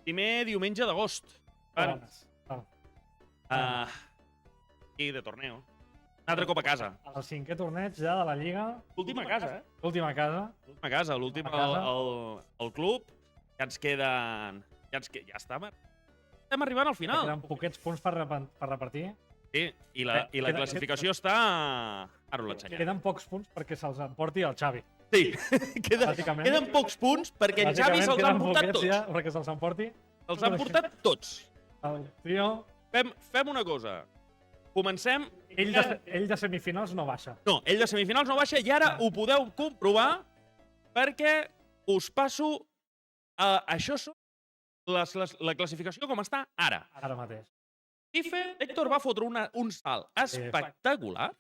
primer diumenge d'agost. I de torneo. Un altre cop a casa. El 5è torneig ja de la Lliga. L'última casa, L'última casa. L'última casa, l'últim al club. Ja ens queden... Ja estem arribant al final. Queden poquets punts per repartir. Sí, i la classificació està... Ara ho l'ensenyaré. Queden pocs punts perquè se'ls emporti el Xavi. Sí, queden pocs punts perquè en Xavi se'ls ha emportat tots. Ja, perquè se'ls emporti. Se'ls han portat tots. El tio... Fem una cosa. Comencem... Ell de semifinals no baixa. No, ell de semifinals no baixa i ara ho podeu comprovar perquè us passo... Això és la classificació com està ara. Ara mateix. Héctor va fotre un salt espectacular.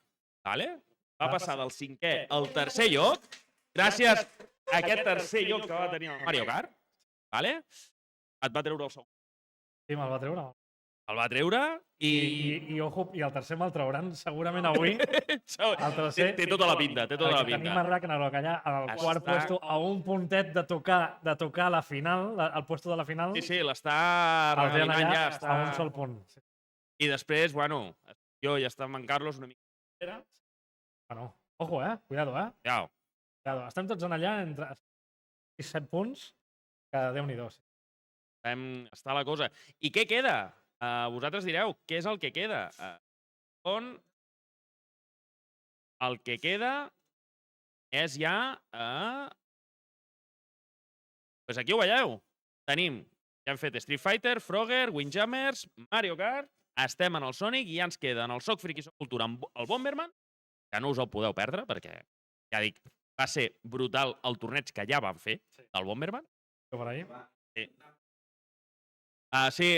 Va passar del 5è al 3è lloc gràcies a aquest 3è lloc que va tenir el Mario Kart. Et va treure el segon. Sí, me'l va treure. El va treure i... I el tercer me'l trauran segurament avui. Té tota la pinta, té tota la pinta. Tenim a Ragnarok allà al quart puesto, a un puntet de tocar la final, el puesto de la final. Sí, l'està regalinant ja. A un sol punt. I després, bueno, jo ja està amb en Carlos una mica. Bueno, ojo, cuidado, Cuidado. Estem tots en allà entre 7 punts, que Déu-n'hi-do. Està la cosa. I què queda? Vosaltres direu, què és el que queda? El que queda és ja... Doncs aquí ho veieu. Tenim, ja hem fet Street Fighter, Frogger, Windjammers, Mario Kart, estem en el Sonic i ja ens queda en el Soc Friki Cultura amb el Bomberman, que no us el podeu perdre perquè, ja dic, va ser brutal el torneig que ja vam fer del Bomberman. Sí. Sí,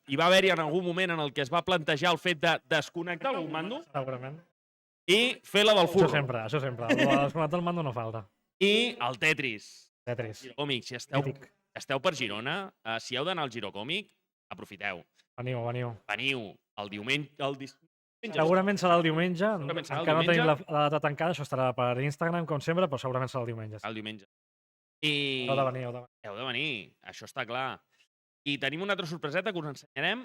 hi va haver-hi en algun moment en el que es va plantejar el fet de desconnectar algun mando i fer la del furro. Això sempre. El desconnectar el mando no falta. I el Tetris. Girocòmic, si esteu per Girona, si heu d'anar al Girocòmic, aprofiteu. Veniu. Veniu el diumenge. Segurament serà el diumenge. Encara no tenim la data tancada, això estarà per Instagram, com sempre, però segurament serà el diumenge. El diumenge. Heu de venir. Heu de venir, això està clar. I tenim una altra sorpreseta que us ensenyarem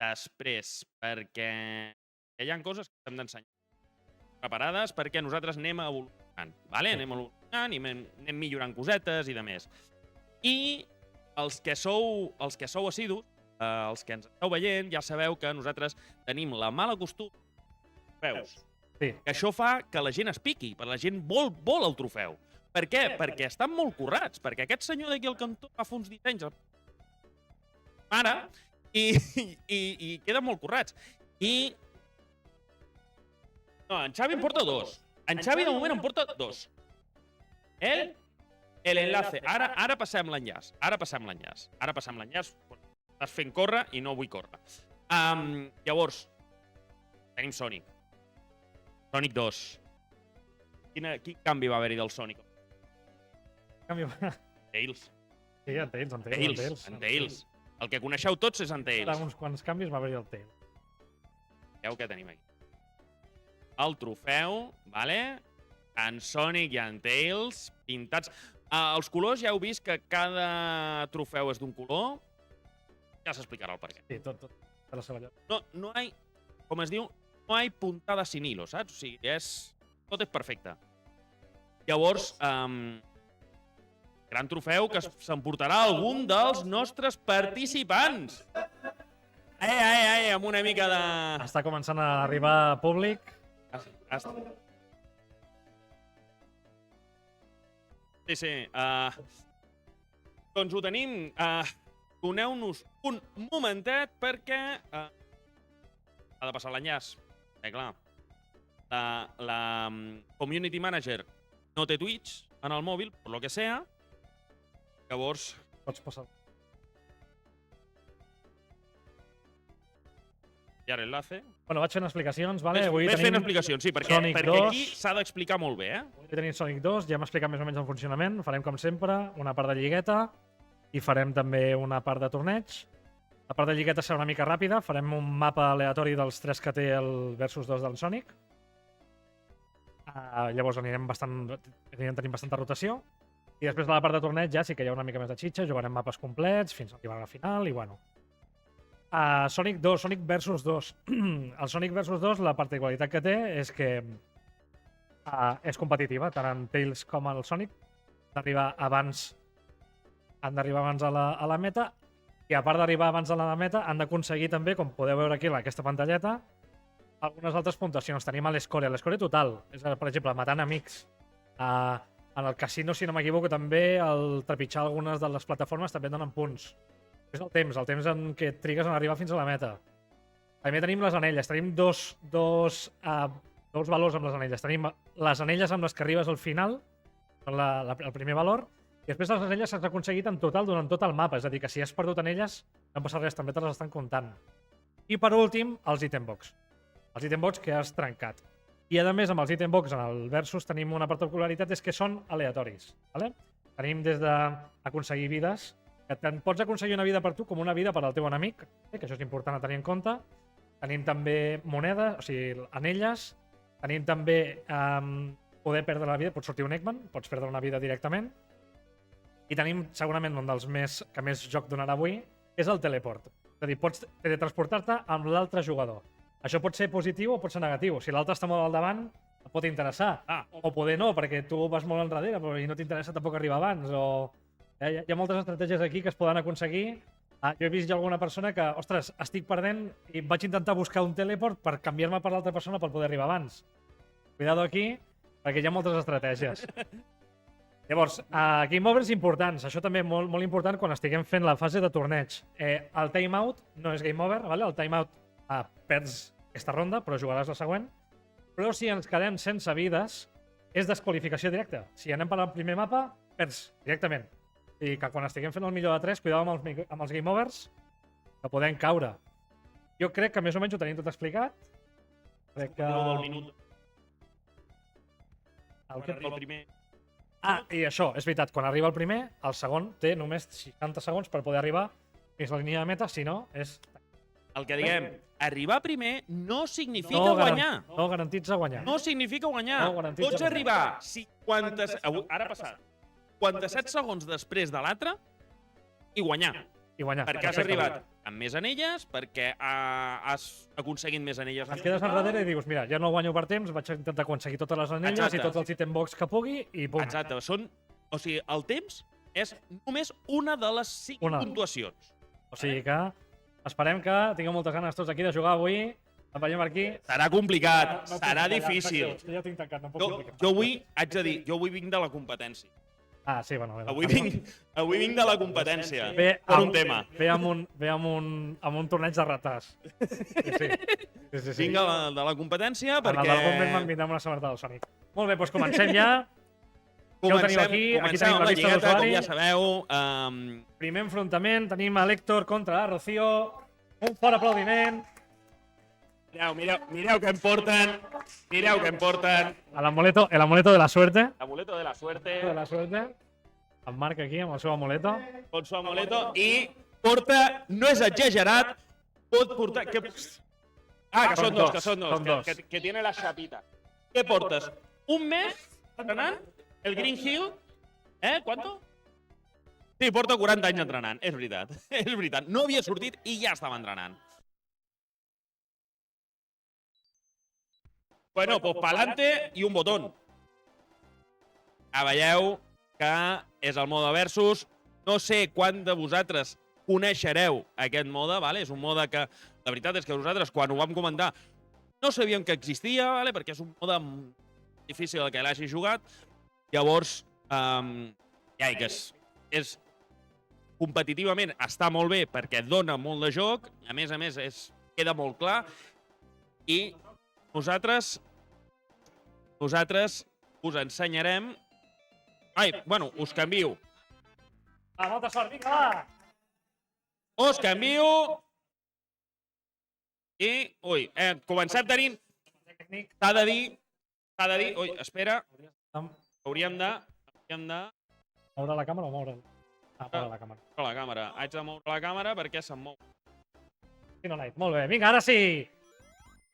després, perquè hi ha coses que hem d'ensenyar preparades perquè nosaltres anem evolucionant. Anem evolucionant i anem millorant cosetes i de més. I els que sou assidus, els que ens esteu veient, ja sabeu que nosaltres tenim la mala costum trofeus. Que això fa que la gent es piqui, perquè la gent vol el trofeu. Per què? Perquè estan molt currats, perquè aquest senyor d'aquí al cantó fa uns dissenys ara i queden molt currats. I... No, en Xavi en porta 2. En Xavi de moment en porta 2. L'enlace. Ara passem l'enllaç. Ara passem l'enllaç. Estàs fent córrer i no vull córrer. Llavors, tenim Sonic. Sonic 2. Quin canvi va haver-hi del Sonic? Tails. Sí, en Tails. El que coneixeu tots és en Tails. Uns quants canvis va haver-hi el Tails. Veieu què tenim aquí? El trofeu, en Sonic i en Tails, pintats. Els colors ja heu vist que cada trofeu és d'un color. Ja s'explicarà el perquè. Sí, tot. De la seva lloc. No hi ha, com es diu, no hi ha puntada sin hilo, saps? O sigui, tot és perfecte. Llavors, gran trofeu que s'emportarà algun dels nostres participants. Amb una mica de... Està començant a arribar públic. Sí. Doncs ho tenim. Doneu-nos un momentet perquè ha de passar l'enllaç. Clar. La Community Manager no té Twitch en el mòbil, per lo que sea. Llavors... Pots passar. I ara l'enlace. Bueno, vaig fent explicacions, vale? Ves fent explicacions, sí, perquè aquí s'ha d'explicar molt bé, Avui tenim Sonic 2, ja hem explicat més o menys el funcionament. Farem, com sempre, una part de lligueta i farem també una part de torneig. La part de lligueta serà una mica ràpida. Farem un mapa aleatori dels 3 que té el versus 2 del Sonic. Llavors anirem tenint bastanta rotació. I després de la part de torneig ja sí que hi ha una mica més de xitxa, jugarem mapes complets fins a arribar a la final i bueno. Sonic 2, Sonic vs 2. El Sonic vs 2, la particularitat que té és que és competitiva, tant en Tails com el Sonic. Han d'arribar abans a la meta i a part d'arribar abans a la meta han d'aconseguir també, com podeu veure aquí en aquesta pantalleta, algunes altres puntuacions. Tenim l'escòria total, és per exemple matant amics. En el casino, si no m'equivoco, també el trepitjar algunes de les plataformes també et donen punts. És el temps en què trigues en arribar fins a la meta. També tenim les anelles, tenim dos valors amb les anelles. Tenim les anelles amb les que arribes al final, el primer valor, i després les anelles s'has aconseguit en total durant tot el mapa, és a dir, que si has perdut anelles no passa res, també te les estan comptant. I per últim, els item box. Els item box que has trencat. I a més, amb els item box en el Versus tenim una particularitat, és que són aleatoris. Vale? Tenim des d'aconseguir vides, que te'n pots aconseguir una vida per tu com una vida per al teu enemic, que això és important a tenir en compte. Tenim també monedes, o sigui, anelles. Tenim també poder perdre la vida, pots sortir un Eggman, pots perdre una vida directament. I tenim segurament un dels que més joc donarà avui, és el teleport. És a dir, pots teletransportar-te amb l'altre jugador. Això pot ser positiu o pot ser negatiu. Si l'altre està molt al davant, et pot interessar. O poder no, perquè tu vas molt enrere i no t'interessa tampoc arribar abans. Hi ha moltes estratègies aquí que es poden aconseguir. Jo he vist ja alguna persona que, ostres, estic perdent i vaig intentar buscar un teleport per canviar-me per l'altra persona per poder arribar abans. Cuidado aquí, perquè hi ha moltes estratègies. Llavors, game overs importants. Això també molt, molt important quan estiguem fent la fase de torneig. El timeout no és game over, vale? El timeout perds aquesta ronda, però jugaràs la següent. Però si ens quedem sense vides, és desqualificació directa. Si anem per al primer mapa, perds directament. I que quan estiguem fent el millor de 3, cuidado amb els game overs, que podem caure. Jo crec que més o menys ho tenim tot explicat. Crec que... del minut. Quan arriba el primer. I això, és veritat, quan arriba el primer, el segon té només 60 segons per poder arribar fins a la línia de meta, si no, és... El que diguem, arribar primer no significa guanyar. No garantitza guanyar. No significa guanyar. Pots arribar 57 segons després de l'altre i guanyar. Perquè has arribat amb més anelles, perquè has aconseguit més anelles. Et quedes enrere i dius, mira, ja no guanyo per temps, vaig intentar aconseguir totes les anelles i tots els item box que pugui i pum. Exacte. O sigui, el temps és només una de les 5 puntuacions. O sigui que esperem que tingueu moltes ganes tots aquí de jugar avui. Em veiem aquí. Serà complicat, serà difícil. Ja ho tinc tancat, no em puc complicar. Jo avui, haig de dir, jo avui vinc de la competència. Sí, bueno. Avui vinc de la competència, per un tema. Ve amb un torneig de rates. Sí. Vinc de la competència perquè... En algun moment m'han vingut amb una samarreta del Sonic. Molt bé, doncs comencem ja. Ja ho teniu aquí. Aquí tenim la llista d'usuari. Com ja sabeu. Primer enfrontament, tenim a l'Héctor contra la Rocío. Un fort aplaudiment. Mireu que em porten. Mireu que em porten. El amuleto de la suerte. Amuleto de la suerte. De la suerte. En Marc aquí amb el seu amuleto. Con su amuleto. I porta, no és exagerat, pot portar... Que són dos. Que tiene la chapita. Què portes? Un mes entrenant? El Green Hill? ¿Cuánto? Sí, porta 40 anys entrenant, és veritat. És veritat. No havia sortit i ja estava entrenant. Bueno, pues pa'lante i un botón. Veieu que és el mode versus. No sé quant de vosaltres coneixereu aquest mode, vale? És un mode que, la veritat és que nosaltres, quan ho vam comentar, no sabíem que existia, vale? Perquè és un mode difícil el que l'hagi jugat. Llavors, ja que és competitivament està molt bé perquè dona molt de joc, a més, queda molt clar, i nosaltres us ensenyarem... us canvio. Molta sort, vinga, va! Us canvio. I, comencem tenint... S'ha de dir... Espera. Hauríem de... Moure la càmera o moure'l? Moure la càmera. Moure la càmera. Haig de moure la càmera perquè se'm mou. Molt bé, vinga, ara sí!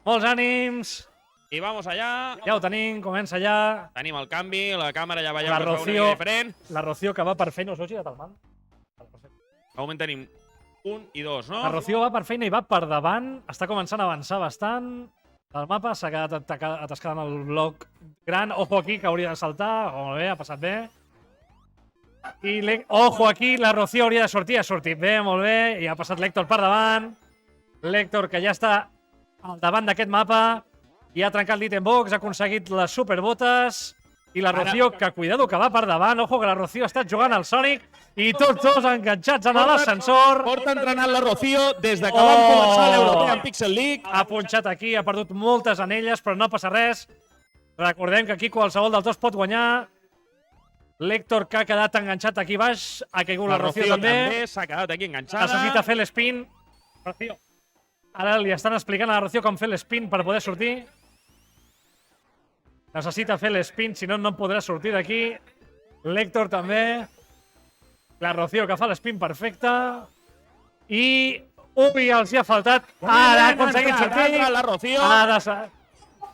Molts ànims! I vamos allà. Ja ho tenim, comença ja. Tenim el canvi, la càmera ja veieu La que es veu una Rocío. mica diferent. La Rocío que va per feina. Us heu girat el man? De moment tenim 1 i 2, no? La Rocío va per feina i va per davant. Està començant a avançar bastant. El mapa s'ha quedat atascada en el bloc gran. Ojo aquí, que hauria de saltar. Molt bé, ha passat bé. Ojo aquí, la Rocío hauria de sortir. Ha sortit bé, molt bé. I ha passat l'Héctor per davant. L'Héctor, que ja està al davant d'aquest mapa. I ha trencat l'item box, ha aconseguit les superbotes. I la Rocío, que cuidado, que va per davant. Ojo, que la Rocío ha estat jugant al Sonic. I tots dos enganxats en l'ascensor. Porta entrenant la Rocío des de que vam començar l'European Pixel League. Ha punxat aquí, ha perdut moltes anelles, però no passa res. Recordem que aquí qualsevol dels dos pot guanyar. L'Héctor, que ha quedat enganxat aquí baix. Ha caigut la Rocío també. S'ha quedat aquí enganxada. Necessita fer l'spin. Rocío. Ara li estan explicant a la Rocío com fer l'spin per poder sortir. Necessita fer l'spin, si no, no podrà sortir d'aquí. L'Héctor també. La Rocío, que fa l'spin perfecte. I... Ui, els hi ha faltat. Ara ha aconseguit sortir. La Rocío.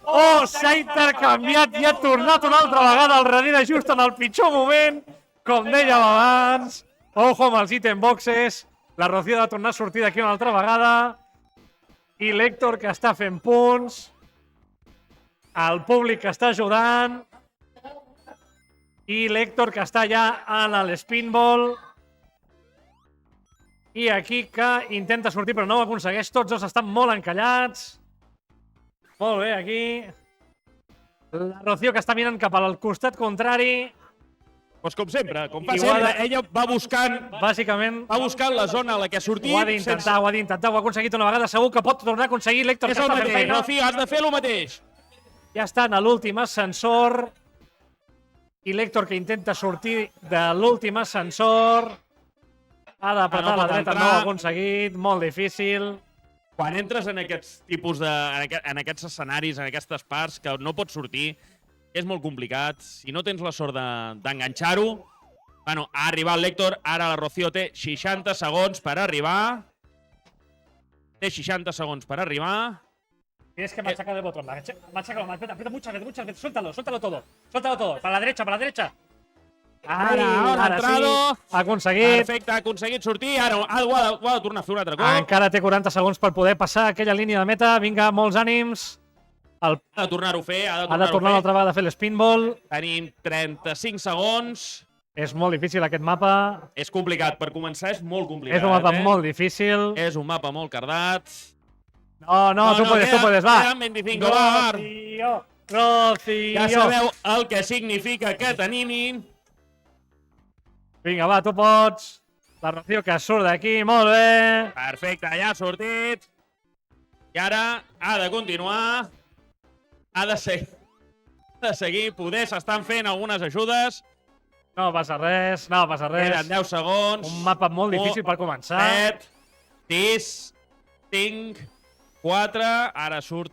Oh, s'ha intercanviat i ha tornat una altra vegada al darrere, just en el pitjor moment. Com dèiem abans. Ojo amb els item boxes. La Rocío ha de tornar a sortir d'aquí una altra vegada. I l'Héctor, que està fent punts. El públic, que està ajudant. I l'Héctor, que està ja en l'spinball. I aquí, que intenta sortir però no ho aconsegueix. Tots dos estan molt encallats. Molt bé, aquí. La Rocío, que està mirant cap al costat contrari. Pues com sempre, com fa sempre, ella va buscant... Bàsicament... Va buscant la zona a la que ha sortit. Ho ha d'intentar, ho ha aconseguit una vegada. Segur que pot tornar a aconseguir l'Héctor, que És el està fent mateix, feina. Rocío, has de fer el mateix. Ja està en l'últim ascensor. I l'Héctor, que intenta sortir de l'últim ascensor. Ha d'apretar la dreta, no ho ha aconseguit. Molt difícil. Quan entres en aquests tipus de... en aquests escenaris, en aquestes parts, que no pots sortir, és molt complicat. Si no tens la sort d'enganxar-ho... Bueno, ha arribat l'Héctor, ara la Rocío té 60 segons per arribar. Té 60 segons per arribar. Tienes que machacar el botón. Machácalo, aprieta muchas veces. Suéltalo todo. Suéltalo todo. Para la derecha. Ara ha entrado. Sí. Ha aconseguit. Perfecte, ha aconseguit sortir. Ara ho ha de tornar a fer un altre cop. Encara té 40 segons per poder passar aquella línia de meta. Vinga, molts ànims. Ha de tornar-ho a fer. Ha de tornar una altra vegada a fer l'spinball. Tenim 35 segons. És molt difícil aquest mapa. És complicat. Per començar, és molt complicat. És un mapa molt difícil. És un mapa molt cardat. No, tú puedes, va. Quedan 25, va. Rocío. Ja sabeu el que significa que tenim. Vinga, va, tu pots. La Rocío, que surt d'aquí, molt bé. Perfecte, ja ha sortit. I ara ha de continuar. Ha de seguir. Poder s'estan fent algunes ajudes. No passa res. Queden 10 segons. Un mapa molt difícil per començar. 7, 6, 5, 4. Ara surt.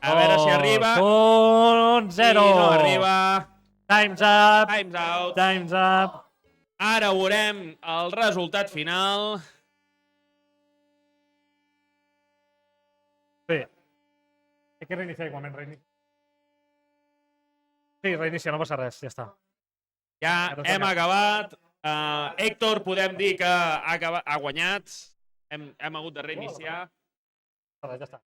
A veure si arriba. Punt 0. I no arriba. Time's up. Time's out. Time's up. Ara veurem el resultat final. Sí. Hay que reiniciar igualment. Sí, reinicia, no passa res, ja està. Ja hem acabat. Héctor, podem dir que ha guanyat. Hem hagut de reiniciar. Ja està.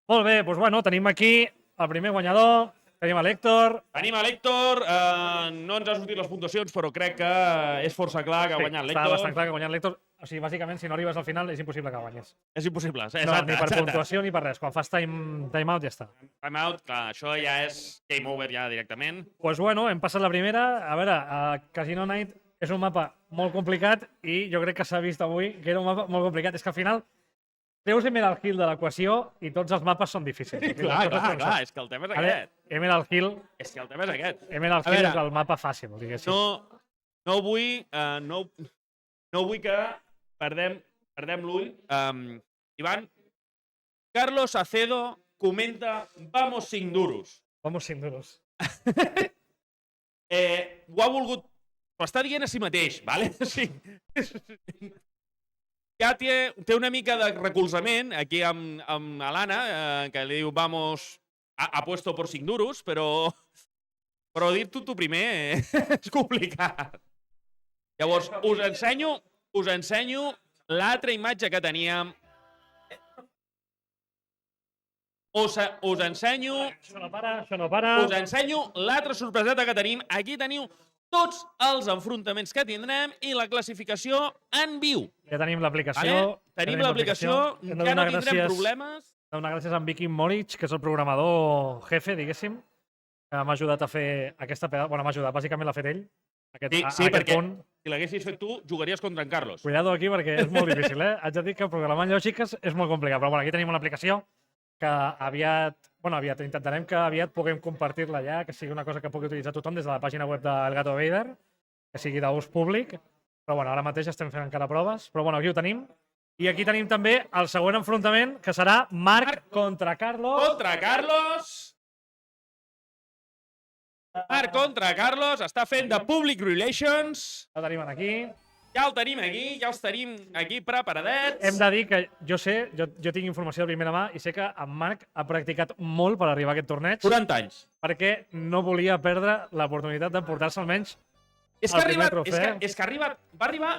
Molt bé, doncs bueno, tenim aquí el primer guanyador. Tenim a l'Héctor. Tenim a l'Héctor. No ens ha sortit les puntuacions, però crec que és força clar que ha guanyat l'Héctor. Està bastant clar que ha guanyat l'Héctor. O sigui, bàsicament, si no arribes al final, és impossible que guanyis. És impossible. Exacte, no, ni per puntuació ni per res. Quan fas time out, ja està. Time out, clar, això ja és game over ja directament. Doncs pues bueno, hem passat la primera. A veure, Casino Night és un mapa molt complicat i jo crec que s'ha vist avui que era un mapa molt complicat. És que al final treus Emerald Hill de l'equació i tots els mapes són difícils. Clar, és que el tema és aquest. Emerald Hill... És que el tema és aquest. Emerald Hill és el mapa fàcil, diguéssim. No vull que perdem l'ull. Ivan, Carlos Acedo comenta vamos sin duros. Vamos sin duros. Ho ha volgut... Ho està dient a si mateix, vale? Sí. Ja té una mica de recolzament aquí amb l'Anna, que li diu vamos apuesto por 5 duros, però dir-t'ho tu primer és complicat. Llavors, us ensenyo l'altra imatge que teníem. Us ensenyo... Això no para. Us ensenyo l'altra sorpreseta que tenim. Aquí teniu tots els enfrontaments que tindrem i la classificació en viu. Ja tenim l'aplicació. Tenim l'aplicació, ja no tindrem problemes. Donar gràcies a en Vicky Moric, que és el programador jefe, diguéssim, que m'ha ajudat a fer aquesta pedada. Bueno, m'ha ajudat, bàsicament l'ha fet ell. Sí, perquè si l'haguessis fet tu, jugaries contra en Carlos. Cuidado aquí, perquè és molt difícil, eh? Haig de dir que programar en lògiques és molt complicat. Però bueno, aquí tenim una aplicació que intentarem que aviat puguem compartir-la ja, que sigui una cosa que pugui utilitzar tothom des de la pàgina web del Gato Vader, que sigui d'ús públic. Però bueno, ara mateix estem fent encara proves. Però bueno, aquí ho tenim. I aquí tenim també el següent enfrontament, que serà Marc contra Carlos. Marc contra Carlos, està fent de Public Relations. El tenim aquí. Ja el tenim aquí, ja els tenim aquí preparadets. Hem de dir que jo tinc informació de primera mà i sé que en Marc ha practicat molt per arribar a aquest torneig. 40 anys. Perquè no volia perdre l'oportunitat d'emportar-se almenys el primer trofeu. És que va arribar...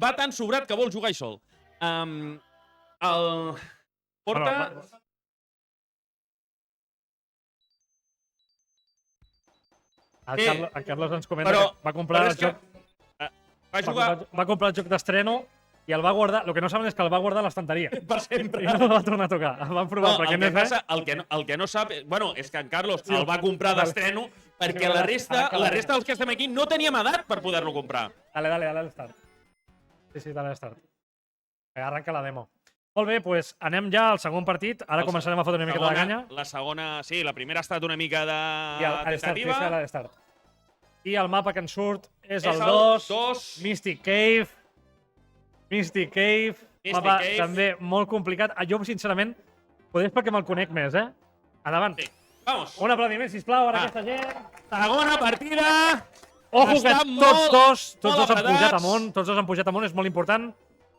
Va tan sobrat que vol jugar i sol. Porta... El Carlos ens comenta que va comprar el joc... Va comprar el joc d'estreno i el va guardar... El que no saben és que el va guardar a l'estanteria. Per sempre. I no el va tornar a tocar. El van provar perquè no és res. El que no sap... Bueno, és que en Carlos el va comprar d'estreno perquè la resta dels que estem aquí no teníem edat per poder-lo comprar. Dale, start. Sí, dale, start. Arranca la demo. Molt bé, doncs anem ja al segon partit. Ara començarem a fotre una mica de canya. La segona, sí, la primera ha estat una mica de tentativa. I el mapa que ens surt és el 2, Mystic Cave. Mapa també molt complicat. Jo, sincerament, potser és perquè me'l conec més, eh? Endavant. Sí. Vamos. Un aplaudiment, sisplau, a aquesta gent. Segona partida. Ojo que tots dos han pujat amunt. Tots dos han pujat amunt, és molt important.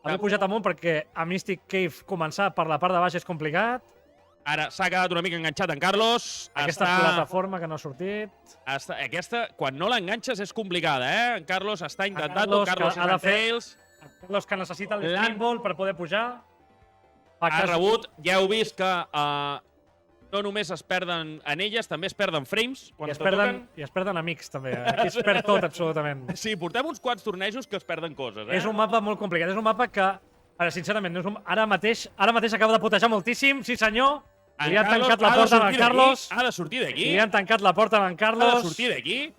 Haver pujat amunt perquè a Mystic Cave començar per la part de baix és complicat. Ara s'ha quedat una mica enganxat en Carlos. Aquesta plataforma que no ha sortit. Aquesta, quan no l'enganxes, és complicada, eh? En Carlos està intentant, Carlos ha de fer Carlos que necessita el spinball per poder pujar. Ha rebut, ja heu vist que no només es perden en elles, també es perden frames. I es perden amics, també. Aquí es perd tot, absolutament. Sí, portem uns quants tornejos que es perden coses, eh? És un mapa molt complicat. És un mapa que, sincerament, ara mateix acaba de putejar moltíssim. Sí, senyor. Li han tancat la porta a en Carlos. Ha de sortir d'aquí. Li han tancat la porta a en Carlos. Ha de sortir d'aquí.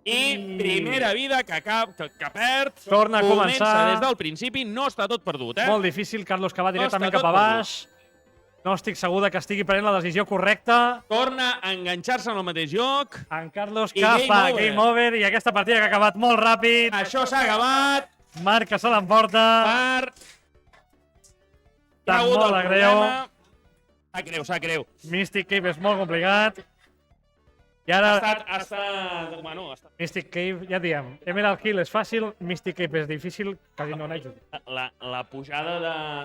I primera vida que perd. Torna a començar. Comença des del principi. No està tot perdut, eh? Molt difícil. Carlos que va directament cap a baix. No estic segur que estigui prenent la decisió correcta. Torna a enganxar-se en el mateix joc. En Carlos que fa game over i aquesta partida que ha acabat molt ràpid. Això s'ha acabat. Marc que se l'emporta. Està molt de greu. Sap greu. Mystic Cave és molt complicat. I ara... Ha estat... Mystic Cave, ja diem, Emerald Hill és fàcil, Mystic Cave és difícil, quasi no n'he ajudat. La pujada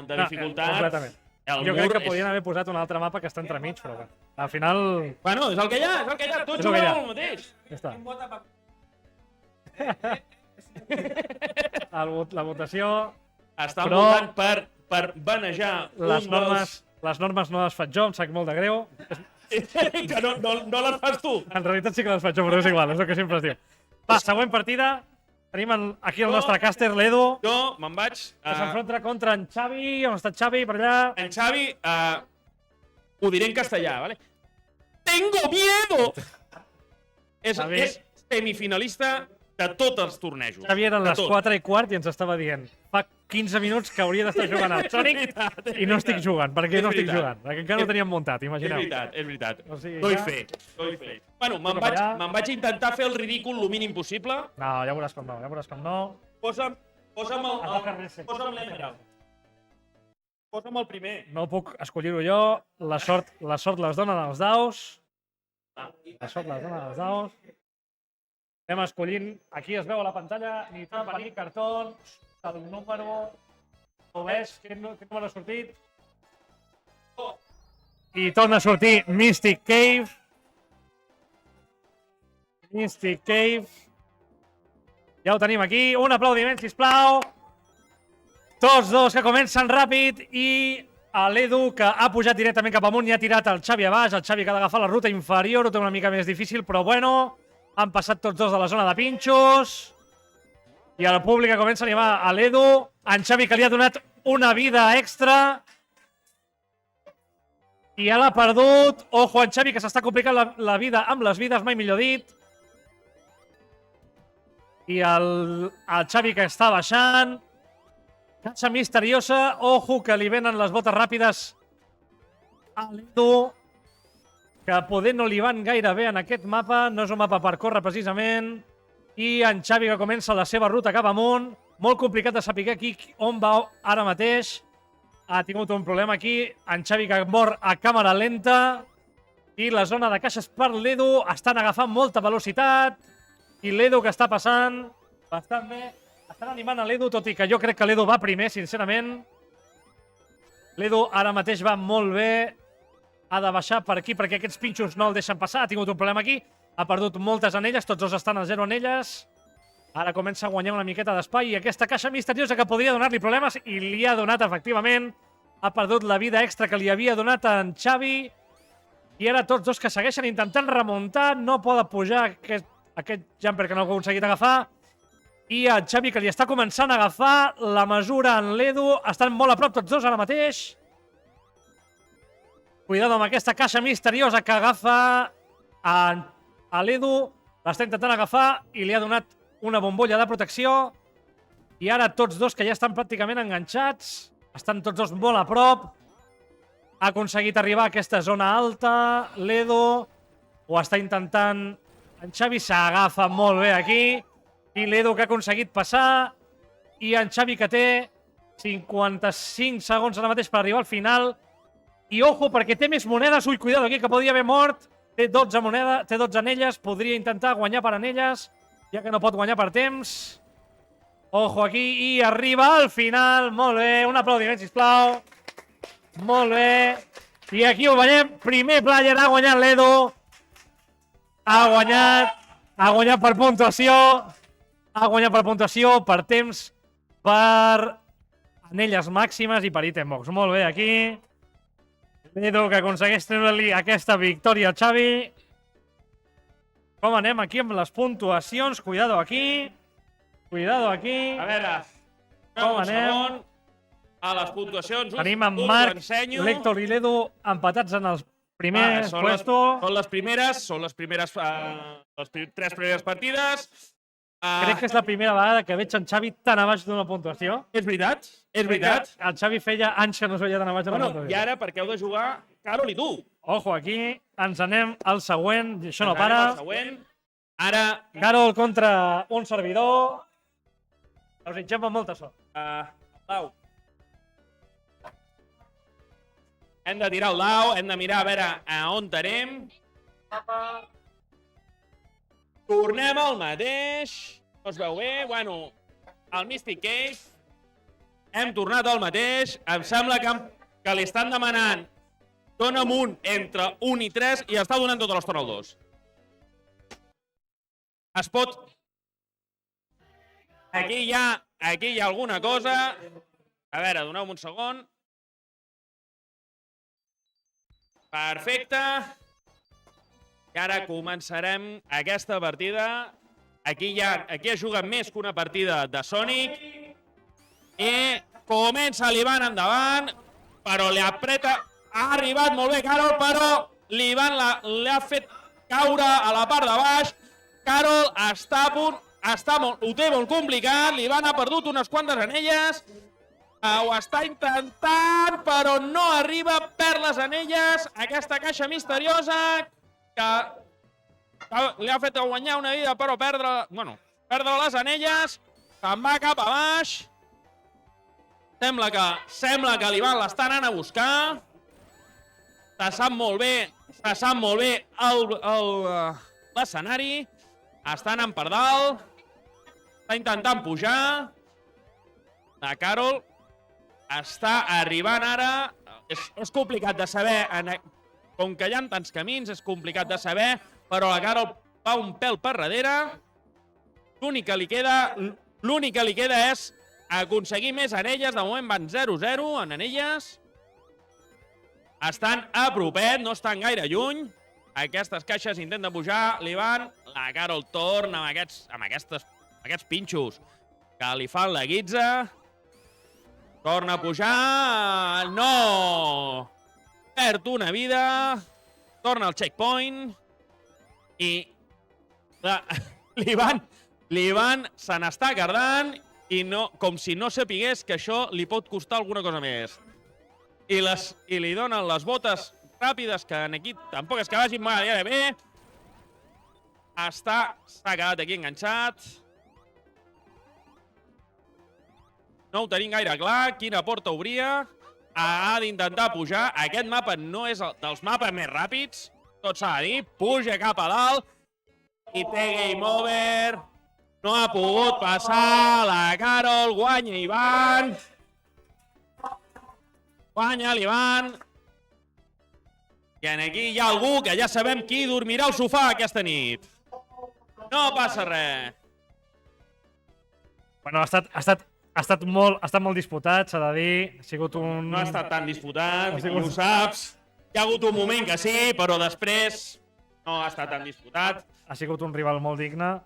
de dificultat... Completament. Jo crec que podien haver posat un altre mapa que està entremig, però al final... Bueno, és el que hi ha, Tots juguem el mateix. Ja està. La votació... Estan votant per banejar les normes no les faig jo, em sap molt de greu. Que no les fas tu. En realitat sí que les faig jo, però és igual, és el que sempre es diu. Va, següent partida. Tenim aquí el nostre càster, l'Edu. Jo me'n vaig... Que s'enfronta contra en Xavi. On està Xavi, per allà? En Xavi, ho diré en castellà, ¿vale? ¡Tengo miedo! És semifinalista de tots els tornejos. Xavi eren les 4:15 i ens estava dient fa 15 minuts que hauria d'estar jugant al Sonic i no estic jugant. Per què no estic jugant? Perquè encara no teníem muntat, imagineu. És veritat. Doy fe. Bueno, me'n vaig intentar fer el ridícul el mínim possible. No, ja veuràs com no. Posa'm l'Emerald. Posa'm el primer. No puc escollir-ho jo. La sort les donen els daus. Anem escollint. Aquí es veu a la pantalla ni trampa ni cartons. El número... Ho ves? Quin número ha sortit? I torna a sortir Mystic Cave. Mystic Cave. Ja ho tenim aquí. Un aplaudiment, sisplau. Tots dos que comencen ràpid i l'Edu, que ha pujat directament cap amunt i ha tirat el Xavi a baix. El Xavi que ha d'agafar la ruta inferior, ho té una mica més difícil, però bueno, han passat tots dos de la zona de pinxos. I el públic que comença a animar a l'Edu. En Xavi, que li ha donat una vida extra. I ja l'ha perdut. Ojo, en Xavi, que s'està complicant la vida amb les vides, mai millor dit. I el Xavi, que està baixant. Caixa misteriosa. Ojo, que li venen les botes ràpides a l'Edu, que poder no li van gaire bé en aquest mapa. No és un mapa per córrer, precisament. I en Xavi, que comença la seva ruta cap amunt. Molt complicat de saber aquí on va ara mateix. Ha tingut un problema aquí. En Xavi, que mor a càmera lenta. I la zona de caixes per l'Edu. Estan agafant molta velocitat. I l'Edu, que està passant bastant bé. Estan animant a l'Edu, tot i que jo crec que l'Edu va primer, sincerament. L'Edu ara mateix va molt bé. Ha de baixar per aquí perquè aquests pinxos no el deixen passar. Ha tingut un problema aquí. Ha perdut moltes anelles, tots dos estan a 0 anelles. Ara comença a guanyar una miqueta d'espai i aquesta caixa misteriosa que podria donar-li problemes i li ha donat, efectivament. Ha perdut la vida extra que li havia donat a en Xavi. I ara tots dos que segueixen intentant remuntar. No poden pujar aquest jumper que no ha aconseguit agafar. I el Xavi, que li està començant a agafar la mesura en l'Edu. Estan molt a prop tots dos ara mateix. Cuidado amb aquesta caixa misteriosa que agafa a l'Edu. L'està intentant agafar i li ha donat una bombolla de protecció. I ara tots dos, que ja estan pràcticament enganxats, estan tots dos molt a prop. Ha aconseguit arribar a aquesta zona alta. L'Edu ho està intentant. En Xavi s'agafa molt bé aquí. I l'Edu, que ha aconseguit passar. I en Xavi, que té 55 segons ara mateix per arribar al final. I ojo, perquè té més monedes. Ui, cuidado aquí, que podria haver mort. Té 12 monedes, té 12 anelles. Podria intentar guanyar per anelles, ja que no pot guanyar per temps. Ojo aquí, i arriba al final. Molt bé, un aplaudiment, sisplau. Molt bé. I aquí ho veiem. Primer player ha guanyat l'Edu. Ha guanyat per puntuació. Ha guanyat per puntuació, per temps, per anelles màximes i per item box. Molt bé, aquí. L'Edu, que aconsegueix treure-li aquesta victòria al Xavi. Com anem aquí amb les puntuacions? Cuidado aquí. Cuidado aquí. A veure, com un anem? segon. A les puntuacions, Tenim en Marc, l'Héctor i l'Edu empatats en els primers puestos. Són les primeres, les 3 primeres partides. Crec que és la primera vegada que veig en Xavi tan a baix d'una puntuació. És veritat, és veritat. El Xavi feia anys que no es veia tan a baix d'una Bueno, puntuació. i ara perquè heu de jugar Carol i tu. Ojo, aquí ens anem al següent. Això no Ens anem para. al següent. Ara, Carol contra un servidor. Us desitgem amb molta sort. Lau. Hem de tirar el dau, hem de mirar a veure a on anem. Tornem al mateix. No es veu bé. Bueno, al Mystic Cave. Hem tornat al mateix. Em sembla que li estan demanant dona'm un entre 1 i 3 i està donant tota l'estona al 2. Es pot... Aquí hi ha alguna cosa. A veure, doneu-me un segon. Perfecte. I ara començarem aquesta partida. Aquí es juga més que una partida de Sonic. I comença l'Ivan endavant, però li apreta. Ha arribat molt bé Carol, però l'Ivan l'ha fet caure a la part de baix. Carol està a punt, ho té molt complicat. L'Ivan ha perdut unes quantes anelles. Ho està intentant, però no arriba, perd les anelles. Aquesta caixa misteriosa que li ha fet guanyar una vida, però perdre les anelles. Se'n va cap a baix. Sembla que l'Ivan l'està anant a buscar. Se sap molt bé l'escenari. Està anant per dalt. Està intentant pujar. La Carol està arribant ara. És complicat de saber, com que hi ha tants camins, és complicat de saber, però la Carol va un pèl per darrere. L'únic que li queda és aconseguir més anelles. De moment van 0-0 en anelles. Estan a propet, no estan gaire lluny. Aquestes caixes intenten pujar, li van. La Carol torna amb aquests pinxos que li fan la guitza. Torna a pujar. No! Perd una vida. Torna al checkpoint. I l'Ivan se n'està cardant i no, com si no sapigués que això li pot costar alguna cosa més. I li donen les botes ràpides, que aquí tampoc és que vagin gaire bé. S'ha quedat aquí enganxat. No ho tenim gaire clar, quina porta obria. Ha d'intentar pujar. Aquest mapa no és dels mapes més ràpids, tot s'ha de dir. Puja cap a dalt i té game over. No ha pogut passar. La Carol guanya Ivan. Guanya l'Ivan. I aquí hi ha algú que ja sabem qui dormirà al sofà aquesta nit. No passa res. Bueno, ha estat molt disputat, s'ha de dir. Ha sigut un... No ha estat tan disputat, i ho saps. Hi ha hagut un moment que sí, però després no ha estat tan disputat. Ha sigut un rival molt digne.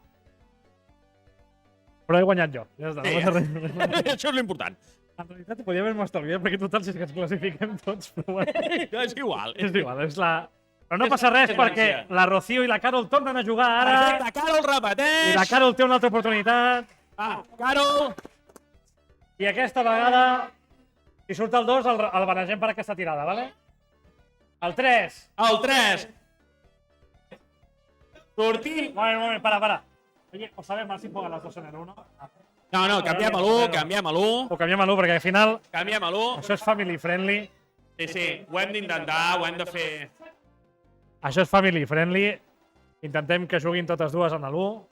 Però he guanyat jo. Ja està, sí, no passa res. Això és l'important. En realitat ho podria haver-me estalviat, perquè total, si és que ens classifiquem tots, però bueno. És igual. És igual, és la... Però no passa res, perquè la Rocío i la Carol tornen a jugar ara. Perfecte, Carol repeteix. I la Carol té una altra oportunitat. Carol. I aquesta vegada, si surt el 2, el banegem per aquesta tirada, ¿vale? El 3. El 3. Sortim. Moment, para. Oye, ¿os sabes más si pongan las dos en el 1? No, canviem a l'1, canviem a l'1. Ho canviem a l'1, perquè al final... Canviem a l'1. Això és family friendly. Sí, ho hem d'intentar, ho hem de fer... Això és family friendly. Intentem que juguin totes dues en l'1.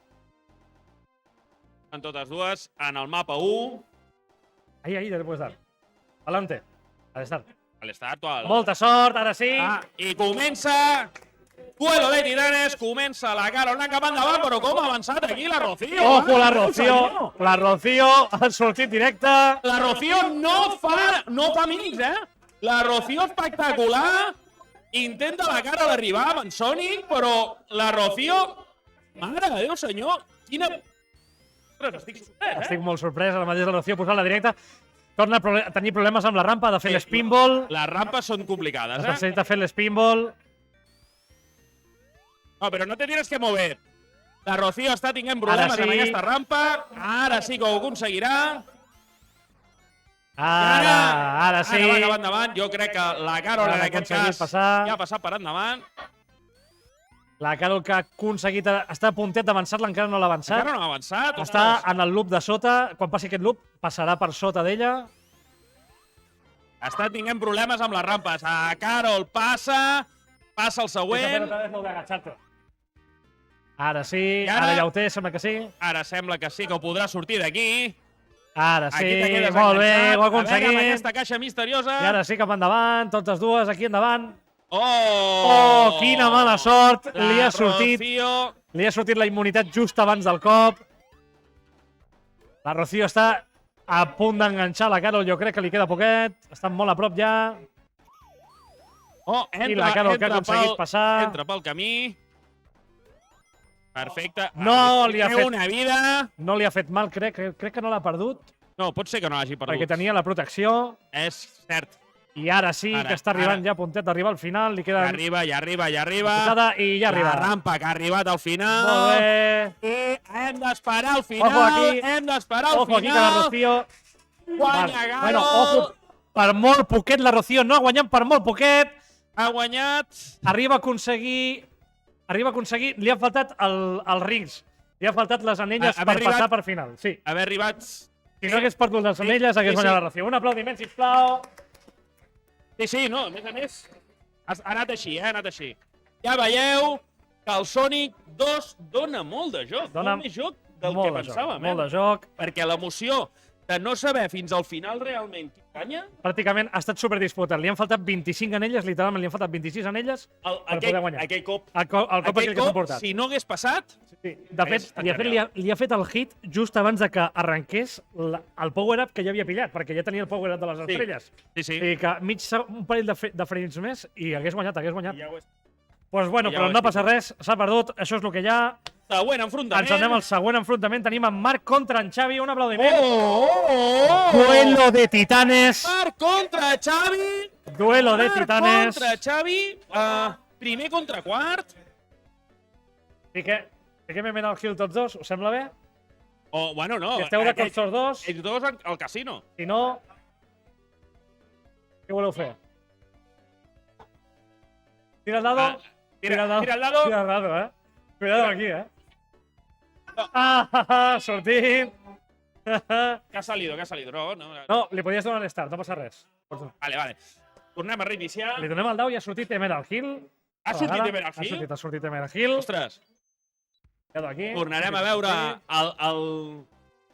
En totes dues, en el mapa 1. Ahí, ya le puedes dar. Adelante. Al estar. Al start o al... Molta sort, ara sí. I comença... Duelo de titanes, comença la Carol anant cap endavant, però com ha avançat aquí la Rocío? Ojo, la Rocío. La Rocío ha sortit directe. La Rocío no fa mínims, La Rocío espectacular. Intenta la Carol arribar amb en Sonic, però la Rocío... Mare de Déu, senyor, quina... Estic molt sorprès, ara mateix la Rocío posant-la directa. Torna a tenir problemes amb la rampa, ha de fer l'spinball. Les rampes són complicades, Necessita fer l'spinball. No, però no te tienes que mover. La Rocío està tinguent problemes amb aquesta rampa. Ara sí que ho aconseguirà. Ara sí. Ara va cap endavant. Jo crec que la Carol en aquest cas ja ha passat per endavant. La Carol que ha aconseguit... Està a puntet d'avançar-la, encara no l'ha avançat. Encara no ha avançat. Està en el loop de sota. Quan passi aquest loop, passarà per sota d'ella. Està tinguent problemes amb les rampes. A Carol passa el següent. Ara sí, ara ja ho té, sembla que sí. Ara sembla que sí, que ho podrà sortir d'aquí. Ara sí, molt bé, ho ha aconseguit. A veure, amb aquesta caixa misteriosa. I ara sí, cap endavant, totes dues, aquí endavant. Oh, quina mala sort. Li ha sortit la immunitat just abans del cop. La Rocío està a punt d'enganxar la Carol, jo crec que li queda poquet. Està molt a prop ja. I la Carol que ha aconseguit passar. Entra pel camí. Perfecte. No li ha fet una vida. No li ha fet mal, crec que no l'ha perdut. No, pot ser que no l'hagi perdut. Perquè tenia la protecció. És cert. I ara sí que està arribant ja a puntet d'arribar al final. Li queda... Ja arriba. I ja arriba. La rampa que ha arribat al final. Molt bé. I hem d'esperar al final. Ojo aquí. Hem d'esperar al final. Ojo aquí que la Rocío... Guanya Carol. Bueno, ojo, per molt poquet la Rocío no ha guanyat per molt poquet. Ha guanyat. Arriba a aconseguir... Li han faltat els rings. Li han faltat les anelles per passar per final. Sí. Haver arribat... Si no hagués perdut les anelles, hagués guanyat la Rocío. Un aplaudiment, sisplau. Sí, no, a més, ha anat així, ha anat així. Ja veieu que el Sonic 2 dona molt de joc. Molt més joc del que pensàvem. Molt de joc. Perquè l'emoció de no saber fins al final realment qui canya? Pràcticament ha estat superdisputat. Li han faltat 25 anelles, literalment li han faltat 26 anelles per poder guanyar. Aquell cop, El cop aquell que s'ha portat. si no hagués passat, Sí. De fet, li ha fet el hit just abans de que arrenqués el power-up que ja havia pillat, perquè ja tenia el power-up de les estrelles. sí. I que un parell de frames més i hagués guanyat. Ja ho és. Pues bueno, Ja però ho no és, passa res, s'ha perdut, això és el que hi ha. Següent enfrontament. Ens anem al següent enfrontament. Tenim en Marc contra en Xavi. Un aplaudiment. Oh! Duelo de titanes. Marc contra Xavi. Duelo de Marc titanes. contra Xavi. Primer contra quart. Fiquem en el Hill tots dos, us sembla bé? Oh, bueno, no. Si esteu d'acord tots dos, Ells dos al casino. si no... Què voleu fer? Tira el dado. Tira el dado. Tira el dado, Cuidado aquí, No. Sortint. Que ha salido. No. No, li podies donar l'start, no passa res. Vale. Tornem a reiniciar. Li donem el dau i ha sortit Emerald Hill. Ha sortit Emerald Hill? Ha sortit Emerald Hill. Ostres, Aquí. tornarem a veure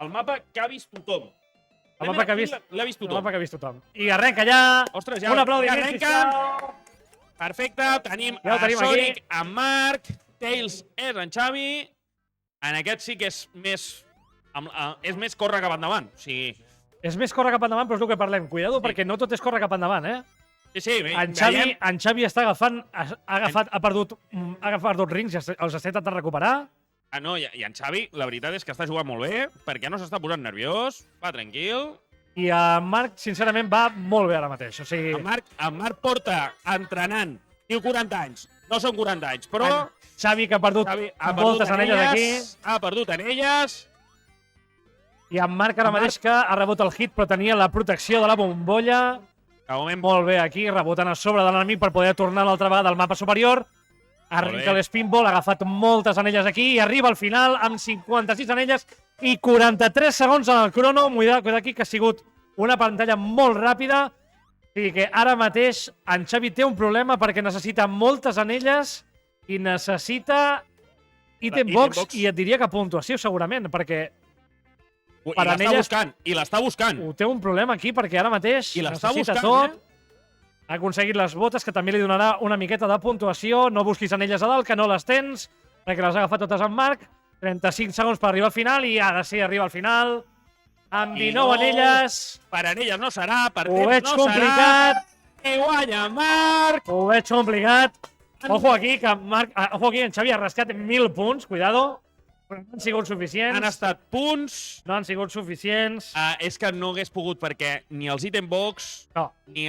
el mapa que ha vist tothom. El mapa que ha vist, L'ha vist el tothom. mapa que ha vist tothom. I arrenca ja. Ostres, ja, Un aplaudiment, ja arrenca. sisplau. Perfecte, tenim Ja ho tenim Sonic, aquí. en Marc, Tails és en Xavi. En aquest sí que és més córrer cap endavant. O sigui, És més córrer cap endavant, però és el que parlem. Cuidado, perquè no tot és córrer cap endavant, sí, En Xavi està agafant, ha perdut rings i els està intentant recuperar. No, i en Xavi, la veritat és que està jugant molt bé, perquè no s'està posant nerviós, va tranquil. I en Marc, sincerament, va molt bé ara mateix. O sigui, En Marc porta entrenant, diu 40 anys, no són 40 anys, però en Xavi, que ha perdut Xavi moltes anelles aquí. Ha perdut anelles. I en Marc ara mateix que ha rebut el hit, però tenia la protecció de la bombolla. De moment, Molt bé aquí, rebotant a sobre de l'enemic per poder tornar l'altra vegada al mapa superior. Arrenca bé. l'spinball, ha agafat moltes anelles aquí i arriba al final amb 56 anelles i 43 segons en el crono. Cuidado aquí, que ha sigut una pantalla molt ràpida. O sigui que ara mateix en Xavi té un problema perquè necessita moltes anelles i necessita item box i et diria que puntuació segurament, perquè per anelles I l'està buscant. ho té un problema aquí perquè ara mateix I l'està necessita buscant, tot. Ha aconseguit les botes, que també li donarà una miqueta de puntuació. No busquis anelles a dalt, que no les tens, perquè les ha agafat totes en Marc. 35 segons per arribar al final i ara sí arriba al final. Amb 19 anelles. Per anelles no serà, per Ho veig temps no complicat. serà. I guanya Marc. Ho veig complicat. Ojo aquí, que en Xavi ha rascat 1.000 punts, cuidado. Però no han sigut suficients. Han estat punts. No han sigut suficients. És que no hagués pogut perquè ni els item box No. ni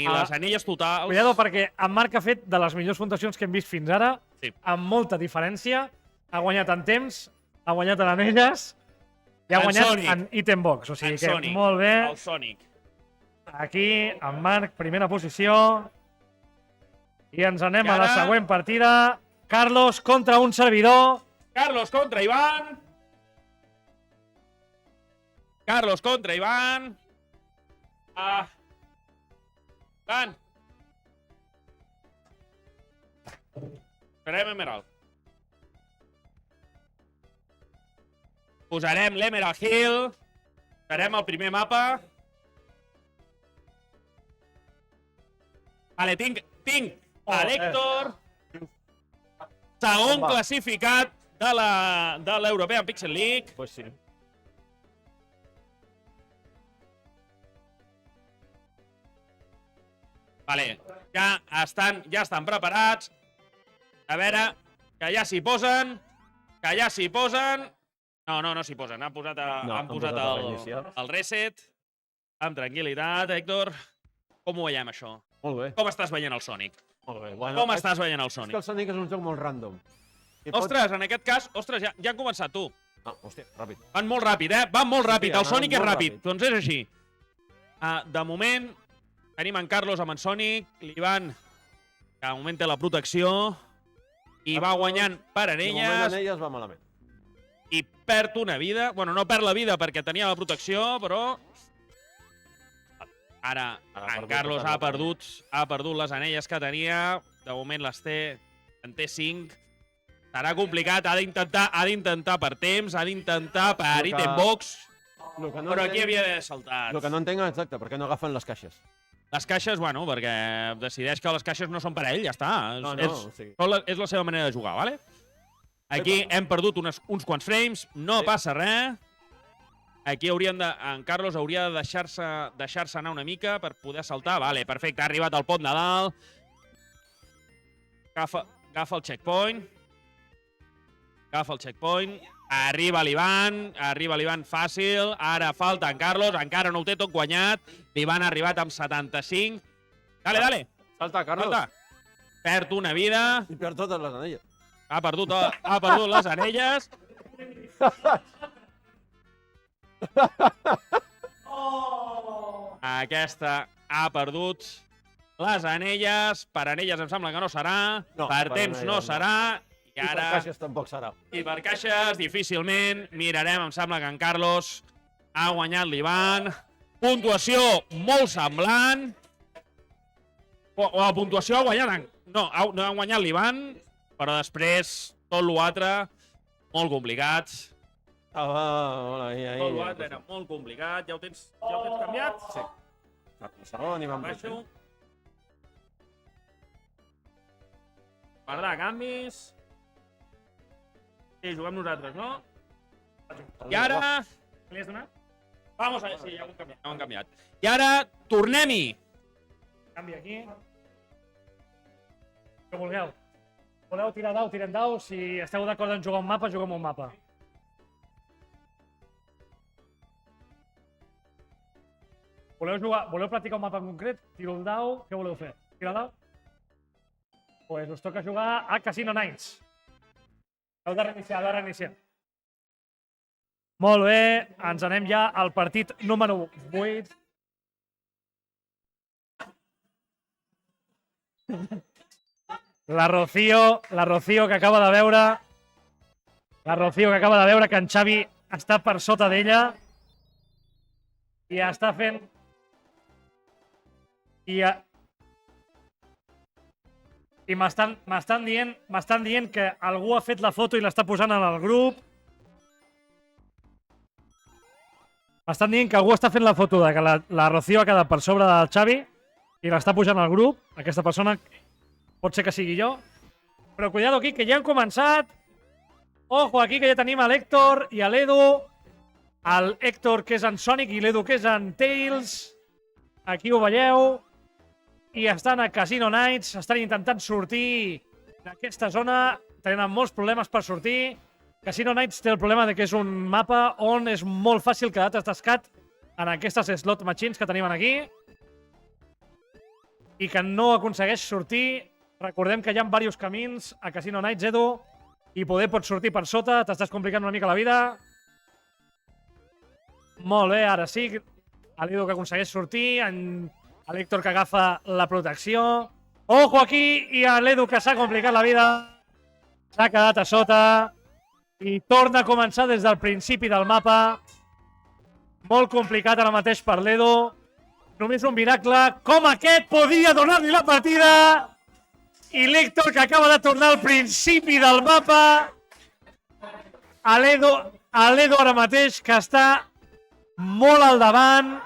les anelles totals... Cuidado, perquè en Marc ha fet de les millors puntuacions que hem vist fins ara, Sí. amb molta diferència. Ha guanyat en temps, ha guanyat en anelles i ha En guanyat Sonic. en item box. O sigui En que Sonic. molt bé. El Sonic. Aquí, en Marc, primera posició. I ens anem I a la ara- següent partida. Carlos contra un servidor. Carlos contra Iván. Carlos contra Iván. Iván. Esperem Emerald. Posarem l'Emerald Hill. Farem el primer mapa. Vale, tinc a l'Héctor. Segon classificat de l'European Pixel League. Pues sí. Vale, ja estan preparats. A veure, que ja s'hi posen. No s'hi posen. Han posat, han posat el reset. Amb tranquil·litat, Héctor. Com ho veiem, això? Molt bé. Com estàs veient el Sonic? Molt bé. Bueno, Com estàs veient el És que Sonic? el Sonic és un joc molt random. Ostres, en aquest cas, ja han començat, tu. Ah, hòstia, ràpid. Van molt ràpid, Van molt ràpid. Sí, El Sonic és molt ràpid. ràpid. Doncs és així. De moment, tenim en Carlos amb en Sonic, l'Ivan, que de moment té la protecció, i va guanyant per De moment anelles, en elles va malament. i perd una vida. Bueno, no perd la vida perquè tenia la protecció, però... Ara, en Carlos ha perdut les anelles que tenia. De moment les té, en té 5. Serà complicat, ha d'intentar per temps, ha d'intentar per item box. Lo que no Però aquí entenc- havia d'haver saltat. El que no entenc, exacte, per què no agafen les caixes. Les caixes, bueno, perquè decideix que les caixes no són per a ell, ja està. No, És la seva manera de jugar, vale? Aquí hem perdut uns quants frames, no passa res. Aquí en Carlos hauria de deixar-se anar una mica per poder saltar. Vale, perfecte, ha arribat al pont de dalt. Agafa el checkpoint. Arriba l'Ivan fàcil. Ara falta en Carlos, encara no ho té tot guanyat. L'Ivan ha arribat amb 75. Dale. Salta, Carlos. Salta. Perd una vida. I perd totes les anelles. Ha perdut les anelles. Aquesta ha perdut les anelles. Per anelles em sembla que no serà. No, per per temps no anelles no. serà. I per caixes tampoc serà. I per caixes, difícilment. Mirarem, em sembla que en Carlos ha guanyat l'Ivan. Puntuació molt semblant. O la puntuació ha guanyat... No ha guanyat l'Ivan, però després tot l'altre molt complicat. Tot l'altre era molt complicat. Ja ho tens canviat? Sí. Segon i vam Baixo. Guardar canvis. Sí, juguem nosaltres, no? I ara... Li has donat? Vamos a ver, sí, ja ho hem canviat. I ara, tornem-hi. Canvi aquí. Que vulgueu. Voleu tirar dau, tirem dau. Si esteu d'acord en jugar un mapa, juguem un mapa. Voleu practicar un mapa en concret? Tiro el dau. Què voleu fer? Tirar dau? Pues us toca jugar a Casino Nights. Heu de reiniciar, Molt bé, ens anem ja al partit número 8. La Rocío que acaba de veure... que en Xavi està per sota d'ella. I està fent... I m'estan dient que algú ha fet la foto i l'està posant en el grup. M'estan dient que algú està fent la foto de que la Rocío ha quedat per sobre del Xavi i l'està pujant al grup. Aquesta persona pot ser que sigui jo. Però cuidado aquí, que ja han començat. Ojo, aquí que ja tenim a l'Héctor i a l'Edu. El Héctor, que és en Sonic, i l'Edu, que és en Tails. Aquí ho veieu. I estan a Casino Nights, estan intentant sortir d'aquesta zona, tenen molts problemes per sortir. Casino Nights té el problema de que és un mapa on és molt fàcil quedar atascat en aquestes slot machines que tenim aquí i que no aconsegueix sortir. Recordem que hi ha diversos camins a Casino Nights, Edu, i poder pots sortir per sota, t'estàs complicant una mica la vida. Molt bé, ara sí, l'Edu que aconsegueix sortir, a l'Héctor que agafa la protecció. Ojo aquí, i a l'Edu que s'ha complicat la vida. S'ha quedat a sota. I torna a començar des del principi del mapa. Molt complicat ara mateix per l'Edu. Només un miracle com aquest podia donar-li la partida. I l'Héctor que acaba de tornar al principi del mapa. A l'Edu ara mateix que està molt al davant.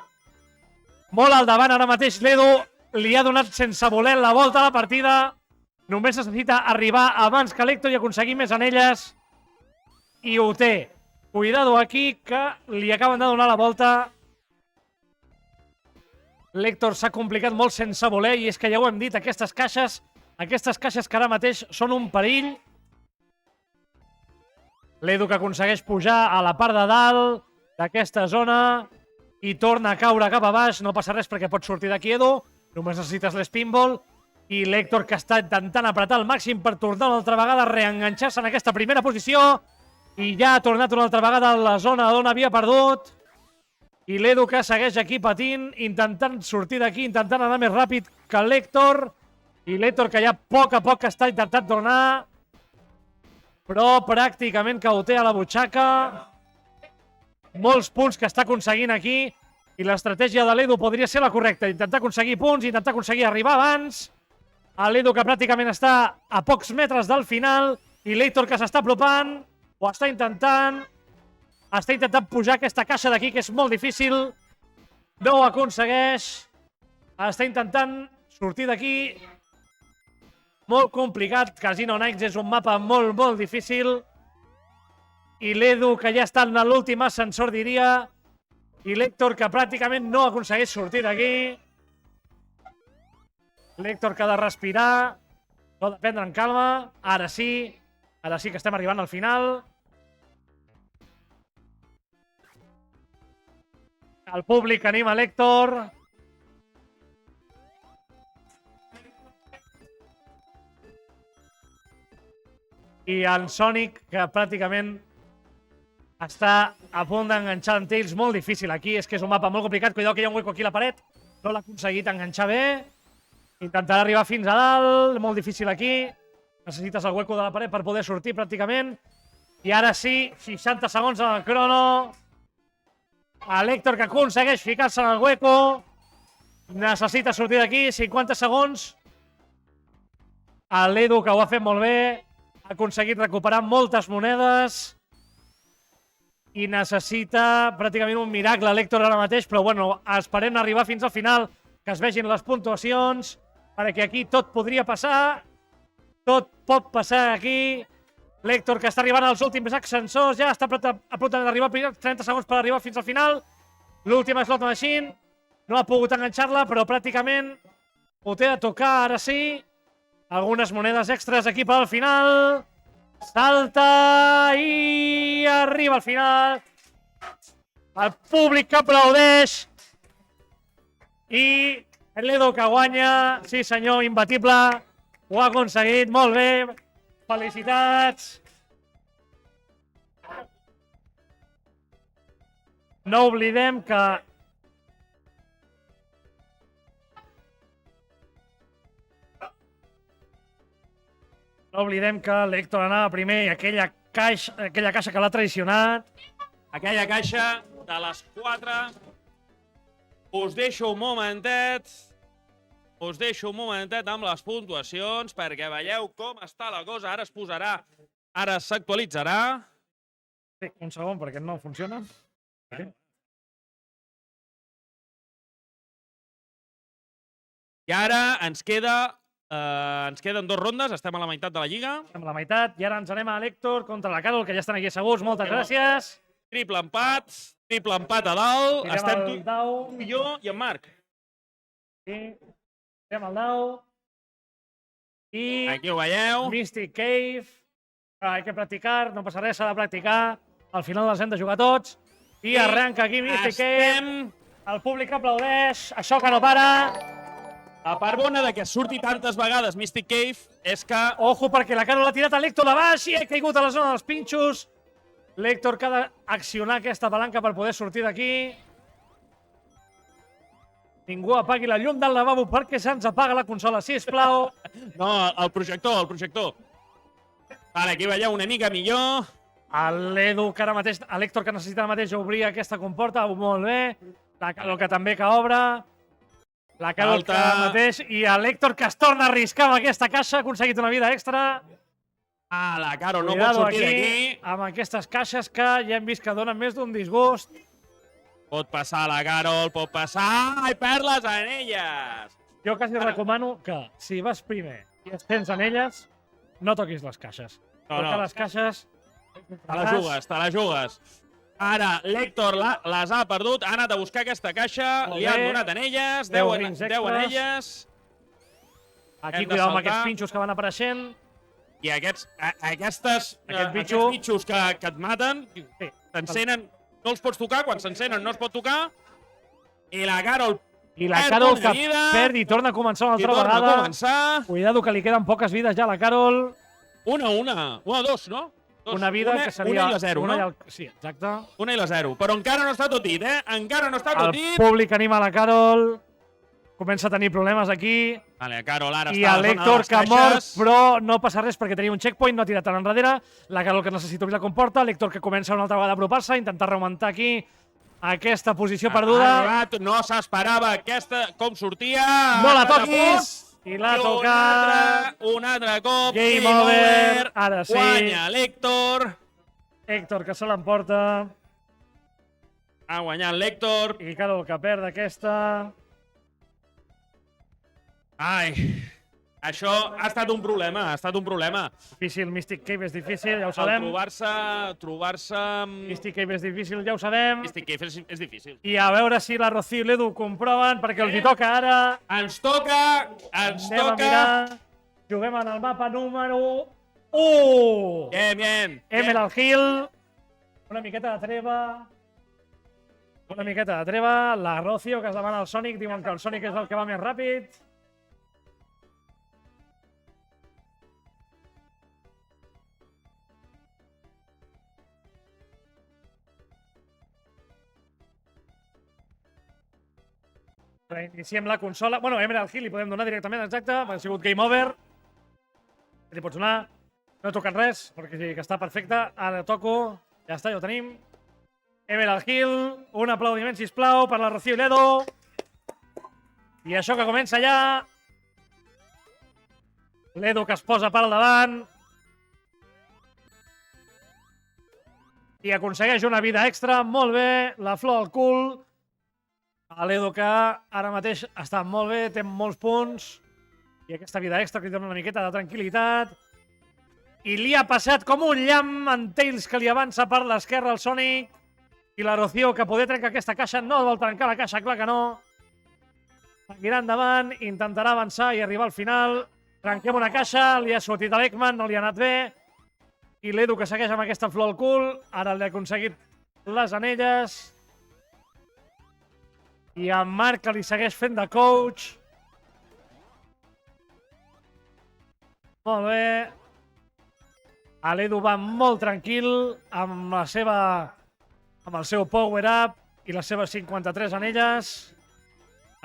Molt al davant, ara mateix l'Edu li ha donat sense voler la volta a la partida. Només necessita arribar abans que l'Héctor i aconseguir més anelles. I ho té. Cuidado aquí, que li acaben de donar la volta. L'Héctor s'ha complicat molt sense voler i és que ja ho hem dit, aquestes caixes que ara mateix són un perill. L'Edu que aconsegueix pujar a la part de dalt d'aquesta zona. I torna a caure cap a baix, no passa res perquè pots sortir d'aquí, Edu, només necessites l'spinball, i l'Héctor que està intentant apretar al màxim per tornar una altra vegada a reenganxar-se en aquesta primera posició, i ja ha tornat una altra vegada a la zona on havia perdut, i l'Edu que segueix aquí patint, intentant sortir d'aquí, intentant anar més ràpid que l'Héctor, i l'Héctor que ja a poc està intentant tornar, però pràcticament que ho té a la butxaca. Molts punts que està aconseguint aquí i l'estratègia de l'Edu podria ser la correcta. Intentar aconseguir punts, intentar aconseguir arribar abans. L'Edu que pràcticament està a pocs metres del final i l'Héctor que s'està apropant, ho està intentant. Està intentant pujar aquesta caixa d'aquí, que és molt difícil. No ho aconsegueix. Està intentant sortir d'aquí. Molt complicat. Casino Nights és un mapa molt, molt difícil. I l'Edu, que ja està en l'últim ascensor, diria. I l'Héctor, que pràcticament no aconsegueix sortir d'aquí. L'Héctor, que ha de respirar. No de prendre en calma. Ara sí que estem arribant al final. El públic anima l'Héctor. I en Sonic, que pràcticament està a punt d'enganxar en Tails. Molt difícil aquí, és que és un mapa molt complicat. Cuidado que hi ha un hueco aquí a la paret. No l'ha aconseguit enganxar bé. Intentarà arribar fins a dalt. Molt difícil aquí. Necessites el hueco de la paret per poder sortir pràcticament. I ara sí, 60 segons en el crono. L'Héctor, que aconsegueix ficar-se en el hueco. Necessita sortir d'aquí, 50 segons. L'Edu, que ho ha fet molt bé. Ha aconseguit recuperar moltes monedes. I necessita pràcticament un miracle l'Héctor ara mateix, però bueno, esperem arribar fins al final, que es vegin les puntuacions, perquè aquí tot podria passar. Tot pot passar aquí. L'Héctor, que està arribant als últims ascensors, ja està a punt d'arribar, 30 segons per arribar fins al final. L'última slot machine. No ha pogut enganxar-la, però pràcticament ho té de tocar, ara sí. Algunes monedes extras aquí per al final. Salta i arriba al final. El públic que aplaudeix. I l'Edu, que guanya. Sí senyor, imbatible. Ho ha aconseguit, molt bé. Felicitats. No oblidem que l'Héctor anava primer i aquella caixa que l'ha traicionat. Aquella caixa de les 4. Us deixo un momentet. Amb les puntuacions perquè veieu com està la cosa. Ara es posarà, ara s'actualitzarà. Sí, un segon perquè no funciona. Sí. I ara ens queden 2 rondes, estem a la meitat de la lliga. Estem a la meitat i ara ens anem a l'Héctor contra la Carol, que ja estan aquí asseguts. Moltes gràcies. Triple empat a dalt. Tirem Estem el dau. tu i jo i en Marc. Sí. Tirem el dau. I Aquí ho veieu. Mystic Cave. Hay que practicar, no passa res, s'ha de practicar. Al final les hem de jugar tots. I arrenca aquí Mystic Cave. El públic aplaudeix. Això que no para. La part bona de que surti tantes vegades Mystic Cave és que... Ojo, perquè la Carol l'ha tirat a l'Héctor a baix i ha caigut a la zona dels pinxos. L'Héctor, que ha d'accionar aquesta palanca per poder sortir d'aquí. Ningú apagui la llum del lavabo perquè se'ns apaga la consola, sisplau. No, el projector. Vale, aquí veieu una mica millor. L'Edu, que ara mateix, l'Héctor, que necessita ara mateix obrir aquesta comporta, molt bé. La Carol, que també que obre. La Carol, que ara mateix, i l'Héctor, que es torna a arriscar amb aquesta caixa, ha aconseguit una vida extra. La Carol no pot sortir d'aquí. Amb aquestes caixes que ja hem vist que donen més d'un disgust. Pot passar la Carol, pot passar i perd les anelles. Jo quasi recomano que, si vas primer i es tens anelles, no toquis les caixes. Perquè les caixes... Te la jugues. Ara l'Héctor les ha perdut, ha anat a buscar aquesta caixa, li han donat anelles, 10 anelles. Aquí, cuidado amb aquests pinxos que van apareixent. I aquests bitxos que et maten, t'encenen, no els pots tocar, quan s'encenen no es pot tocar. I la Carol que perd i torna a començar una altra vegada. Cuidado que li queden poques vides ja a la Carol. Una, dos, no? Una vida que seria... Una i la 0, no? Sí, exacte. Una i la 0. Però encara no està tot dit, Encara no està tot dit. El públic anima la Carol. Comença a tenir problemes aquí. Vale, Carol ara I està a la zona de l'Héctor, les que caixes. mor, però no passa res perquè tenia un checkpoint, no ha tirat tan enrere. La Carol, que necessita obrir la comporta. L'Héctor, que comença una altra vegada a apropar-se, intentar remuntar aquí aquesta posició perduda. No s'esperava com sortia. No la toquis! I l'ha tocat. Un altre cop. Game over. Ara sí. Guanya l'Héctor. Héctor, que se l'emporta. Ha guanyat l'Héctor. I cada que perd aquesta... Ai, això ha estat un problema, Difícil, Mystic Cave és difícil, ja ho El sabem. trobar-se amb... Mystic Cave és difícil, ja ho sabem. Mystic Cave és difícil. I a veure si la Rocío i l'Edu comproven, perquè els hi toca ara. Ens toca. Anem a mirar. Juguem en el mapa número 1. Bien. Emerald Hill. Una miqueta de treva. La Rocío, que es demana el Sonic. Diuen que el Sonic és el que va més ràpid. Reiniciem la consola. Bueno, Emerald Hill li podem donar directament, exacte, perquè ha sigut game over. Li pots donar. No he tocat res, perquè sí que està perfecte. Ara toco. Ja està, ja ho tenim. Emerald Hill. Un aplaudiment, sisplau, per la Rocío i l'Edu. I això que comença ja. L'Edu que es posa per al davant. I aconsegueix una vida extra. Molt bé. La flor al cul. L'Edu que ara mateix està molt bé, té molts punts. I aquesta vida extra que li dona una miqueta de tranquil·litat. I li ha passat com un llamp en Tails que li avança per l'esquerra al Sonic. I la Rocío que poder trencar aquesta caixa, no vol trencar la caixa, clar que no. Seguirà endavant, intentarà avançar i arribar al final. Trenquem una caixa, li ha sortit a l'Eggman, no li ha anat bé. I l'Edu que segueix amb aquesta flor al cul. Ara li ha aconseguit les anelles. I en Marc que li segueix fent de coach. Molt bé. L'Edu va molt tranquil amb el seu power-up i les seves 53 anelles.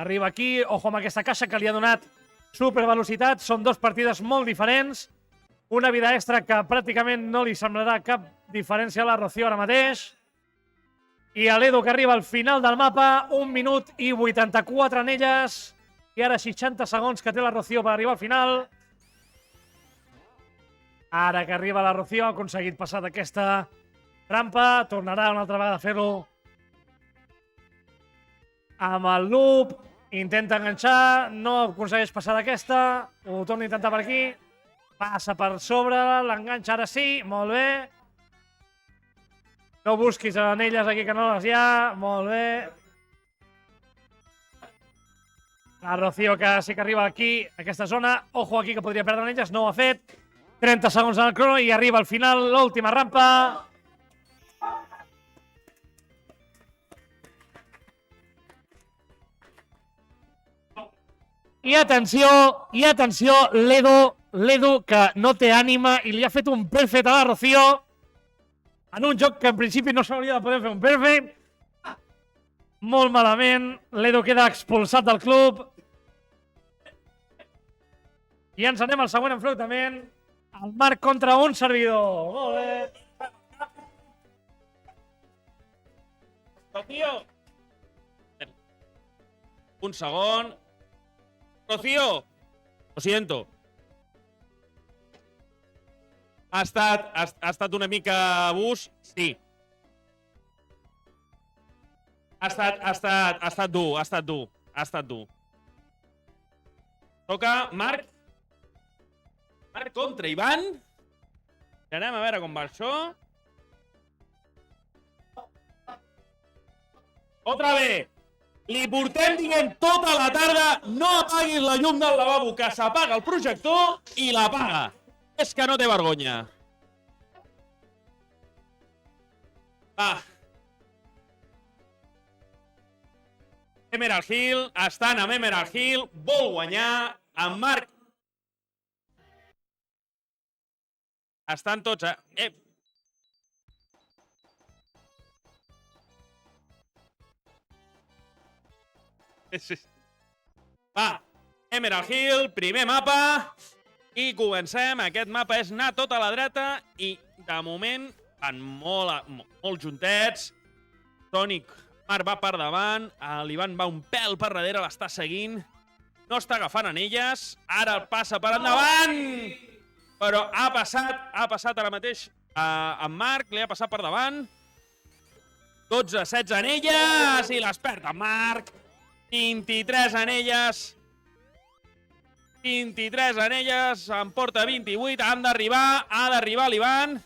Arriba aquí. Ojo amb aquesta caixa que li ha donat supervelocitat. Són dues partides molt diferents. Una vida extra que pràcticament no li semblarà cap diferència a la Rocío ara mateix. I l'Edu que arriba al final del mapa, 1 minut i 84 anelles. I ara 60 segons que té la Rocío per arribar al final. Ara que arriba la Rocío, ha aconseguit passar d'aquesta rampa. Tornarà una altra vegada a fer-ho amb el loop. Intenta enganxar, no aconsegueix passar d'aquesta. Ho torna a intentar per aquí. Passa per sobre, l'enganxa ara sí, molt bé. No busquis anelles aquí que no les hi ha. Molt bé. La Rocío que sí que arriba aquí, a aquesta zona. Ojo aquí que podria perdre anelles, no ho ha fet. 30 segons en el crono i arriba al final l'última rampa. I atenció, l'Edu que no té ànima i li ha fet un perfect a la Rocío. En un joc que en principi no s'hauria de poder fer un perfect. Molt malament. L'Edu queda expulsat del club. I ens anem al següent enfrontament. El Marc contra un servidor. Molt bé. Rocío. Un segon. Rocío. Lo siento. Ha estat una mica abús, sí. Ha estat dur. Toca Marc. Marc contra Ivan. I anem a veure com va això. Otra vez. Li portem dient tota la tarda no apaguis la llum del lavabo, que s'apaga el projector i l'apaga. És que no té vergonya. Va. Emerald Hill, estan amb Emerald Hill, vol guanyar, en Marc. Estan tots, Va, Emerald Hill, primer mapa. I comencem. Aquest mapa és anar tot a la dreta i, de moment, van molt juntets. Sonic, Marc va per davant. L'Ivan va un pèl per darrere, l'està seguint. No està agafant anelles. Ara el passa per endavant. Però ha passat ara mateix en Marc, li ha passat per davant. 12-16 anelles i les perd en Marc. 23 anelles. 23 anelles, en porta 28, ha d'arribar l'Ivan.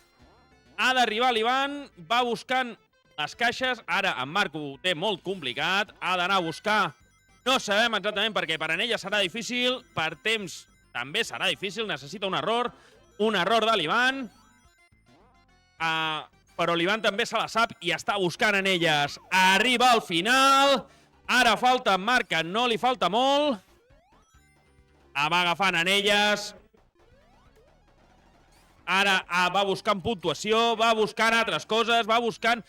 Ha d'arribar l'Ivan, va buscant les caixes, ara en Marc ho té molt complicat, ha d'anar a buscar, no sabem exactament perquè per anelles serà difícil, per temps també serà difícil, necessita un error de l'Ivan, però l'Ivan també se la sap i està buscant anelles. Arriba al final, ara falta en Marc, que no li falta molt, va agafant anelles, ara va buscant puntuació, va buscant altres coses, va buscant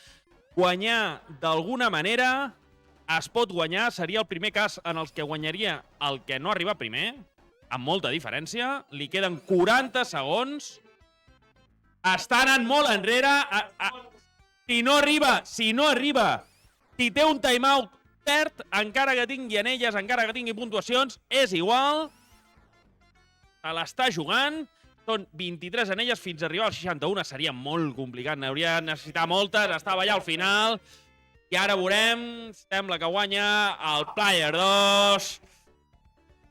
guanyar d'alguna manera. Es pot guanyar, seria el primer cas en els que guanyaria el que no arriba primer, amb molta diferència. Li queden 40 segons. Està anant molt enrere. Si no arriba, si té un timeout, perd, encara que tingui anelles, encara que tingui puntuacions, és igual. Se l'està jugant. Són 23 anelles fins a arribar als 61. Seria molt complicat. N'hauria de necessitar moltes. Estava allà al final. I ara veurem. Sembla que guanya el Player 2.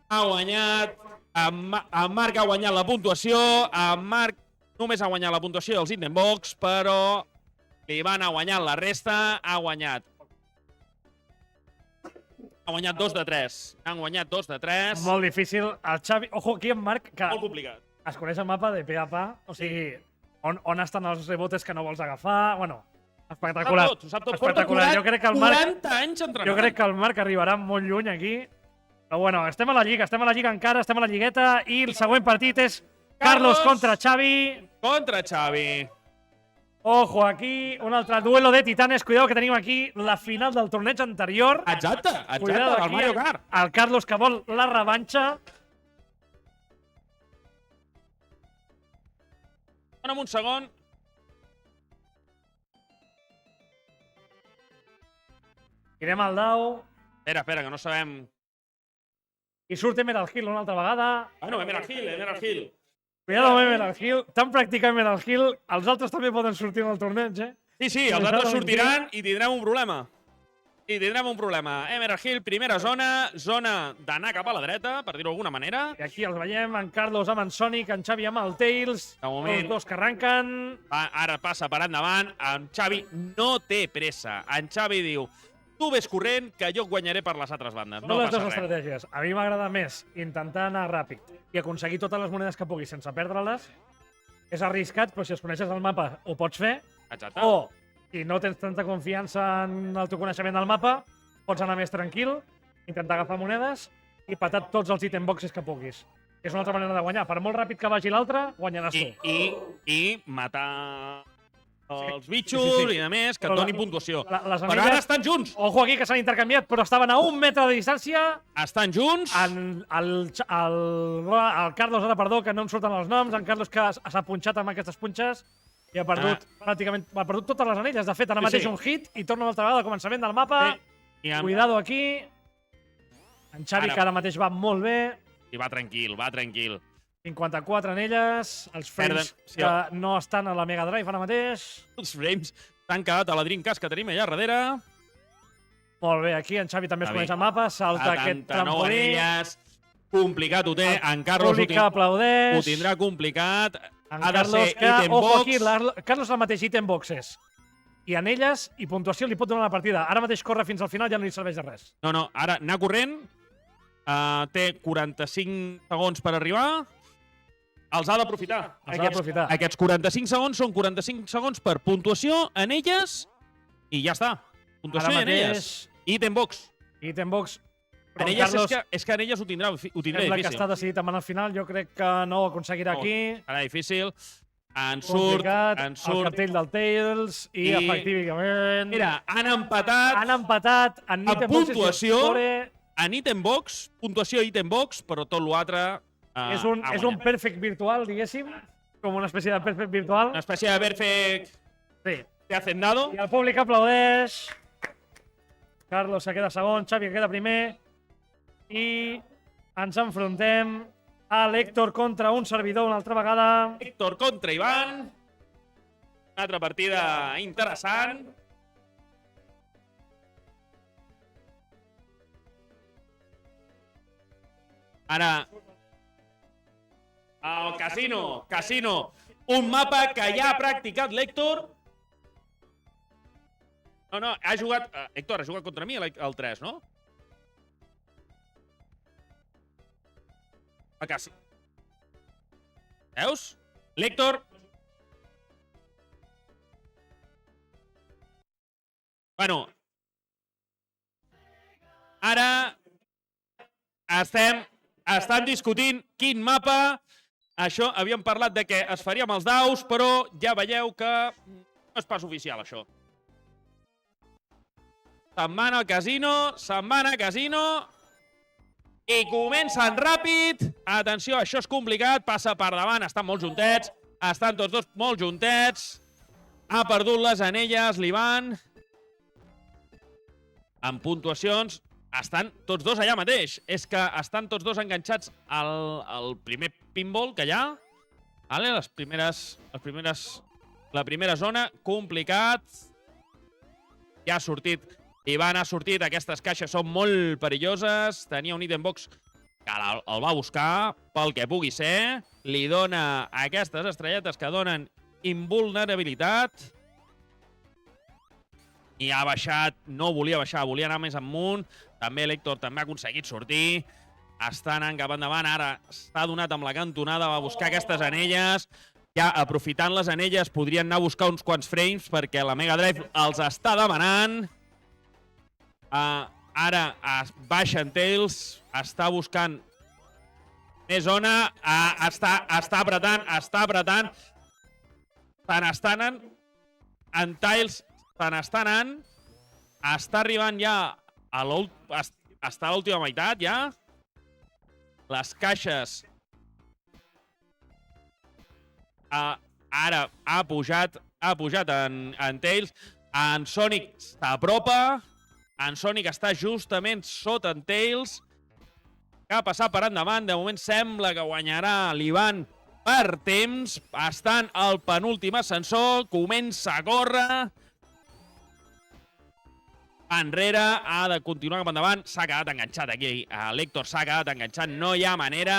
Ha guanyat. En Marc ha guanyat la puntuació. En Marc només ha guanyat la puntuació dels Item Box, però l'Ivan ha guanyat la resta. Ha guanyat 2 de 3. Han guanyat 2 de 3. Molt difícil. El Xavi... Ojo, aquí en Marc, que Molt complicat. es coneix el mapa de pe a pa, o sigui, on estan els rebotes que no vols agafar, bueno, espectacular. Ho sap tot. Espectacular. Jo crec que el Marc, 40 anys entrenant. jo crec que el Marc arribarà molt lluny aquí. Però bueno, estem a la Lliga encara, estem a la Lligueta, i el següent partit és Carlos contra Xavi. Contra Xavi. Ojo, aquí un altre duelo de titanes. Cuidado que tenim aquí la final del torneig anterior. Exacte, Cuidado del aquí, Mario Kart. el Carlos que vol la revanxa. Dona'm un segon. Tirem el dau. Espera, que no sabem... I surt Emerald Hill una altra vegada. Bueno, Emerald Hill. Cuidado amb Emerald Hill. Tan practicant Emerald Hill, els altres també poden sortir en el torneig, eh? Sí, els altres sortiran i tindrem un problema. Emerald Hill, primera zona d'anar cap a la dreta, per dir-ho d'alguna manera. I aquí els veiem, en Carlos amb en Sonic, en Xavi amb el Tails. De moment. Els dos que arrenquen. Ara passa per endavant. En Xavi no té pressa. En Xavi diu, tu ves corrent, que jo guanyaré per les altres bandes. Són No les passa dues res. estratègies. A mi m'agrada més intentar anar ràpid i aconseguir totes les monedes que puguis sense perdre-les. És arriscat, però si es coneixes el mapa ho pots fer. Exacte. O, si no tens tanta confiança en el teu coneixement del mapa, pots anar més tranquil, intentar agafar monedes i petar tots els item boxes que puguis. És una altra manera de guanyar. Per molt ràpid que vagi l'altre, guanyaràs tu. I matar els bitxos i a més que et Però donin puntuació. Les Però ara estan junts. Ojo aquí que s'han intercanviat, però estaven a 1 metre de distància. Estan junts. El Carlos, ara, perdó, que no em surten els noms. En Carlos que s'ha punxat amb aquestes punxes i ha perdut pràcticament totes les anelles. De fet, ara mateix un hit i torna una altra vegada al començament del mapa. Cuidado aquí. En Xavi, que ara mateix va molt bé. I va tranquil. 54 anelles. Els frames que no estan a la Mega Drive ara mateix. Els frames s'han quedat a la Dreamcast que tenim allà darrere. Molt bé, aquí en Xavi també es coneix el mapa. Salta aquest trampolí. Anelles. Complicat ho té. En Carlos Públic que aplaudeix. ho tindrà complicat. En Ha de Carlos, ser que, item ojo box. aquí, Carlos el mateix item boxes. I anelles i puntuació li pot donar la partida. Ara mateix corre fins al final, ja no li serveix de res. No, ara anar corrent. Té 45 segons per arribar. Els ha d'aprofitar. Aquests 45 segons són 45 segons per puntuació, anelles i ja està. Puntuació i anelles. Item box. Item box. Anelles és que anelles ho tindrà difícil. que està decidit amb el final. Jo crec que no ho aconseguirà aquí. Serà difícil. En surt el cartell del Tails i efectivament... Mira, han empatat en puntuació, en item box, puntuació item box, però tot l'altre... És un perfect virtual, diguéssim, com una espècie de perfect virtual. Una espècie de perfect... Sí. Te hacendado. I el públic aplaudeix. Carlos se queda segon, Xavi que queda primer. I ens enfrontem a l'Héctor contra un servidor una altra vegada. Héctor contra Ivan. Una altra partida interessant. Ara... El Casino. Casino. Un mapa que ja ha practicat l'Héctor. No, ha jugat... Héctor, ha jugat contra mi el 3, no? El Casino. Veus? L'Héctor... Bueno, ara estan discutint quin mapa. Això havíem parlat de que es faria amb els daus, però ja veieu que no és pas oficial, això. Se'n van al casino, i comencen ràpid. Atenció, això és complicat, passa per davant, estan molt juntets, estan tots dos molt juntets. Ha perdut les anelles, l'Ivan. En puntuacions, estan tots dos allà mateix. És que estan tots dos enganxats al primer pinball que hi ha. Vale? La primera zona, complicat. Ja ha sortit. Ivan ha sortit. Aquestes caixes són molt perilloses. Tenia un item box que el va buscar pel que pugui ser. Li dona aquestes estrelletes que donen invulnerabilitat. I ha baixat, no volia baixar, volia anar més amunt. També l'Héctor també ha aconseguit sortir. Està anant cap endavant, ara s'ha donat amb la cantonada, va buscar aquestes anelles. Ja aprofitant les anelles podrien anar a buscar uns quants frames perquè la Mega Drive els està demanant. Ara baixa en Tails, està buscant més zona, està apretant. Se n'estan en Tails. Se n'està anant, està arribant ja està a l'última meitat, ja. Les caixes... Ara ha pujat en Tails. En Sonic s'apropa. En Sonic està justament sota en Tails. Que ha passat per endavant. De moment sembla que guanyarà l'Ivan per temps. Estan al penúltim ascensor. Comença a córrer. Enrere, ha de continuar cap endavant. S'ha quedat enganxat aquí. L'Héctor s'ha quedat enganxat. No hi ha manera.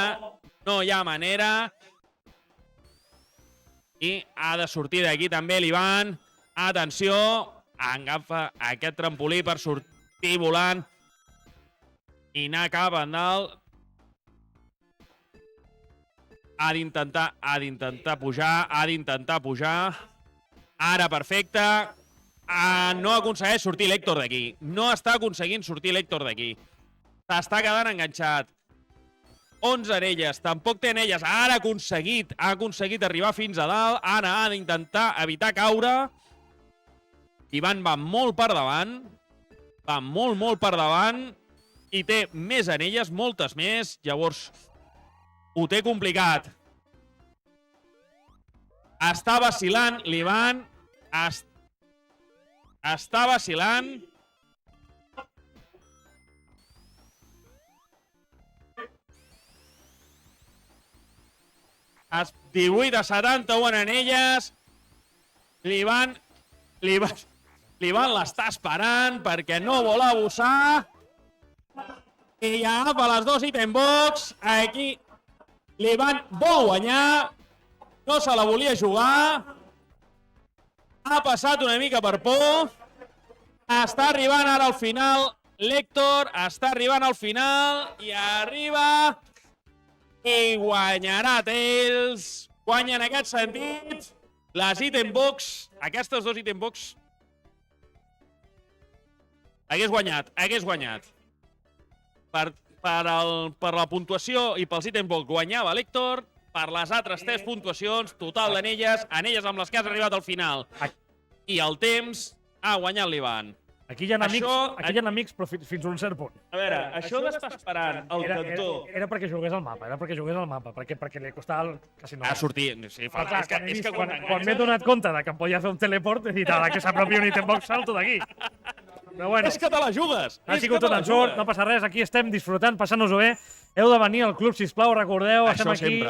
I ha de sortir d'aquí també l'Ivan. Atenció. Agafa aquest trampolí per sortir volant. I anar cap endalt. Ha d'intentar pujar. Ara, perfecte. No aconsegueix sortir l'Héctor d'aquí. No està aconseguint sortir l'Héctor d'aquí. S'està quedant enganxat. 11 anelles. Tampoc té anelles. Ara ha aconseguit arribar fins a dalt. Ara ha d'intentar evitar caure. Ivan va molt per davant. Va molt per davant. I té més anelles, moltes més. Llavors, ho té complicat. Està vacil·lant l'Ivan. Està vacil·lant. Es 18 a 71 anelles. L'Ivan l'està esperant perquè no vol abusar. I ja agafa les dos item box. Aquí l'Ivan vol guanyar. No se la volia jugar. Ha passat una mica per por. Està arribant ara al final. L'Héctor està arribant al final. I arriba. I guanyarà Tails. Guanya en aquest sentit. Les item box. Aquestes dos item box. Hagués guanyat. Per la puntuació i pels item box guanyava l'Héctor. Per les altres 3 puntuacions, total d'anelles, anelles amb les que has arribat al final. I el temps ha guanyat l'Ivan. Aquí hi ha amics, però fins a un cert punt. A veure, això d'estar esperant el cantó... Era perquè jugués al mapa, perquè li costava quasi no. Ha sortit, sí, clar, quan m'he donat compte que em podia fer un teleport, he dit, que s'apropi un item box, salto d'aquí. Però bueno. És que te la jugues! Ha sigut tot ensurt, no passa res, aquí estem disfrutant, passant-nos-ho bé. Heu de venir al club, sisplau, recordeu, estem aquí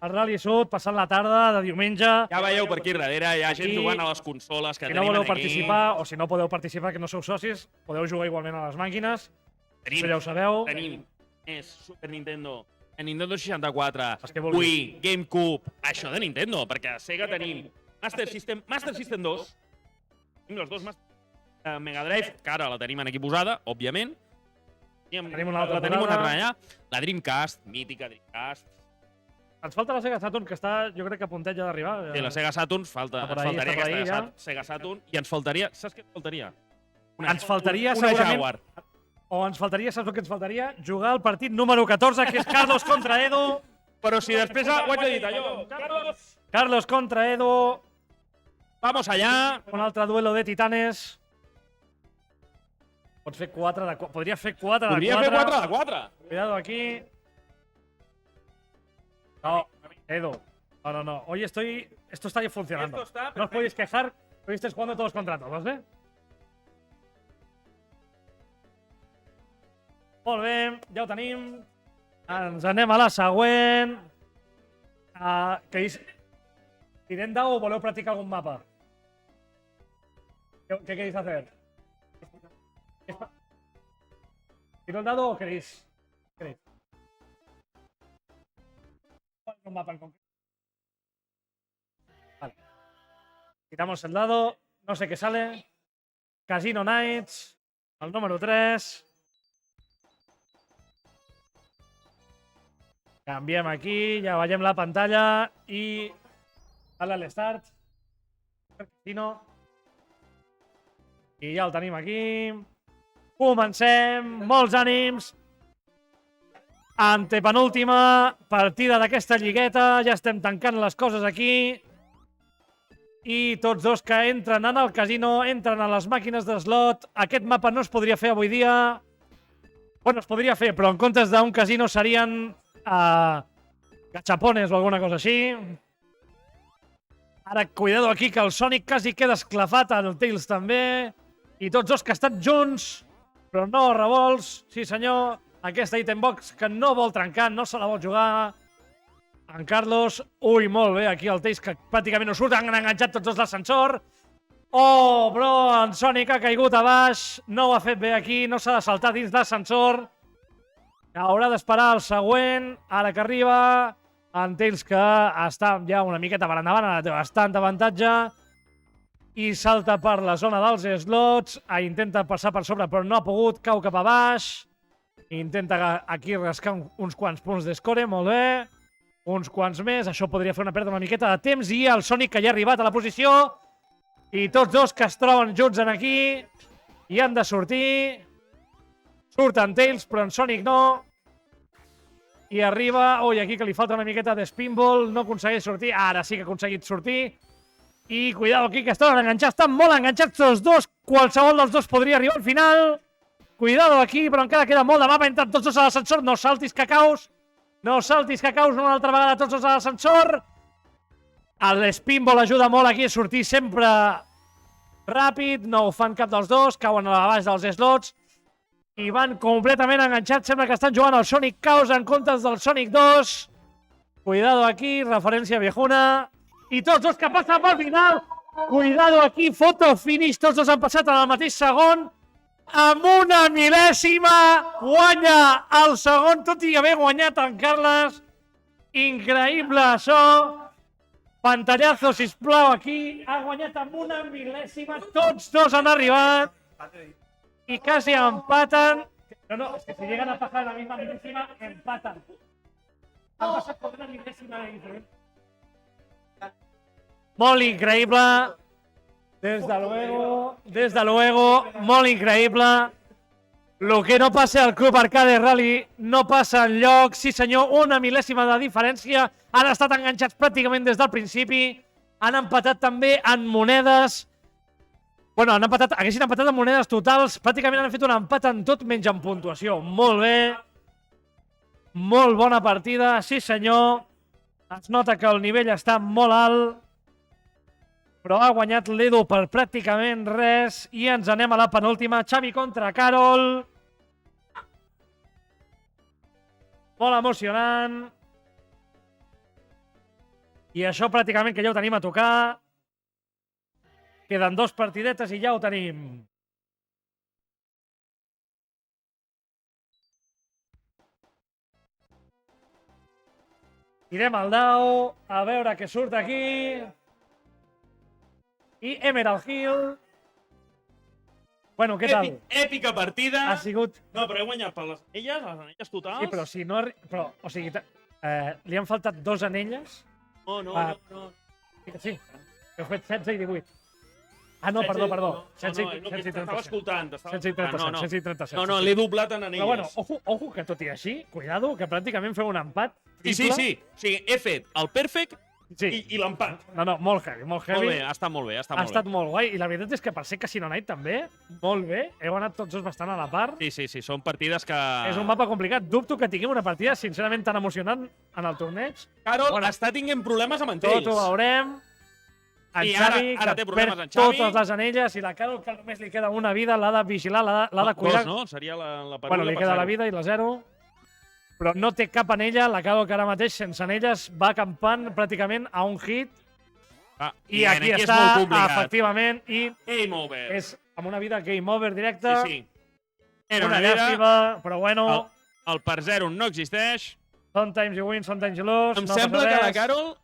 al Rally Sud, passant la tarda de diumenge. Ja veieu per aquí darrere, hi ha gent jugant a les consoles que tenim aquí. Si no voleu participar, o si no podeu participar, que no sou socis, podeu jugar igualment a les màquines. Això ja ho sabeu. Tenim més Super Nintendo a Nintendo 64, Els que vulguis. Wii, GameCube, això de Nintendo, perquè a Sega tenim Master System 2, tenim els dos Mega Drive, que ara la tenim aquí posada, òbviament. Tenim una altra la tenim una posada. altra allà. La Dreamcast, mítica Dreamcast. Ens falta la Sega Saturn, que està, jo crec que a puntet ja d'arribar. Sí, la Sega Saturn, ens Està per faltaria ahí, està per ahí, aquesta Sega Saturn, i ens faltaria, saps què ens faltaria? Ens faltaria, una segurament, Jaguar. o ens faltaria, saps el que ens faltaria? Jugar al partit número 14, que és Carlos contra Edu. Però si després ho haig de dir allò, Carlos contra Edu. vamos allá. Un altre duelo de titanes. Pots fer 4 de 4. Podria fer 4 de 4. Podria fer 4 de 4. Cuidado aquí. No, Edu. No. Hoy estoy... Esto está funcionando. No os podéis quejar. Hoy estáis jugando todos contra todos, ¿eh? Molt bé, ja ho tenim. Ens anem a la següent. ¿Tirem dado o voleu practicar algun mapa? ¿Qué queréis hacer? ¿Tiro el dado o queréis? ¿Cuál es un mapa en concreto? Vale. Tiramos el dado. No sé qué sale. Casino Nights. El número 3. Canviem aquí, ja veiem la pantalla i... Dale al start. Casino. I ja el tenim aquí. Comencem, molts ànims. Antepenúltima partida d'aquesta lligueta. Ja estem tancant les coses aquí. I tots dos que entren en el casino, entren a les màquines de slot. Aquest mapa no es podria fer avui dia. Bueno, es podria fer, però en comptes d'un casino serien gachapones o alguna cosa així. Ara, cuidado aquí, que el Sonic quasi queda esclafat, el Tails també. I tots dos que estan junts, però no revolts. Sí, senyor, aquesta item box que no vol trencar, no se la vol jugar. En Carlos, ui, molt bé, aquí el Tails que pràcticament no surt, han enganxat tots dos l'ascensor. Oh, però en Sonic ha caigut a baix, no ho ha fet bé aquí, no s'ha de saltar dins l'ascensor. Haurà d'esperar el següent, ara que arriba. En Tails que està ja una miqueta per endavant, ara té bastant avantatge. I salta per la zona dels slots, intenta passar per sobre però no ha pogut, cau cap a baix. Intenta aquí rascar uns quants punts d'escore, molt bé. Uns quants més, això podria fer una pèrdua una miqueta de temps. I el Sonic que ja ha arribat a la posició. I tots dos que es troben junts en aquí. I han de sortir. Surt en Tails, però en Sonic no. I arriba... Ui, aquí que li falta una miqueta de spinball. No aconsegueix sortir. Ara sí que ha aconseguit sortir. I cuidado aquí que estan enganxats. Estan molt enganxats els dos. Qualsevol dels dos podria arribar al final. Cuidado aquí, però encara queda molt de mapa. Entren tots dos a l'ascensor. No saltis que caus. No saltis que caus una altra vegada tots dos a l'ascensor. L'spinball ajuda molt aquí a sortir sempre ràpid. No ho fan cap dels dos. Cauen a la baix dels slots. I van completament enganxats. Sembla que estan jugant al Sonic Chaos en comptes del Sonic 2. Cuidado aquí, referència viejuna. I tots dos que passen pel final. Cuidado aquí, foto finish. Tots dos han passat en el mateix segon. Amb una mil·lèsima guanya el segon, tot i haver guanyat en Carles. Increïble això. Pantallazo, sisplau, aquí. Ha guanyat amb una mil·lèsima. Tots dos han arribat. Y casi empatan. No, es que si llegan a pasar la misma milésima, empatan. Han pasado con una milésima de diferencia. Molt increïble. Desde luego, molt increïble. Lo que no passa al Club Arcade Rally no passa enlloc. Sí senyor, una mil·lèsima de diferència. Han estat enganxats pràcticament des del principi. Han empatat també en monedes. Bueno, haguessin empatat en monedes totals. Pràcticament han fet un empat en tot menys en puntuació. Molt bé. Molt bona partida. Sí senyor. Es nota que el nivell està molt alt. Però ha guanyat l'Edu per pràcticament res. I ens anem a la penúltima. Xavi contra Carol. Molt emocionant. I això pràcticament que ja ho tenim a tocar. Queden dos partidetes i ja ho tenim. Tirem el dau, a veure què surt aquí. I Emerald Hill. Bueno, què tal? Èpica partida. Ha sigut... No, però he guanyat per les anelles totals. Sí, però si no... Però, o sigui, li han faltat 2 anelles. No, no, Ah. no. Sí, heu fet 16 i 18. Ah, no, perdó. 16 i T'estava 37. escoltant. 16 i 37, 16 i 37. No, l'he doblat en anelles. Però bueno, ojo, que tot i així, cuidado, que pràcticament feu un empat Sí. triple. O sigui, he fet el perfect Sí. i l'empat. No, molt heavy, molt heavy. Molt bé, ha estat molt bé, Ha estat molt guai, i la veritat és que per ser Casino Night també, molt bé, heu anat tots dos bastant a la part. Sí, són partides que... És un mapa complicat. Dubto que tinguem una partida sincerament tan emocionant en el torneig. Carol Bueno, està tinguent problemes amb entre Tot ho veurem. En I Xavi, ara que té problemes perd en Xavi. totes les anelles, i la Carol, que només li queda una vida, l'ha de vigilar, l'ha de cuidar. Dos, no? Seria la perulla Bueno, li per queda zero. la vida i la 0. Però no té cap anella, la Carol, que ara mateix, sense anelles, va acampant pràcticament a un hit. Ah, I aquí és està, molt complicat. efectivament, i Game over. és amb una vida game over directa. Sí. Era Una una vida. llàstima, però bueno, El per zero no existeix. sometimes you win, sometimes you lose. Em no sembla passa que la res. Carol...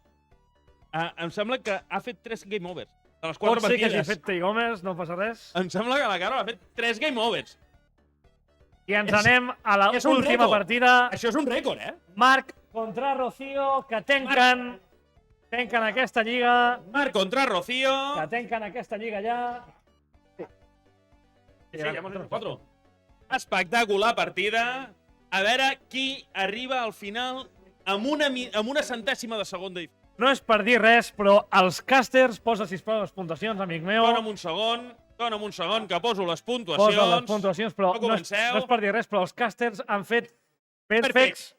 em sembla que ha fet 3 game overs. De les 4 Pot ser que hagi partides. fet Takeovers, no passa res. Em sembla que la Carol ha fet 3 game overs. I ens És- anem a és un l'última rècord. partida. Això és un rècord, eh? Marc contra Rocío, que tanquen aquesta lliga. Marc contra Rocío. Que tanquen aquesta lliga ja. Sí, ja hemos hecho 4. Espectacular partida. A veure qui arriba al final amb una centèsima de segon de diferència. No és per dir res, però els casters, posa sisplau les puntuacions, amic meu. Dona'm un segon, que poso les puntuacions. Posa les puntuacions, però No no comenceu. és per dir res, però els casters han fet perfects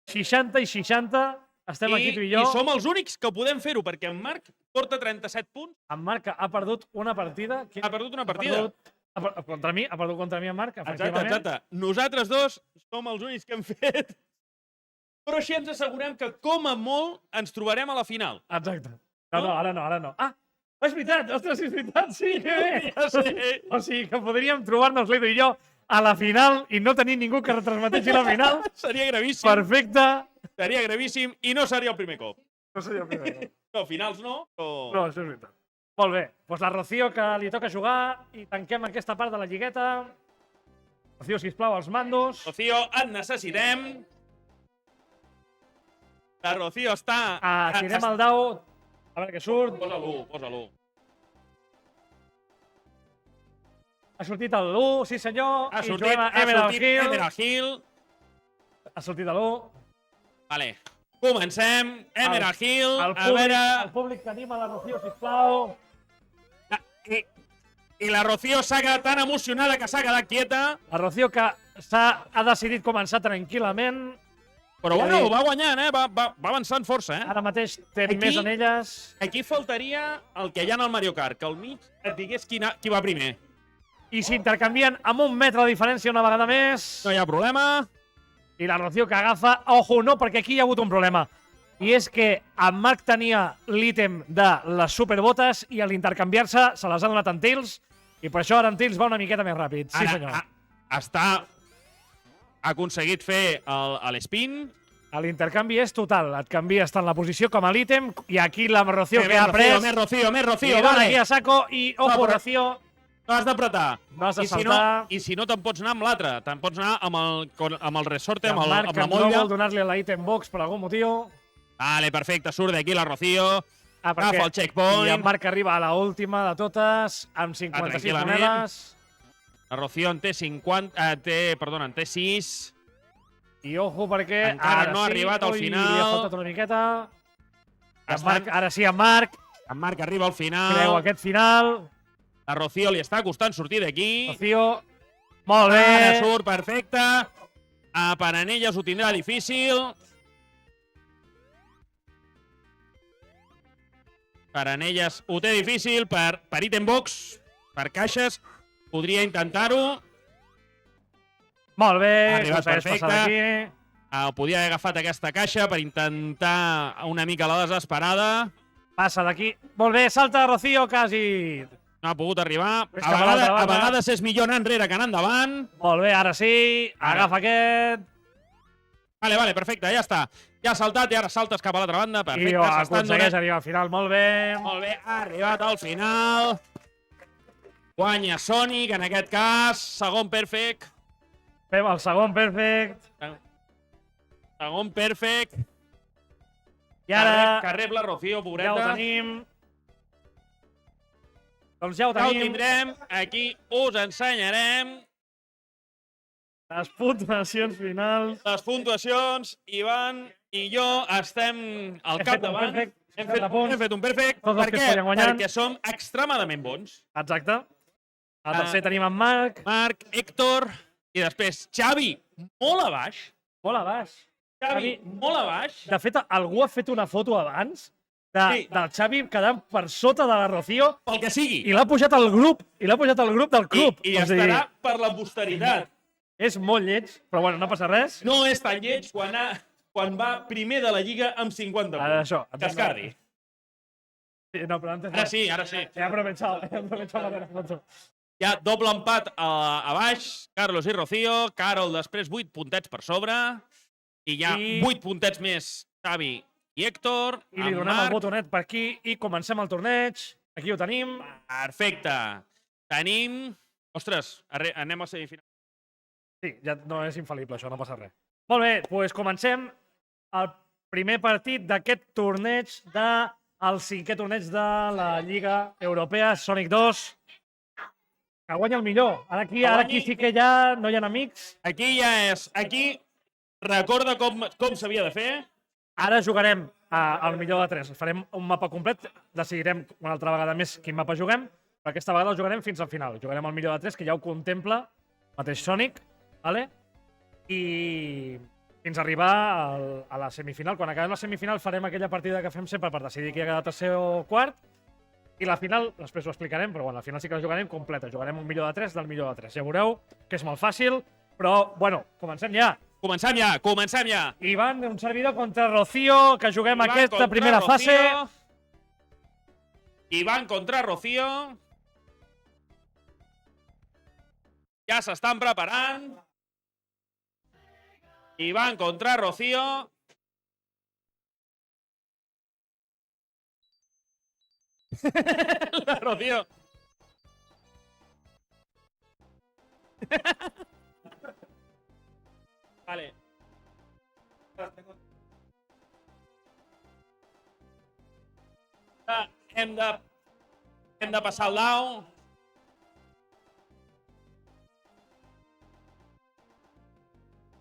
60 i 60. Estem aquí tu i jo. I som els únics que podem fer-ho, perquè en Marc porta 37 punts. En Marc ha perdut una partida. Ha perdut una partida. Contra mi, ha perdut contra mi en Marc, Exacte, efectivament. exacte. Nosaltres dos som els únics que hem fet. Però així ens assegurem que, com a molt, ens trobarem a la final. Exacte. No, ara no. Ah, és veritat, ostres, és veritat, sí, que bé. Ja sé. O sigui que podríem trobar-nos l'Edu i jo a la final i no tenir ningú que retransmeteixi la final. Seria gravíssim. Perfecte. Seria gravíssim i no seria el primer cop. No seria el primer. No, finals no, però... No, això és veritat. Molt bé. Doncs la Rocío, que li toca jugar, i tanquem aquesta part de la lligueta. Rocío, sisplau, als mandos. Rocío, et necessitem. La Rocío està... Tirem el dau. A veure què surt. Posa-lo. Ha sortit l'1, sí senyor. Ha I sortit juguem a Emerald Hill. Emerald Hill. Ha sortit l'1. Vale. Comencem. Emerald Hill. El A veure... públic que anima la Rocío, sisplau. I la Rocío s'ha quedat tan emocionada que s'ha quedat quieta. La Rocío, que ha decidit començar tranquil·lament. Però bueno, va guanyant, eh? Va avançant força, eh? Ara mateix té Aquí- més anelles. Aquí faltaria el que hi ha en el Mario Kart, que al mig et digués qui va primer. I s'intercanvien amb 1 metre de diferència una vegada més. No hi ha problema. I la Rocío que agafa... Ojo, no, perquè aquí hi ha hagut un problema. I és que en Marc tenia l'ítem de les superbotes i a l'intercanviar-se se les ha donat en Tails, i per això ara en Tails va una miqueta més ràpid. Sí, senyor. Ha aconseguit fer l'spin. L'intercanvi és total. Et canvies tant la posició com a l'ítem, i aquí la Rocío que ha pres... Més Rocío, I dona aquí a saco, i ojo, però- Rocío, No has d'apretar. no has de I si no, saltar. I si no te'n pots anar amb l'altre. Te'n pots anar amb el resorte, I amb en Marc la no molla. vol donar-li a la item box per algun motiu. Vale, perfecte. Surt d'aquí la Rocío. Perquè- Agafa el checkpoint. I en Marc arriba a la última de totes, amb 56 tranquil·lament. monedes. La Rocío en té 50... en té 6. I ojo, perquè Encara ara no ha sí, arribat al ui, final. Li ha faltat una miqueta. I en Estan- Marc, ara sí, en Marc En Marc arriba al final. creu aquest final. La Rocío li està costant sortir d'aquí. Rocío, molt bé. Ara surt, perfecte. Per Anelles ho tindrà difícil. Per Anelles ho té difícil. Per item box, per caixes, podria intentar-ho. Molt bé. Arribes aconsegueix perfecte. passar d'aquí. Podia haver agafat aquesta caixa per intentar una mica la desesperada. Passa d'aquí. Molt bé, salta Rocío, quasi. No ha pogut arribar. És cap a l'altra A banda. vegades és millor anar enrere que anar endavant. Molt bé, ara sí. Agafa aquest. Vale, perfecte, ja està. Ja ha saltat i ara saltes cap a l'altra banda. Perfecte, I aconsegueix arribar al final. Molt bé. Molt bé, ha arribat al final. Guanya Sonic, en aquest cas. Segon perfect. Fem el segon perfect. Segon perfect. I ara Que rep la Rocío, pobreta. ja ho tenim. Doncs ja ho Ja ho tenim. tindrem. Aquí us ensenyarem Les puntuacions finals. les puntuacions. Ivan i jo estem al Hem fet un capdavant. perfect, Hem 60 punts. fet un perfect. Tots els Per que què? es feien guanyant. Perquè som extremadament bons. Exacte. Al tercer tenim en Marc. Marc, Héctor i després Xavi, molt a baix. Molt a baix. Xavi, molt a baix. De fet, algú ha fet una foto abans Sí. del Xavi quedant per sota de la Rocío Pel que sigui. i l'ha pujat al grup. I l'ha pujat al grup del club. I O sigui, estarà per la posteritat. és molt lleig, però bueno, no passa res. No és tan lleig quan va primer de la Lliga amb 50 punts. Ara això. Cascardi. Sí, no, però antes Ara sí, ara sí. He aprovechado la foto. Hi ha doble empat a baix, Carlos i Rocío. Carol després 8 puntets per sobre. I hi ha 8 puntets més Xavi i Héctor. I li amb donem el Marc. botonet per aquí i comencem el torneig. Aquí ho tenim. Perfecte. Tenim... Ostres, anem a semifinal. Sí, ja no és infal·lible, això, no passa res. Molt bé, doncs comencem el primer partit d'aquest torneig, el cinquè torneig de la Lliga Europea, Sonic 2. Que guanya el millor. Ara aquí sí que ja no hi ha amics. Aquí ja és... Aquí recorda com s'havia de fer. Ara jugarem al millor de 3. Farem un mapa complet, decidirem una altra vegada més quin mapa juguem, però aquesta vegada el jugarem fins al final. Jugarem al millor de 3, que ja ho contempla mateix Sonic, vale? I fins a arribar a la semifinal. Quan acabem la semifinal farem aquella partida que fem sempre per decidir qui ha quedat tercer o quart, i la final, després ho explicarem, però bueno, la final sí que la jugarem completa. Jugarem un millor de 3 del millor de 3. Ja veureu que és molt fàcil, però bueno, comencem ja. Comencem ja. Ivan, un servidor contra Rocío, que juguem Ivan aquesta contra primera Rocío. fase. Ivan contra Rocío. Ja s'estan preparant. Ivan contra Rocío. La Rocío. Vale. Hem de passar el dau.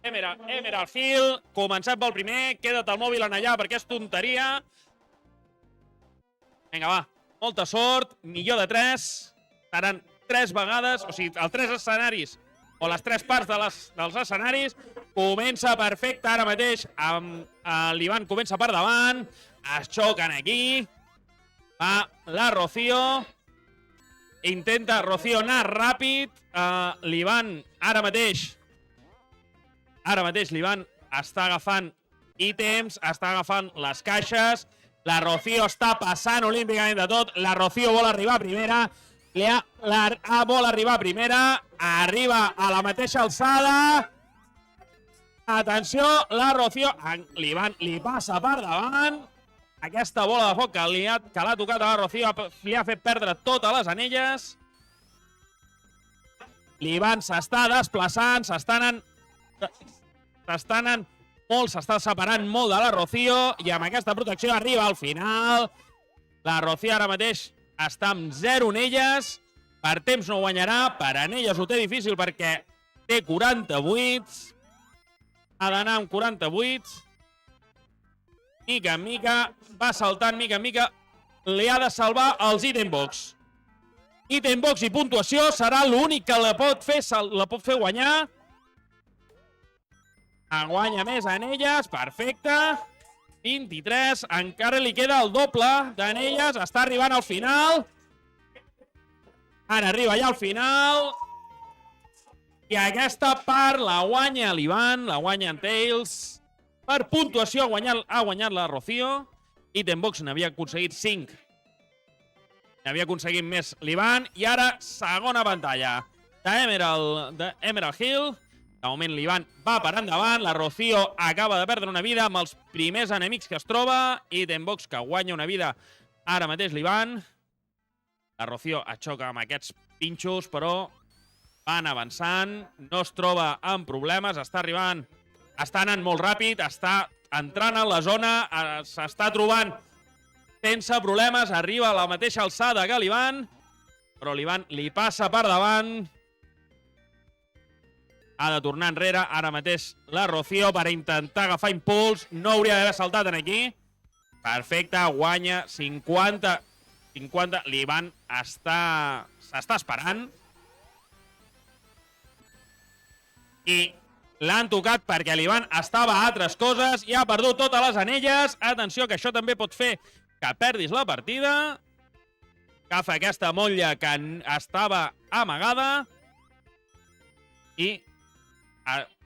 Emerald Hill. Comencem pel primer. Queda't el mòbil en allà perquè és tonteria. Vinga, va. Molta sort. Millor de 3. Seran 3 vegades, o sigui, els 3 escenaris o les 3 parts dels escenaris. Comença perfecte ara mateix. L'Ivan comença per davant. Es xoquen aquí. Va la Rocío. Intenta Rocío anar ràpid. L'Ivan ara mateix l'Ivan està agafant ítems, està agafant les caixes. La Rocío està passant olímpicament de tot. La Rocío vol arribar a primera. Vol arribar a primera. Arriba a la mateixa alçada. Atenció, la Rocío. L'Ivan li passa per davant. Aquesta bola de foc que l'ha tocat a la Rocío li ha fet perdre totes les anelles. L'Ivan s'està desplaçant, s'està separant molt de la Rocío i amb aquesta protecció arriba al final. La Rocío ara mateix està amb 0 anelles. Per temps no guanyarà, per anelles ho té difícil perquè té 48. Ha d'anar amb 48. Mica en mica, va saltant mica en mica. Li ha de salvar els item box. Item box i puntuació serà l'únic que la pot fer guanyar. Guanya més anelles, perfecte. 23, encara li queda el doble d'anelles, està arribant al final. Ara arriba ja al final. I aquesta part la guanya l'Ivan, la guanya en Tails. Per puntuació ha guanyat la Rocío. Item box n'havia aconseguit 5. N'havia aconseguit més l'Ivan. I ara segona pantalla d'Emerald Hill. De moment l'Ivan va per endavant, la Rocío acaba de perdre una vida amb els primers enemics que es troba i Tenbox que guanya una vida ara mateix l'Ivan. La Rocío es xoca amb aquests pinxos, però van avançant, no es troba amb problemes, està arribant, està anant molt ràpid, està entrant a la zona, s'està trobant sense problemes, arriba a la mateixa alçada que l'Ivan, però l'Ivan li passa per davant. Ha de tornar enrere ara mateix la Rocío per intentar agafar impuls. No hauria d'haver saltat en aquí. Perfecte, guanya 50. L'Ivan s'està esperant. I l'han tocat perquè l'Ivan estava a altres coses i ha perdut totes les anelles. Atenció, que això també pot fer que perdis la partida. Agafa aquesta motlla que estava amagada i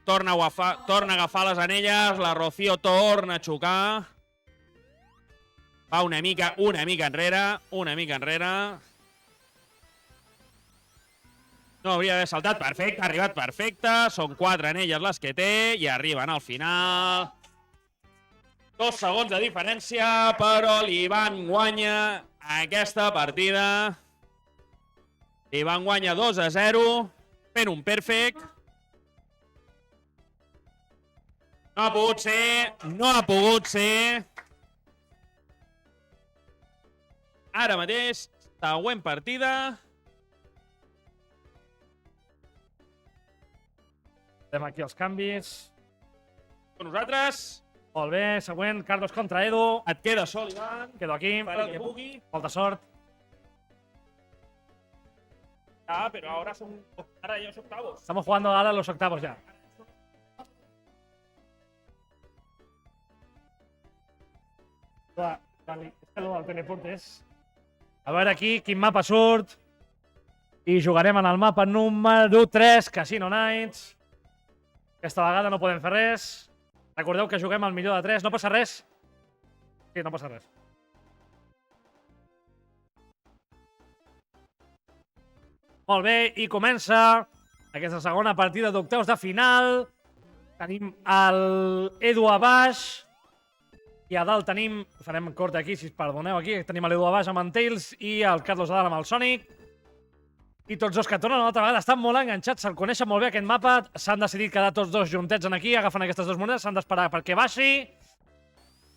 torna a agafar les anelles, la Rocío torna a xocar. Va una mica enrere. No hauria d'haver saltat, perfecte, ha arribat perfecte. Són 4 anelles les que té i arriben al final. 2 segons de diferència, però l'Ivan guanya aquesta partida. L'Ivan guanya 2-0, fent un perfect. No ha pogut ser. Ara mateix, següent partida. Fem aquí els canvis. Nosaltres. Molt bé, següent, Carlos contra Edu. Et queda sol, Ivan. Quedo aquí. Perquè pugui. Molta sort. Pero ahora ya son octavos. Estamos jugando ahora los octavos ya. És que el teleport és... A veure aquí quin mapa surt. I jugarem en el mapa número 3, Casino Nights. Aquesta vegada no podem fer res. Recordeu que juguem al millor de 3. No passa res? Sí, no passa res. Molt bé, i comença aquesta segona partida d'octaus de final. Tenim l'Edu a baix. I a dalt tenim, farem cort aquí, si perdoneu aquí, tenim l'Edu a baix amb en Tails i el Carlos a dalt amb el Sonic. I tots dos que tornen una altra vegada estan molt enganxats, se'l coneixen molt bé aquest mapa, s'han decidit quedar tots dos juntets en aquí, agafen aquestes dues monedes, s'han d'esperar perquè baixi.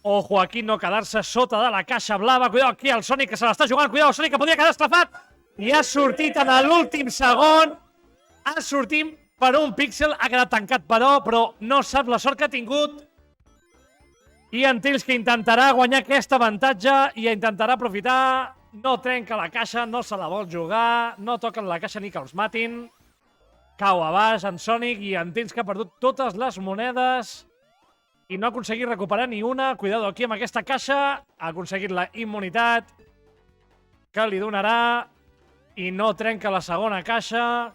Ojo aquí, no quedar-se sota de la caixa blava, cuidao aquí el Sonic que se l'està jugant, cuidao el Sonic que podria quedar estrafat. I ha sortit en l'últim segon, ha sortit per un píxel, ha quedat tancat però no sap la sort que ha tingut. I en Tails que intentarà guanyar aquest avantatge i intentarà aprofitar. No trenca la caixa, no se la vol jugar, no toquen la caixa ni que els matin. Cau a baix en Sonic i en Tails que ha perdut totes les monedes i no ha aconseguit recuperar ni una. Cuidado aquí amb aquesta caixa, ha aconseguit la immunitat que li donarà i no trenca la segona caixa.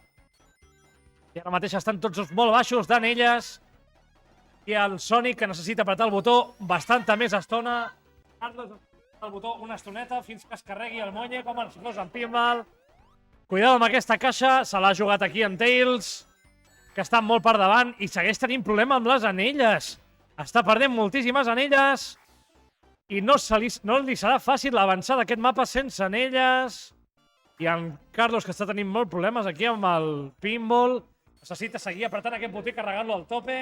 I ara mateix estan tots molt baixos d'anelles. I el Sonic que necessita apretar el botó bastanta més estona. Carlos el botó una estoneta fins que es carregui el monye com els dos en pinball. Cuidado amb aquesta caixa, se l'ha jugat aquí en Tails, que està molt per davant i segueix tenint problema amb les anelles. Està perdent moltíssimes anelles i no li serà fàcil avançar d'aquest mapa sense anelles. I en Carlos que està tenint molts problemes aquí amb el pinball. Necessita seguir apretant aquest botó i carregar-lo al tope.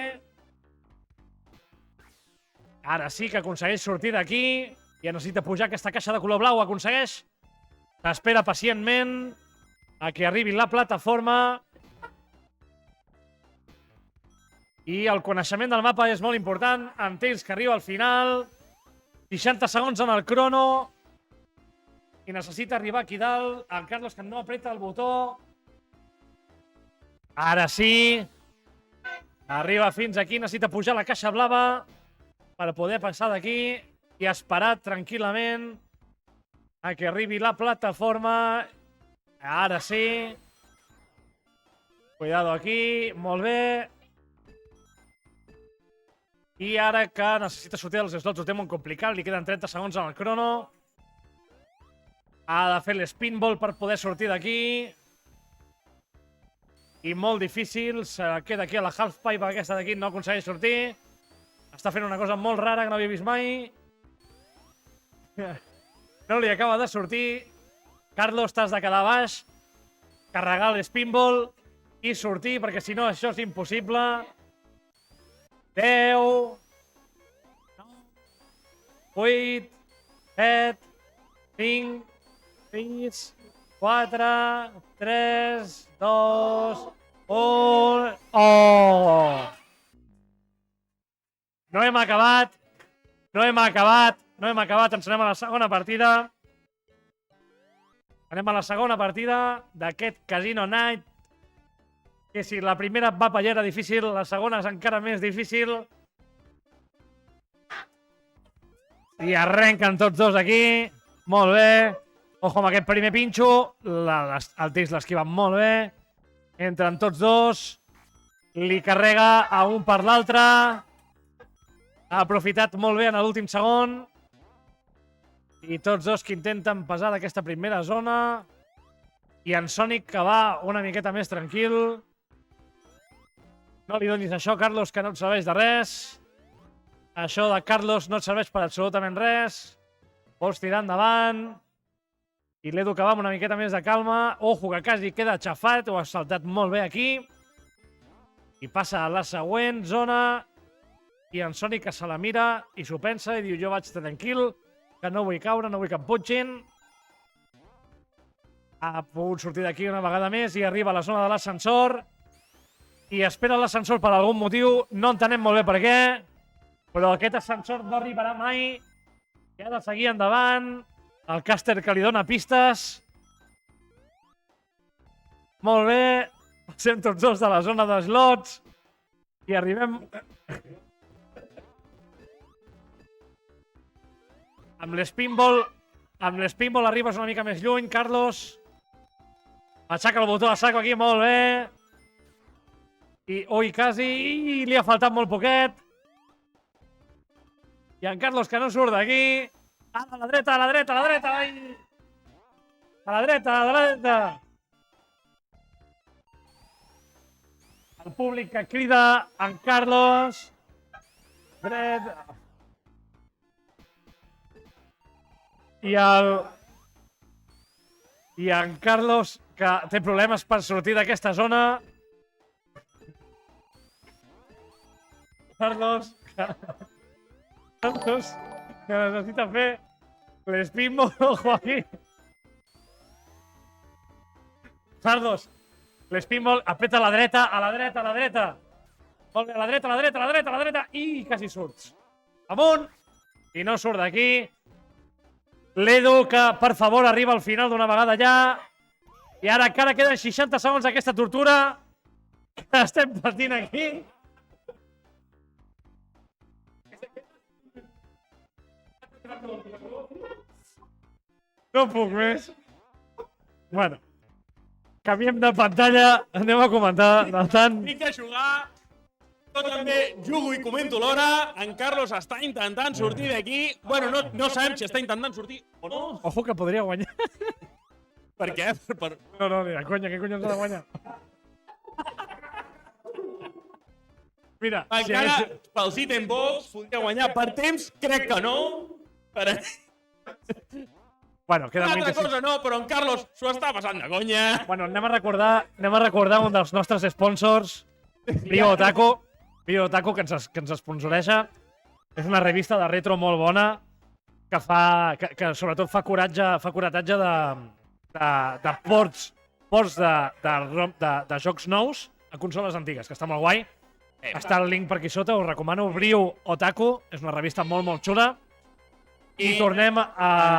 Ara sí que aconsegueix sortir d'aquí. Ja necessita pujar aquesta caixa de color blau. Ho aconsegueix. S'espera pacientment a que arribi la plataforma. I el coneixement del mapa és molt important. En Tails que arriba al final. 60 segons en el crono. I necessita arribar aquí dalt. El Carlos que no apreta el botó. Ara sí. Arriba fins aquí. Necessita pujar la caixa blava per poder passar d'aquí i esperar tranquil·lament a que arribi la plataforma. Ara sí. Cuidado aquí. Molt bé. I ara que necessita sortir dels slots ho té molt complicat. Li queden 30 segons en el crono. Ha de fer l'spinball per poder sortir d'aquí. i molt difícil. Se queda aquí a la halfpipe aquesta d'aquí, no aconsegueix sortir. Està fent una cosa molt rara que no havia vist mai. No li acaba de sortir. Carlos, t'has de quedar baix, carregar l'spinball i sortir, perquè si no això és impossible. 10, 8, 7, 5, 6, 4, 3, 2, 1... Oh! No hem acabat. Ens anem a la segona partida. Anem a la segona partida d'aquest Casino Night. Que si la primera mapa ja era difícil, la segona és encara més difícil. I arrenquen tots dos aquí. Molt bé. Ojo amb aquest primer pinxo. El Tis l'esquiva molt bé. Entren tots dos. Li carrega a un per l'altre. Ha aprofitat molt bé en l'últim segon. I tots dos que intenten passar d'aquesta primera zona. I en Sonic que va una miqueta més tranquil. No li donis això, Carlos, que no et serveix de res. Això de Carlos no et serveix per absolutament res. Vols tirar endavant. I l'Edu que va amb una miqueta més de calma. Ojo, que quasi queda xafat. Ho has saltat molt bé aquí. I passa a la següent zona. I en Sonic que se la mira i s'ho pensa i diu jo vaig tranquil, que no vull caure, no vull que em putxin. Ha pogut sortir d'aquí una vegada més i arriba a la zona de l'ascensor. I espera l'ascensor per algun motiu. No entenem molt bé per què. Però aquest ascensor no arribarà mai. I ha de seguir endavant. El càster que li dona pistes. Molt bé. Passem tots dos de la zona de slots. I arribem... Amb l'spinball arribes una mica més lluny, Carlos. Aixeca el botó de saco aquí, molt bé. I, ui, quasi, li ha faltat molt poquet. I en Carlos que no surt d'aquí. A la dreta, a la dreta, a la dreta. Ai. A la dreta, a la dreta. El públic que crida en Carlos. Dret. I en Carlos, que té problemes per sortir d'aquesta zona. Carlos, que necessita fer l'spinball, ojo aquí. Carlos, l'spinball, apreta a la dreta, a la dreta, a la dreta. Molt bé, a la dreta, a la dreta, a la dreta, a la dreta. I quasi surts. Amunt. I no surt d'aquí. L'Edu, que per favor arriba al final d'una vegada ja. I ara encara queden 60 segons d'aquesta tortura que estem patint aquí. No puc més. Bueno, canviem de pantalla, anem a comentar de tant... Vinc a jugar. Jo també jugo i comento l'hora. En Carlos està intentant sortir d'aquí. Bueno, no sabem si està intentant sortir o no. Ojo que podria guanyar. Per què? No, ni de conya, què conya ens ha de guanyar? Mira, encara pel sit and box podria guanyar. Per temps, crec que no. Bueno, queden una altra 26. cosa no, però en Carlos s'ho està passant de conya. Bueno, anem a recordar un dels nostres sponsors, Bio Otaku, que ens sponsoreja. És una revista de retro molt bona que sobretot fa curatatge de ports de jocs nous a consoles antigues, que està molt guai. Està el link per aquí sota, us recomano. Brio Otaku, és una revista molt xula. I tornem a...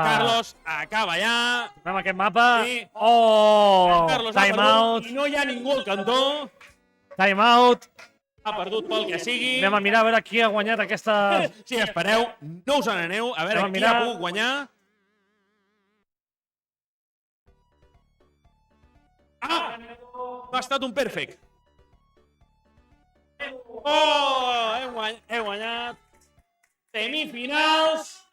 Carlos acaba ja. Tornem a aquest mapa. Oh! Time out. I no hi ha ningú al cantó. Time out. Ha perdut pel que sigui. Anem a mirar a veure qui ha guanyat aquesta... Sí, espereu, no us n'aneu, a veure qui ha pogut guanyar. Ah! Ha estat un perfect. Oh! He guanyat. Semifinals.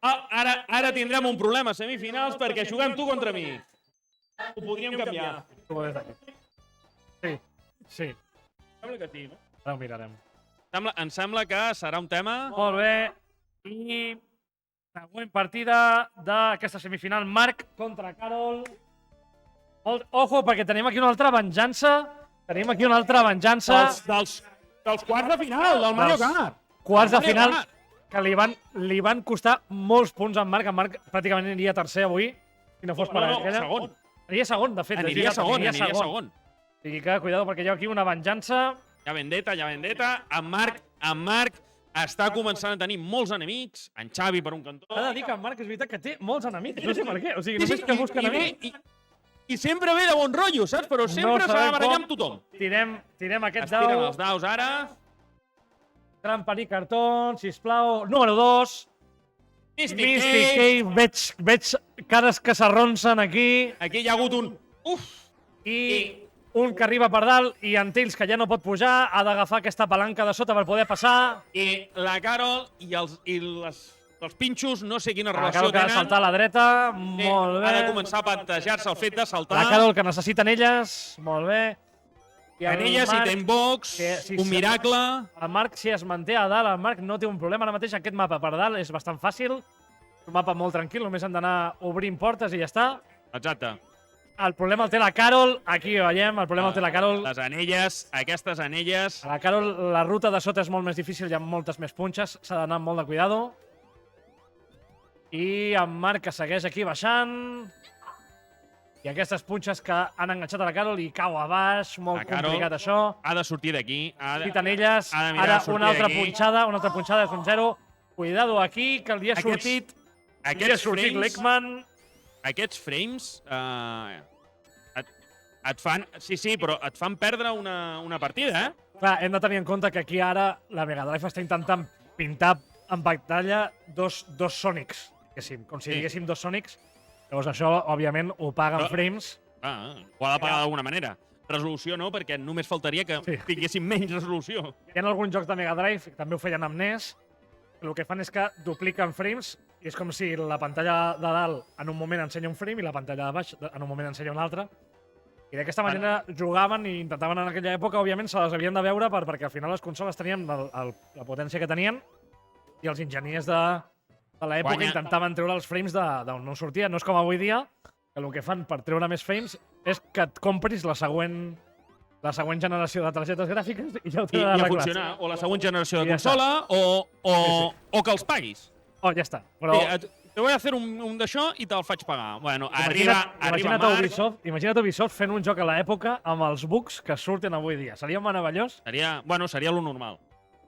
Ah, ara tindrem un problema, semifinals, perquè juguem tu contra mi. Ho podríem canviar. Tu ho des d'aquí. Sí, sí. Sembla que sí, no? Ara ho mirarem. Em sembla que serà un tema... Molt bé. I següent partida d'aquesta semifinal, Marc contra Carol. Ojo, perquè tenim aquí una altra venjança. Tenim aquí una altra venjança. Dels quarts de final, del Mario Kart. Quarts de Mario final Kart. que li van costar molts punts a en Marc. En Marc pràcticament aniria tercer avui, si no fos per aquella. Segon. Aniria segon, de fet. Aniria segon. O sigui que, cuidado, perquè hi ha aquí una venjança. Ja vendetta. En Marc està començant a tenir molts enemics. En Xavi per un cantó. S'ha de dir que en Marc és veritat que té molts enemics. No sé per què. O sigui, només que busca enemics. I sempre ve de bon rotllo, saps? Però sempre s'ha de barallar amb tothom. Tirem aquest Es tiren dau. els daus ara. Trampa i cartó, sisplau. Número 2. Mystic Cave. Veig cares que s'arronsen aquí. Aquí hi ha hagut un... I un que arriba per dalt i en Tails, que ja no pot pujar, ha d'agafar aquesta palanca de sota per poder passar. I la Carol i els pinxos, no sé quina La relació Carol que ha de tenen. saltar a la dreta. Molt bé. Ha de començar a plantejar-se el fet de saltar. La Carol que necessiten elles. Molt bé. En elles hi té box, un miracle. El Marc, si es manté a dalt, el Marc no té un problema. Ara mateix aquest mapa per dalt és bastant fàcil. Un mapa molt tranquil, només han d'anar obrint portes i ja està. Exacte. El problema el té la Carol. Aquí ho veiem, el problema el té la Carol. Les anelles, aquestes anelles... A la Carol la ruta de sota és molt més difícil, hi ha moltes més punxes, s'ha d'anar amb molt de cuidado. I en Marc que segueix aquí baixant. I aquestes punxes que han enganxat a la Carol i cau a baix, molt complicat això. Ha de sortir d'aquí. Citen elles, ara una altra punxada és un 0. Cuidado aquí, que li ha sortit l'Ekman. Aquests frames et fan... Sí, però et fan perdre una partida, eh? Clar, hem de tenir en compte que aquí ara la Mega Drive està intentant pintar en pantalla dos Sonics, com si diguéssim dos Sonics. Llavors això, òbviament, ho paga en frames. Ho ha de pagar d'alguna manera. Resolució no, perquè només faltaria que tinguéssim menys resolució. Hi ha alguns jocs de Mega Drive, també ho feien amb NES, el que fan és que dupliquen frames i és com si la pantalla de dalt en un moment ensenya un frame i la pantalla de baix en un moment ensenya un altre. I d'aquesta manera jugaven i intentaven en aquella època, òbviament, se les havien de veure perquè al final les consoles tenien la potència que tenien i els enginyers de l'època intentaven treure els frames d'on no sortia. No és com avui dia, que el que fan per treure més frames és que et compris la següent generació de targetes gràfiques i ja ho tenen arreglat. funcionar. O la següent generació de consola o que els paguis. Oh, ja està. Però... Te voy a hacer un d'això i te'l faig pagar. Bueno, imagina't Ubisoft fent un joc a l'època amb els bugs que surten avui dia. Seria meravellós? Seria lo normal.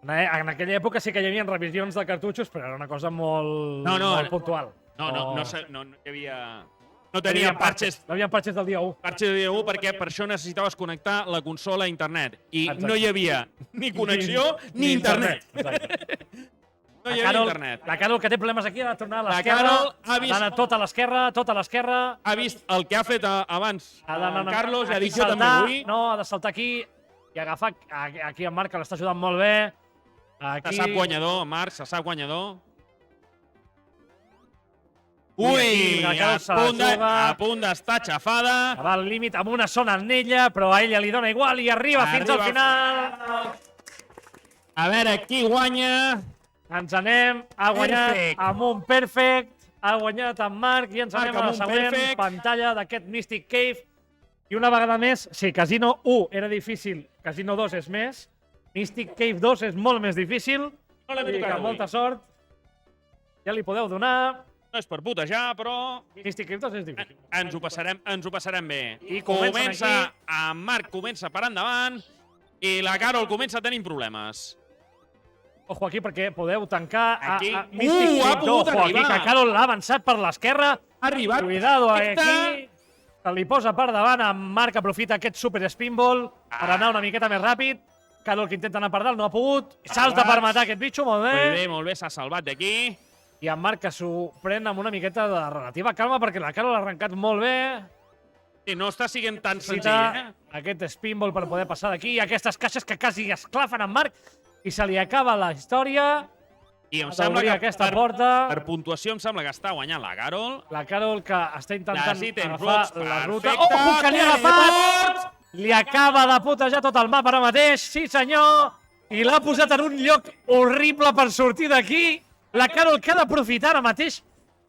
En aquella època sí que hi havia revisions de cartutxos, però era una cosa molt puntual. No hi havia... No tenia parxes. No hi havia parxes del dia 1. Parxes del dia 1 perquè per això necessitaves connectar la consola a internet. I no hi havia ni connexió ni internet. No hi havia internet. La Carol, que té problemes aquí, ha de tornar a l'esquerra. Ha d'anar tot a l'esquerra. Ha vist el que ha fet abans Carlos i ha dit jo també vull. No, ha de saltar aquí i agafar aquí en Marc, que l'està ajudant molt bé. Se sap guanyador, Marc, se sap guanyador. Ui, a punt d'estar xafada. Va al límit amb una zona en ella, però a ella li dona igual i arriba fins al final. A veure qui guanya. Ens anem, ha guanyat amb un perfect, ha guanyat en Marc i ens anem a la següent pantalla d'aquest Mystic Cave. I una vegada més, sí, Casino 1 era difícil, Casino 2 és més, Mystic Cave 2 és molt més difícil. No l'hem tocat avui. Molta sort. Ja li podeu donar. No és per putejar, però... Mystic Cave 2 és difícil. Ens ho passarem bé. I comença en Marc comença per endavant i la Carol comença a tenir problemes. Ojo aquí perquè podeu tancar aquí. Mystic Cave 2. Ojo aquí que Carol l'ha avançat per l'esquerra. Ha arribat. Cuidado aquí. Se li posa per davant. En Marc aprofita aquest super spinball per anar una miqueta més ràpid. Carol que intenta anar per dalt, no ha pogut. Salta per matar aquest bitxo, molt bé. Molt bé, s'ha salvat d'aquí. I en Marc que s'ho pren amb una miqueta de relativa calma perquè la Carol l'ha arrencat molt bé. Sí, no està sent tan senzill, Aquest spinball per poder passar d'aquí. I aquestes caixes que quasi esclafen en Marc. I se li acaba la història. I em a sembla obrir que aquesta porta. per puntuació em sembla que està guanyant la Carol. La Carol que està intentant Necessitem agafar blocs, la ruta. perfecte. Oh, que li ha agafat! Teleports! Li acaba de putejar tot el mapa ara mateix, sí senyor, i l'ha posat en un lloc horrible per sortir d'aquí. La Carol que ha d'aprofitar ara mateix,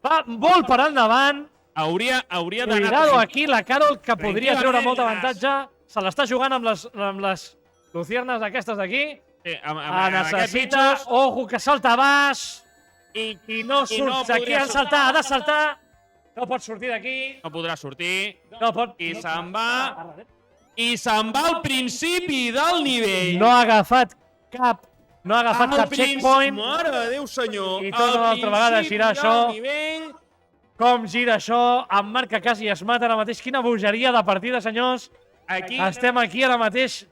va molt per endavant. Hauria d'anar... Cuidado aquí, la Carol que podria treure molt Tranquil·les. avantatge. Se l'està jugant amb les luciernes aquestes d'aquí. Sí, amb Necessita, aquests bitxos. ojo, que salta baix. I no no surt d'aquí, podria ha de saltar, ha de saltar. No pot sortir d'aquí. No podrà sortir. No pot. I se'n va. I se'n va al principi del nivell. No ha agafat cap checkpoint. Mare de Déu, senyor. I torna una altra vegada a girar això. Nivell. Com gira això? En Marc que quasi es mata ara mateix. Quina bogeria de partida, senyors. Aquí Estem aquí ara mateix.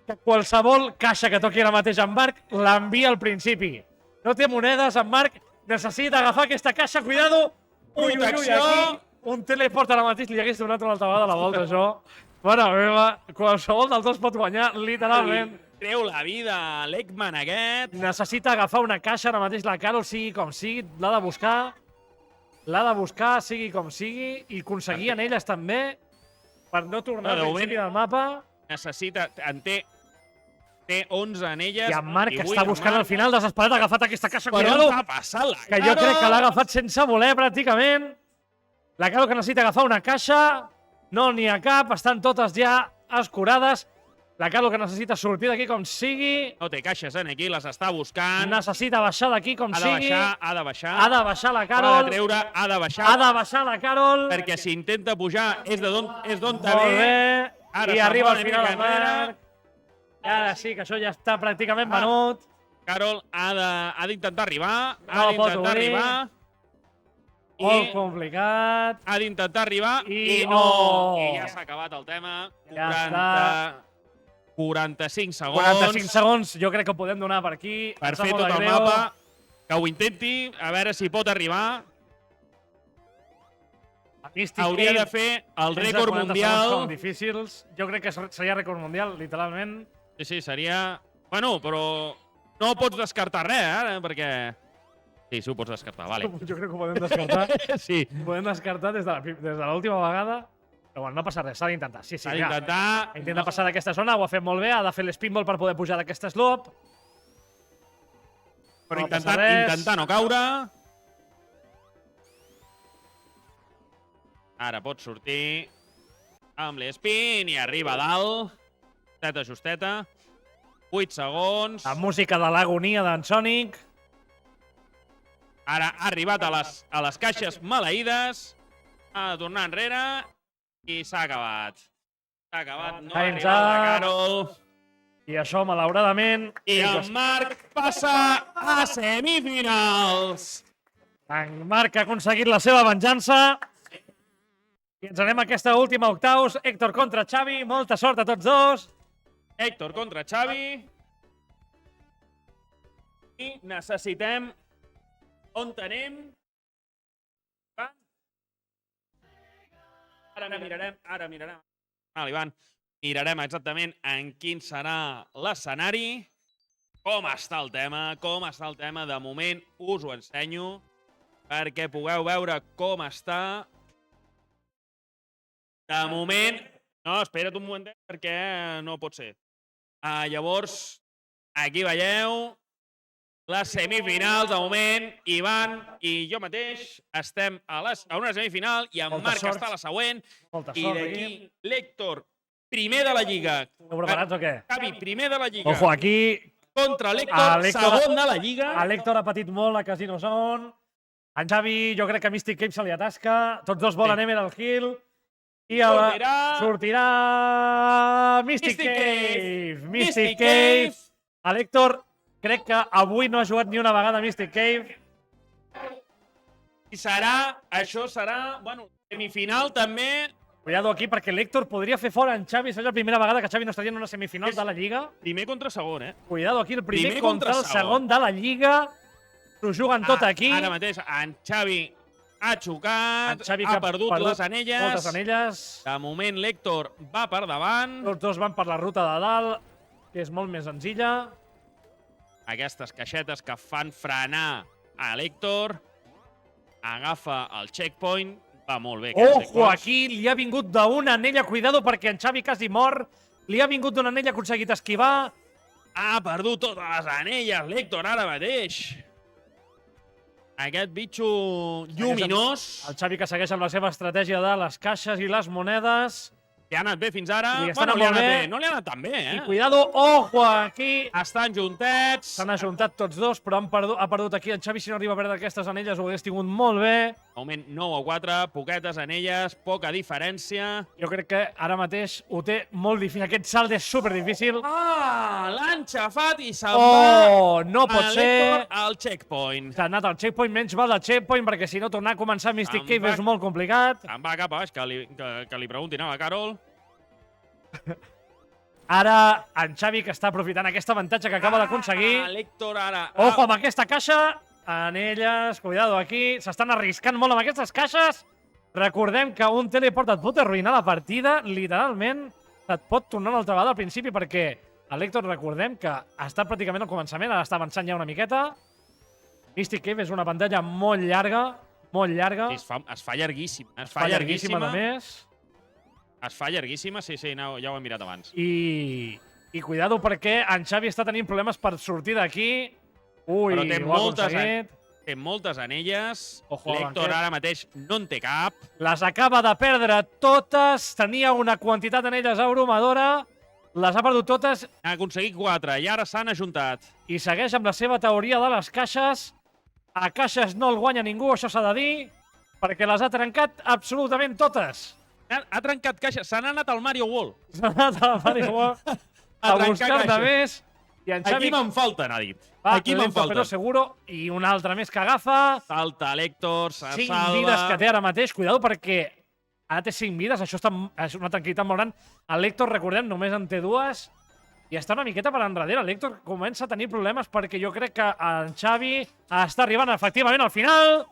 Que qualsevol caixa que toqui ara mateix en Marc l'envia al principi. No té monedes, en Marc. Necessita agafar aquesta caixa. Cuidado. Protecció. Aquí. Un teleport ara mateix li hagués donat una altra vegada la volta, això. Mare meva, qualsevol dels dos pot guanyar, literalment. treu la vida a l'Eggman aquest. Necessita agafar una caixa ara mateix la Carol, sigui com sigui. L'ha de buscar. L'ha de buscar, sigui com sigui. I aconseguir en elles també. Per no tornar al principi del mapa. Necessita... Té 11 anelles. I en Marc que avui està en buscant Marc- al final, desesperat, ha agafat aquesta caixa. Per Cuidado, on t'ha passat la que jo crec que l'ha agafat sense voler, pràcticament. La Carol que necessita agafar una caixa. No n'hi ha cap, estan totes ja escurades. La Carol que necessita sortir d'aquí com sigui. No té caixes aquí, les està buscant. Necessita baixar d'aquí com Ha de sigui. baixar, ha de baixar. Ha de baixar la Ha Carol. de treure, ha de baixar. Ha de baixar la Carol. Perquè si intenta pujar és d'on Molt ve. bé. Ara I se'n arriba va al una final mica el Marc. enrere. I ara sí, que això ja està pràcticament venut. Carol ha d'intentar arribar. No Ha pot d'intentar obrir. arribar. Molt complicat. Ha d'intentar arribar I i no. no. I ja s'ha acabat el tema. Ja 45 segons 45 segons, jo crec que ho podem donar per aquí. per Em sap fer molt tot de el greu. mapa. Que ho intenti, a veure si pot arribar. Mystic Hauria Cave, de fer el tens rècord 40 segons com mundial. difícils. Jo crec que seria rècord mundial, literalment. Sí, seria... Bueno, però no pots descartar res, ara, perquè... Sí, ho pots descartar, vale. Jo crec que ho podem descartar. Sí, Ho podem descartar des de l'última vegada. Però bueno, no passa res, s'ha d'intentar. Sí, s'ha ja. d'intentar... Intenta passar d'aquesta zona, ho ha fet molt bé, ha de fer l'spinball per poder pujar d'aquest slope. Però no passa res. intentar no caure. Ara pot sortir amb l'spin i arriba a dalt. Justeta, justeta. 8 segons. La música de l'agonia d'en Sonic. Ara ha arribat a les caixes maleïdes. Ha de tornar enrere. I s'ha acabat. S'ha acabat. No ha Time's arribat la up. Carol. I això, malauradament... I en Marc passa a semifinals. En Marc ha aconseguit la seva venjança. I ens anem a aquesta última octaus. Héctor contra Xavi. Molta sort a tots dos. Héctor contra Xavi. I necessitem... On tenim? Ara mirarem. Vale, Ivan. Mirarem exactament en quin serà l'escenari. Com està el tema. De moment us ho ensenyo perquè pugueu veure com està. De moment... No, espera't un momentet perquè no pot ser. Llavors, aquí veieu les semifinals. De moment, Ivan i jo mateix estem a una semifinal i en Molta Marc sort. està a la següent. Molta I sort d'aquí aquí. l'Héctor, primer de la Lliga. Esteu preparats o què? Xavi, primer de la Lliga. Ojo, aquí Contra a l'Héctor, l'Héctor- segon de la Lliga. l'Héctor ha patit molt a Casino Zone. En Xavi, jo crec que Mystic Cave se li atasca. Tots dos volen Sí. Emerald Hill. I Sortirà Mystic Mystic Cave. Cave. Mystic Cave. A l'Héctor crec que avui no ha jugat ni una vegada a Mystic Cave. I això serà, bueno, semifinal també. Cuidado aquí perquè l'Héctor podria fer fora en Xavi. És la primera vegada que Xavi no estaria en una semifinal de la Lliga. Primer contra segon, Cuidado aquí, el primer Primer contra contra el segon. segon de la Lliga. S'ho juguen tot aquí. Ara mateix en Xavi ha xocat, En Xavi que ha perdut les anelles. Moltes anelles. De moment l'Héctor va per davant. Tots dos van per la ruta de dalt, que és molt més senzilla. aquestes caixetes que fan frenar a l'Héctor. Agafa el checkpoint. Va molt bé. Ojo, aquí li ha vingut d'una anella. Cuidado, perquè en Xavi quasi mor. Li ha vingut d'una anella, ha aconseguit esquivar. Ha perdut totes les anelles, l'Héctor, ara mateix. Aquest bitxo lluminós. El Xavi que segueix amb la seva estratègia de les caixes i les monedes. Li ha anat bé fins ara. Li està Bueno, anant li ha molt anat bé. bé. No li ha anat tan bé, I eh? cuidado, ojo, aquí. Estan juntets. S'han ajuntat tots dos, però ha perdut aquí en Xavi. Si no arriba a perdre aquestes anelles, ho hagués tingut molt bé. De moment 9-4, poquetes anelles, poca diferència. Jo crec que ara mateix ho té molt difícil. Aquest salt és superdifícil. Ah, l'han xafat i se'n va Oh, no pot ser. al checkpoint. S'ha anat al checkpoint, menys val al checkpoint, perquè si no tornar a començar Mystic Em Cave va- és molt complicat. Se'n va cap a baix, que li preguntin a la Carol. Ara, en Xavi, que està aprofitant aquest avantatge que acaba d'aconseguir. L'Héctor ara... Ojo amb aquesta caixa. Anelles, cuidado aquí. S'estan arriscant molt amb aquestes caixes. Recordem que un teleport et pot arruïnar la partida, literalment. Et pot tornar una altra vegada al principi, perquè l'Héctor, recordem que ha estat pràcticament al començament, ara està avançant ja una miqueta. Mystic Cave és una pantalla molt llarga, molt llarga. Es fa llarguíssima. Es fa llarguíssima, a més. Es fa llarguíssima, sí, no, ja ho hem mirat abans. I cuidado perquè en Xavi està tenint problemes per sortir d'aquí. Ui, Però té ho ha moltes, aconseguit. Té moltes anelles. Ojo, L'Héctor aquest. ara mateix no en té cap. Les acaba de perdre totes. Tenia una quantitat d'anelles abrumadora. Les ha perdut totes Ha aconseguit 4 i ara s'han ajuntat. i segueix amb la seva teoria de les caixes. A caixes no el guanya ningú, això s'ha de dir, perquè les ha trencat absolutament totes. Ha trencat caixa. Se n'ha anat al Mario World. S'ha anat a Mario World a trencar buscar-ne caixes. més. I en Xavi Aquí me'n falten, ha dit. va, Aquí me'n lento però falten. seguro. I una altra més que agafa. Salta l'Héctor, se 5 salva. vides que té ara mateix. Cuidado perquè ara té 5 vides. Això és una tranquil·litat molt gran. L'Héctor, recordem, només en té 2. I està una miqueta per enrere. L'Héctor comença a tenir problemes perquè jo crec que en Xavi està arribant efectivament al final.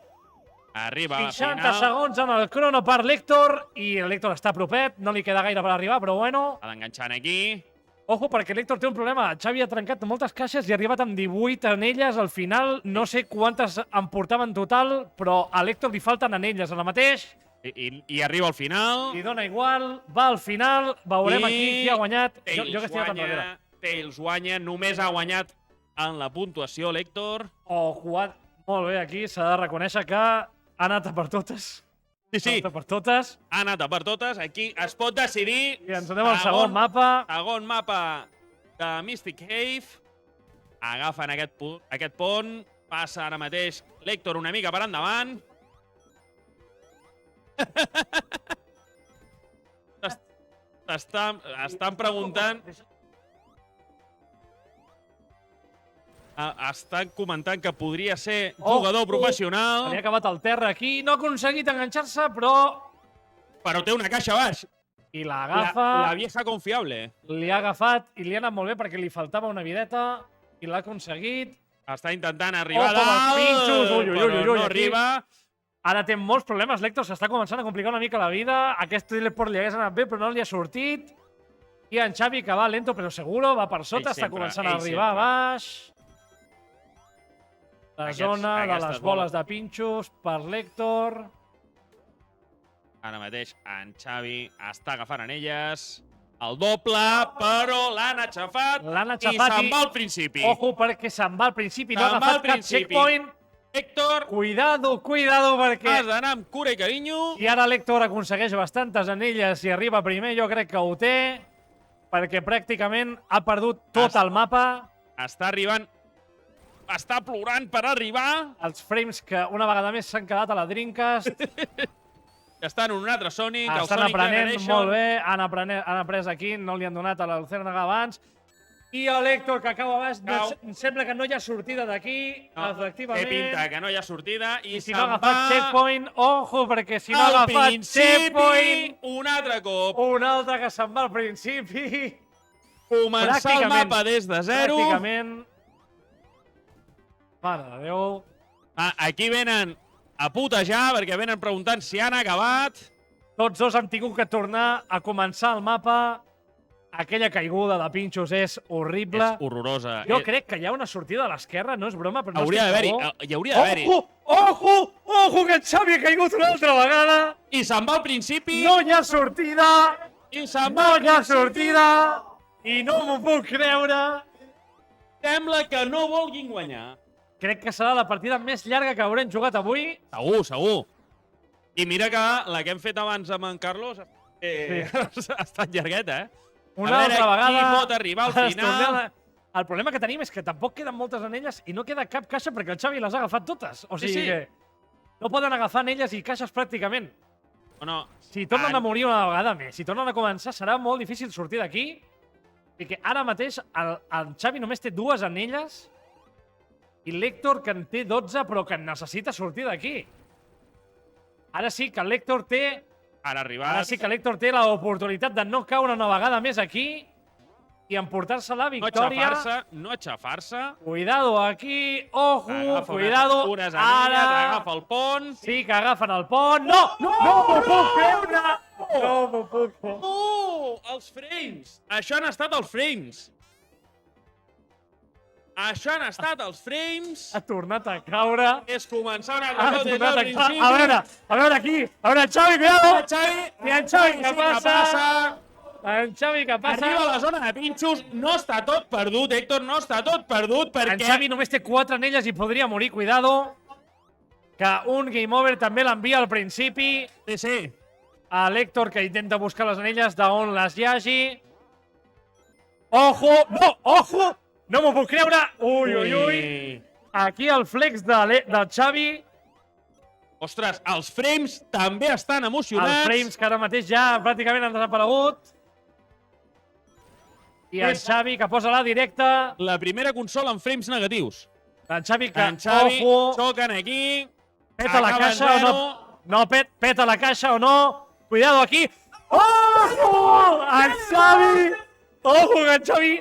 Arriba a la 60 final. segons en el crono per l'Héctor. I l'Héctor està propet. No li queda gaire per arribar, però bueno. Està enganxant aquí. Ojo, perquè l'Héctor té un problema. Xavi ha trencat moltes caixes i ha arribat amb 18 anelles. Al final, no sé quantes en portava en total, però a l'Héctor li falten anelles ara mateix. I arriba al final. Li dona igual, va al final, veurem I aquí qui ha guanyat. Jo Tails que estic enrere. Tails guanya, només ha guanyat en la puntuació l'Héctor. O jugat molt bé aquí, s'ha de reconèixer que ha anat a per totes. Sí, Ha anat a per totes. ha anat a per totes. Aquí es pot decidir. I ens anem al segon mapa. Segon mapa de Mystic Cave. Agafen aquest pont. Passa ara mateix l'Héctor una mica per endavant. Estan preguntant... Estan comentant que podria ser jugador professional. Li ha acabat el terra aquí. No ha aconseguit enganxar-se, però... Però té una caixa baix. I l'agafa. La vieja confiable. Li ha agafat i li ha anat molt bé perquè li faltava una videta i l'ha aconseguit. Està intentant arribar Ojo, els pinxos. Ui, ui, ui, però ui, no aquí. arriba. Ara té molts problemes, l'Héctor s'està començant a complicar una mica la vida. Aquest teleport li hagués anat bé, però no li ha sortit. I en Xavi, que va lento però seguro, va per sota, està començant a arribar a baix. La zona de les boles de pinxos per l'Héctor. Ara mateix en Xavi està agafant anelles. El doble, però l'han aixafat. L'han I aixafat se'n va al principi. Ojo, perquè se'n va al principi, no ha Se'n va agafat al cap principi. checkpoint. Héctor, Cuidado, cuidado, perquè... has d'anar amb cura i carinyo. I ara l'Héctor aconsegueix bastantes anelles i arriba primer, jo crec que ho té, perquè pràcticament ha perdut tot el mapa. Està arribant, està plorant per arribar. Els frames que una vegada més s'han quedat a la Dreamcast. Està en un altre Sonic, el Estan Sonic aprenent Generation. molt bé, han après aquí, no li han donat a l'Lucernaga abans. I l'Héctor, que cau a baix, em sembla que no hi ha sortida d'aquí, No, efectivament. té pinta que no hi ha sortida i I si no ha agafat checkpoint, ojo, perquè si no ha al agafat principi, checkpoint, un altre cop. un altre que se'n va al principi. Començar el pràcticament- mapa des de zero. Pràcticament. Mare de Déu. Aquí venen a putejar perquè venen preguntant si han acabat. Tots dos han tingut que tornar a començar el mapa. Aquella caiguda de pinxos és horrible. És horrorosa. Jo crec que hi ha una sortida a l'esquerra, no és broma, però no Hauria estic d'haver-hi. segur. Hi hauria d'haver-hi. Ojo, que en Xavi ha caigut una altra vegada. I se'n va al principi. No hi ha sortida. I se'n No va hi ha sortida. I no m'ho puc creure. Sembla que no vulguin guanyar. Crec que serà la partida més llarga que haurem jugat avui. Segur, segur. I mira que la que hem fet abans amb en Carlos ha estat llargueta, Una altra vegada. Qui pot arribar al final? El problema que tenim és que tampoc queden moltes anelles i no queda cap caixa perquè el Xavi les ha agafat totes. O sigui que no poden agafar anelles i caixes pràcticament. O no? Si tornen a morir una vegada més, si tornen a començar, serà molt difícil sortir d'aquí. Perquè ara mateix el Xavi només té 2 anelles i l'Héctor que en té 12 però que necessita sortir d'aquí. Ara sí que l'Héctor té... Ara sí que l'Héctor té l'oportunitat de no caure una vegada més aquí i emportar-se la victòria. No aixafar-se. Cuidado aquí. Ojo, Agafa cuidado. unes anelles, Ara agafa el pont. sí que agafen el pont. No! No m'ho puc creure! No m'ho puc creure. Oh, els frames. Això han estat els frames. Això han estat els frames. Ha tornat a caure. És començar una Ha cosa des tornat del a principi. caure. A veure aquí. A veure, Xavi, cuidado. Xavi. I en Xavi, què Sí, passa? En Xavi, què passa? Arriba a la zona de pinxos. No està tot perdut, Héctor. No està tot perdut perquè... En Xavi només té 4 anelles i podria morir, cuidado. Que un game over també l'envia al principi. Sí, sí. A l'Héctor, que intenta buscar les anelles d'on les hi hagi. Ojo! No! Ojo! No m'ho puc creure! Ui, ui, ui! Aquí el flex del Xavi. Ostres, els frames també estan emocionats. Els frames que ara mateix ja pràcticament han desaparegut. I en Xavi que posa la directa. La primera consola amb frames negatius. En Xavi que... En Xavi, Ojo! xoquen aquí. Peta la acaba caixa o no? 0. No, peta la caixa o no? Cuidado aquí. Ojo! En Xavi! Ojo, que en Xavi...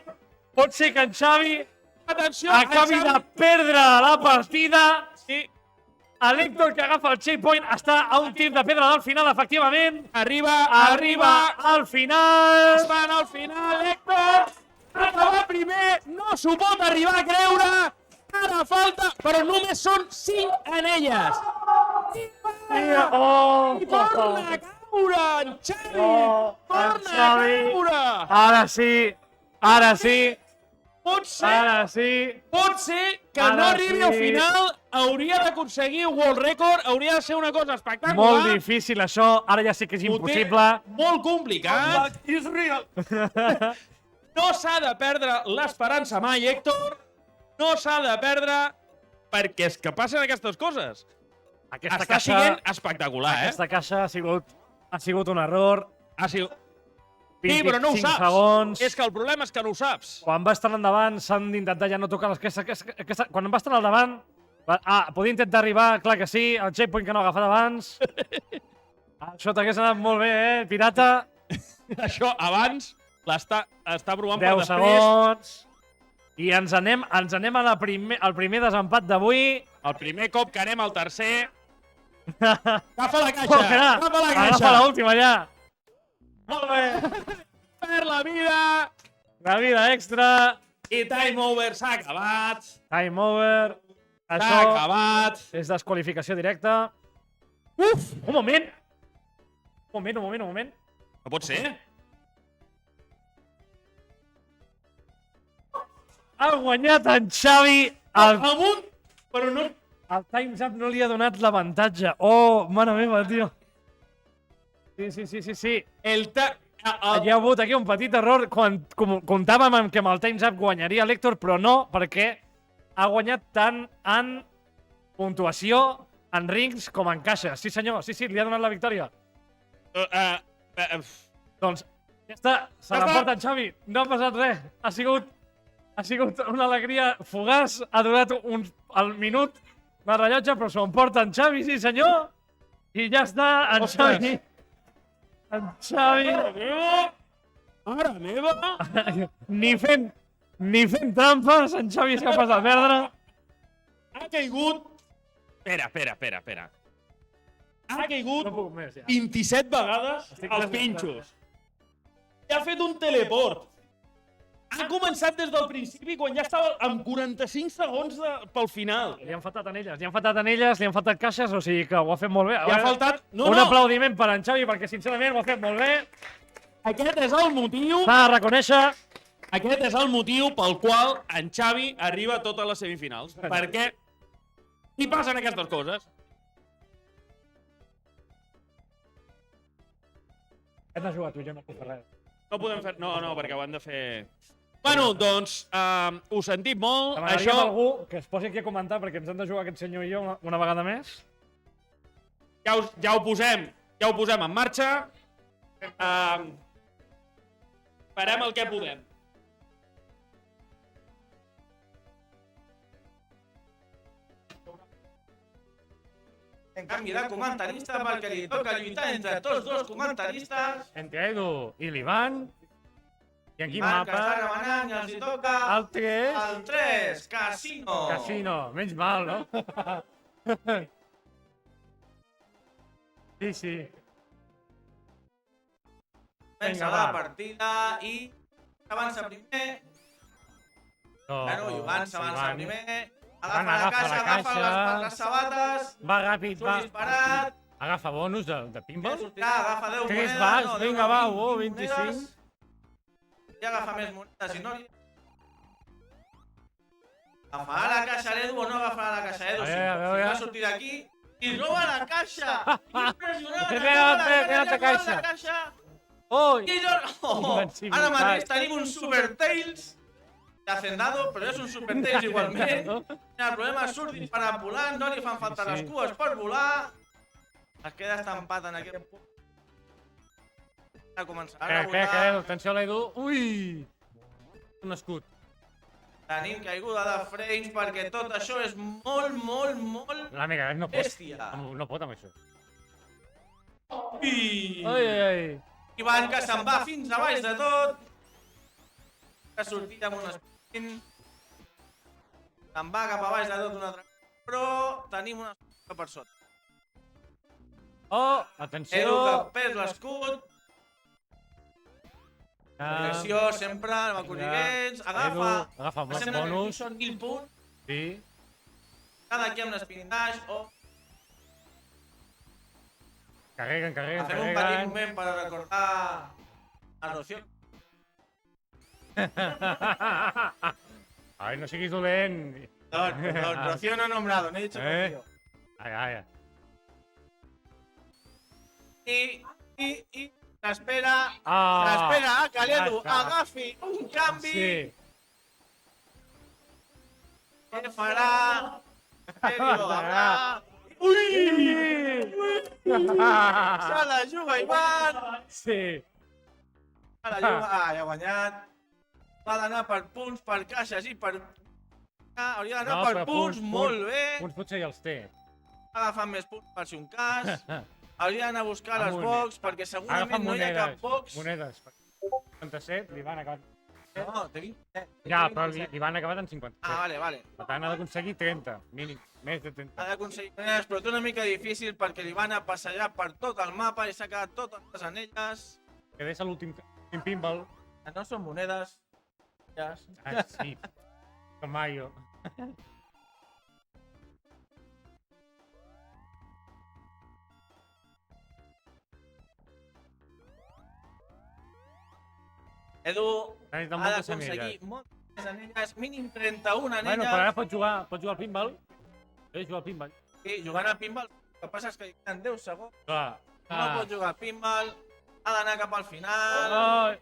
Pot ser que en Xavi Atenció, acabi de perdre la partida. Sí. L'Héctor que agafa el checkpoint està a un tir de pedra del final, efectivament. Arriba al final. Estan al final, Héctor. Acaba primer, no s'ho pot arribar a creure. Ara falta, però només són 5 anelles. Oh, I torna a caure, en Xavi. Oh, Torna en Xavi. a caure. Ara sí. Ara sí. Pot ser que Ara no arribi al sí. final. Hauria d'aconseguir un world record. Hauria de ser una cosa espectacular. Molt difícil, això. Ara ja sí que és Ho té impossible. molt complicat. Is real. No s'ha de perdre l'esperança mai, Héctor. No s'ha de perdre perquè és que passen aquestes coses. Està sent espectacular, Aquesta caixa ha sigut un error. Ha sigut... Sí, però no ho 25 saps. segons. És que el problema és que no ho saps. Quan va estar endavant s'han d'intentar ja no tocar les aquesta... Quan va estar al davant... podia intentar arribar, clar que sí, el checkpoint que no ha agafat abans. Això t'hagués anat molt bé, pirata? Això abans està provant 10 per després. segons. I ens anem al primer desempat d'avui. El primer cop que anem al tercer. Agafa la caixa! Agafa Agafa la caixa! Agafa l'última ja. Molt bé! Per la vida! La vida extra. I time over s'ha acabat. Time over. S'ha Això acabat. és desqualificació directa. Uf! Un moment. Un moment. No pot ser? Ha guanyat en Xavi. Amunt, però no... El Time's Up no li ha donat l'avantatge. Oh, mare meva, tio. Sí. Hi ha hagut aquí un petit error quan comptàvem amb que amb el Time's Up guanyaria l'Héctor, però no, perquè ha guanyat tant en puntuació, en rings, com en caixes. Sí, senyor, sí, li ha donat la victòria. Doncs ja està, se l'emporta en Xavi. No ha passat res. Ha sigut una alegria fugaç. Ha durat el minut de rellotge, però s'ho emporta en Xavi, sí, senyor. I ja està, en Xavi. En Xavi. Mare meva! Ni fent trampes, en Xavi és capaç de perdre. Ha caigut... Espera. Ha caigut No puc més, ja. 27 vegades als pinxos. i ha fet un teleport. Ha començat des del principi quan ja estava amb 45 segons pel final. Li han faltat anelles, li han faltat caixes, o sigui que ho ha fet molt bé. Li ha faltat... Un aplaudiment per en Xavi, perquè sincerament ho ha fet molt bé. Aquest és el motiu... S'ha de reconèixer. Aquest és el motiu pel qual en Xavi arriba a totes les semifinals. Perquè hi passen aquestes coses. Hem de jugar tu, jo no puc fer res. No podem fer... No, perquè ho han de fer... Bueno, doncs, ho sentim molt. Demanaríem a algú que es posi aquí a comentar, perquè ens hem de jugar aquest senyor i jo una vegada més. Ja ho posem en marxa. Farem el que podem. En canvi de comentarista perquè li toca lluitar entre tots dos comentaristes. Entre Edu i l'Ivan. I en quin Marc mapa? està remenant i els hi toca El 3. el 3, Casino. Casino, menys mal, no? Sí. Comença la partida i avança primer. Bueno, Ivan s'avança primer. Agafa la caixa, agafa les sabates. Va ràpid, va. Surt disparat. Agafa bonus de pinball. Sortirà, agafa 10 3 monedes. vas, no, vinga, va, 20 25. monedes. I agafa més monedes, si no... Agafarà la caixa l'Edu o no agafarà la caixa Edu? Si va sortir d'aquí i roba la caixa! Impressionant! Mira la caixa! Oi! Ara mateix tenim un Super Tails de Hacendado, però és un Super Tails igualment. El problema és surt disparant volant, no li fan falta les cues per volar. Es queda estampat en aquest punt. A començar a Que, atenció a l'Edu. Ui! Un escut. Tenim caiguda de frames perquè tot això és molt La Mega no pot. bèstia. No pot amb això. Ui! Ai. Ivan que se'n va fins a baix de tot. Que ha sortit amb un sprint. Se'n va cap a baix de tot un altre cop. Però tenim una escut per sota. Oh, atenció. Edu que perd l'escut. Direcció sempre, amb acolliments. Agafa més Sembla que aquí bonus. són 1000 punts. Sí. Cada aquí amb l'spinning dash o Carreguen. fem un petit moment per recordar a Rocío. Ai, no siguis dolent. Perdón, Rocío no he nombrado, no he dicho Rocío. Ai. I s'espera Ah. a que l'Edu Ja està. agafi un canvi. Sí. Què farà? Edu agafarà. Ui! Se la juga Ivan. Sí. Se la juga. Ja ha guanyat. Va d'anar per punts, per caixes i per... Hauria d'anar per punts, molt bé. Punts potser ja els té. Ha agafat més punts per si un cas. Hauria d'anar a buscar les Amb box, perquè segurament no hi ha cap box. Monedes. 57, li van acabar... No, té 20. Ja, però li van acabar en 57. Ah, vale. Per tant, ha d'aconseguir 30, mínim. Més de 30. Ha d'aconseguir monedes, però té una mica difícil perquè li van a passejar per tot el mapa i s'ha quedat totes les anelles. Quedés a l'últim pinball. Que no són monedes. Ja. Ah, sí. Com Mario. Edu Ha ha moltes d'aconseguir anelles. moltes anelles, mínim 31 anelles. Bueno, però ara pot jugar al pinball. Pot jugar al pinball. Sí, jugant a pinball, el que passa és que hi queden 10 segons. Clar. No pot jugar a pinball, ha d'anar cap al final. Ai,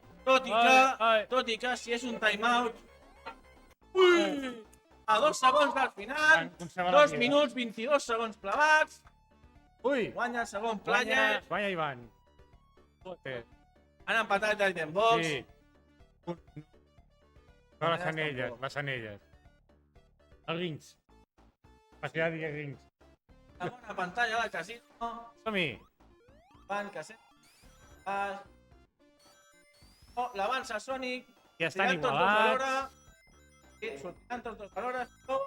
Tot i que si és un timeout... Ui! A 2 segons del final, 2 minuts 22 segons clavats. Ui! Guanya el segon player. Guanya Ivan. Joder. Han empatat el Item Box. Sí. No, les anelles. Els rings. M'ha dir rings. La bona pantalla del casino. Som-hi. Van, casset. Oh, l'avança Sonic. Ja estan Tiran tots dos alhora. igualats. Sí, sortiran tots dos alhora. Oh,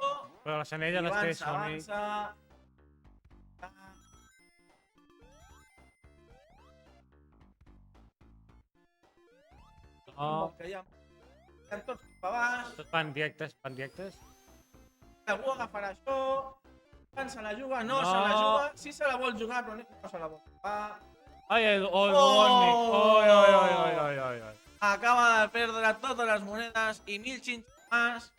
Però les anelles les té Sonic. avança. No. Que hi ha tots cap a baix. Tot van directes, van directes. Algú agafarà això. Quan se la juga, no No. se la juga. Sí se la vol jugar, però no se la vol jugar. Ai, oi, oi. Acaba de perdre totes les monedes i 1.000 xinxes més.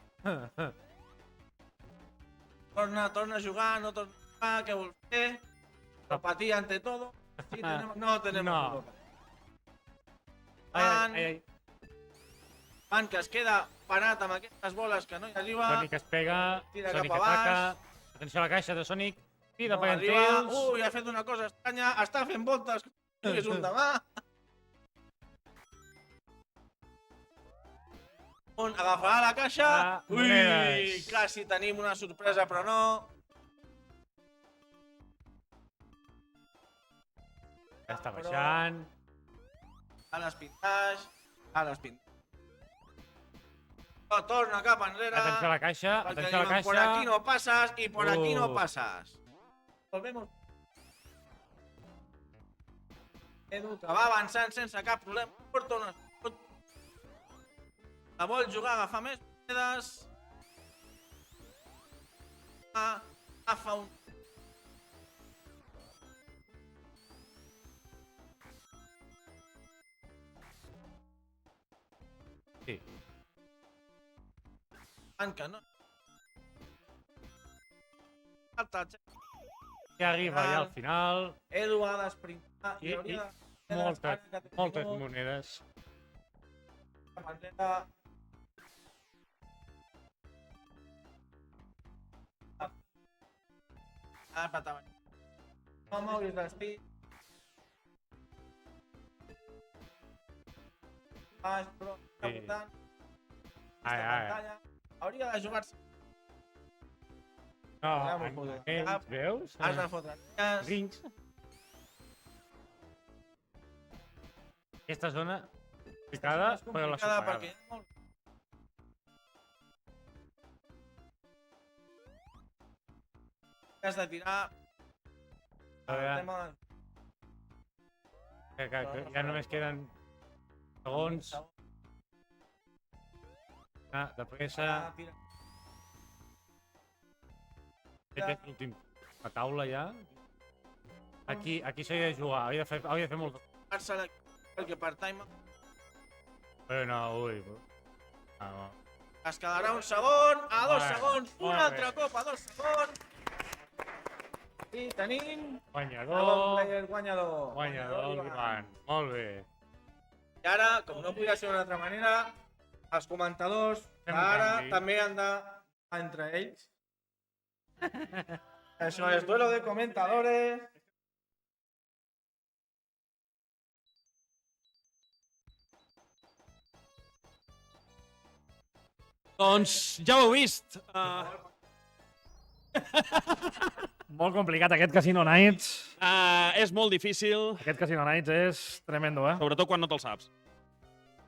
Torna a jugar, no torna a jugar, què vol fer? Apatía ante todo. Sí, no tenemos No. Europa. Ai. Van que es queda parat amb aquestes boles que no hi arriba. Sonic es pega, Tira Sonic cap a baix. ataca. Atenció a la caixa de Sonic. Tira No per arriba. Tails. Ui, ha fet una cosa estranya. Està fent voltes. És un demà. On agafarà la caixa. Ui, monedes. quasi tenim una sorpresa, però no. Ja està baixant. A les pintaix. Torna cap enrere. Atenció a la caixa, Perquè atenció a la diuen, por caixa. aquí no pasas y por aquí no Uh. pasas. Volvemos. Edu, que va avançant sense cap problema. Porta una... La vol jugar, agafar més monedes. Agafa un... Sí. Tanca, no? Alta, Ja arriba ja al final. Edu ha d'esprintar. I moltes monedes. No moguis l'estic. Baix, però està Sí. votant. Ai, ai. Pantalla. Hauria de jugar-se. No, Ja m'ho en foto. ells, veus? Has de fotre línies. Rings. Aquesta zona complicada, És però la complicada superada. perquè hi ha molt... Has de tirar A el veure, tema... que ja només queden segons. De pressa. Tira. Aquest és l'últim. La taula ja. Aquí s'hauria de jugar. Hauria de fer molt... Jugar-se-la perquè per time No, ui. No. es quedarà un segon, a 2 Bueno, segons, un molt altre bé. cop a 2 segons. I tenim Guanyador. segon player guanyador. Guanyador, l'Ivan. Molt bé. I ara, com no podria ser d'una altra manera, els comentadors Fem un ara canvi. també han de entre ells. Això és duelo de comentadores. Doncs ja ho heu vist. Molt complicat aquest Casino Nights. És molt difícil, Aquest Casino Nights és tremendo, eh? sobretot quan no te'l saps.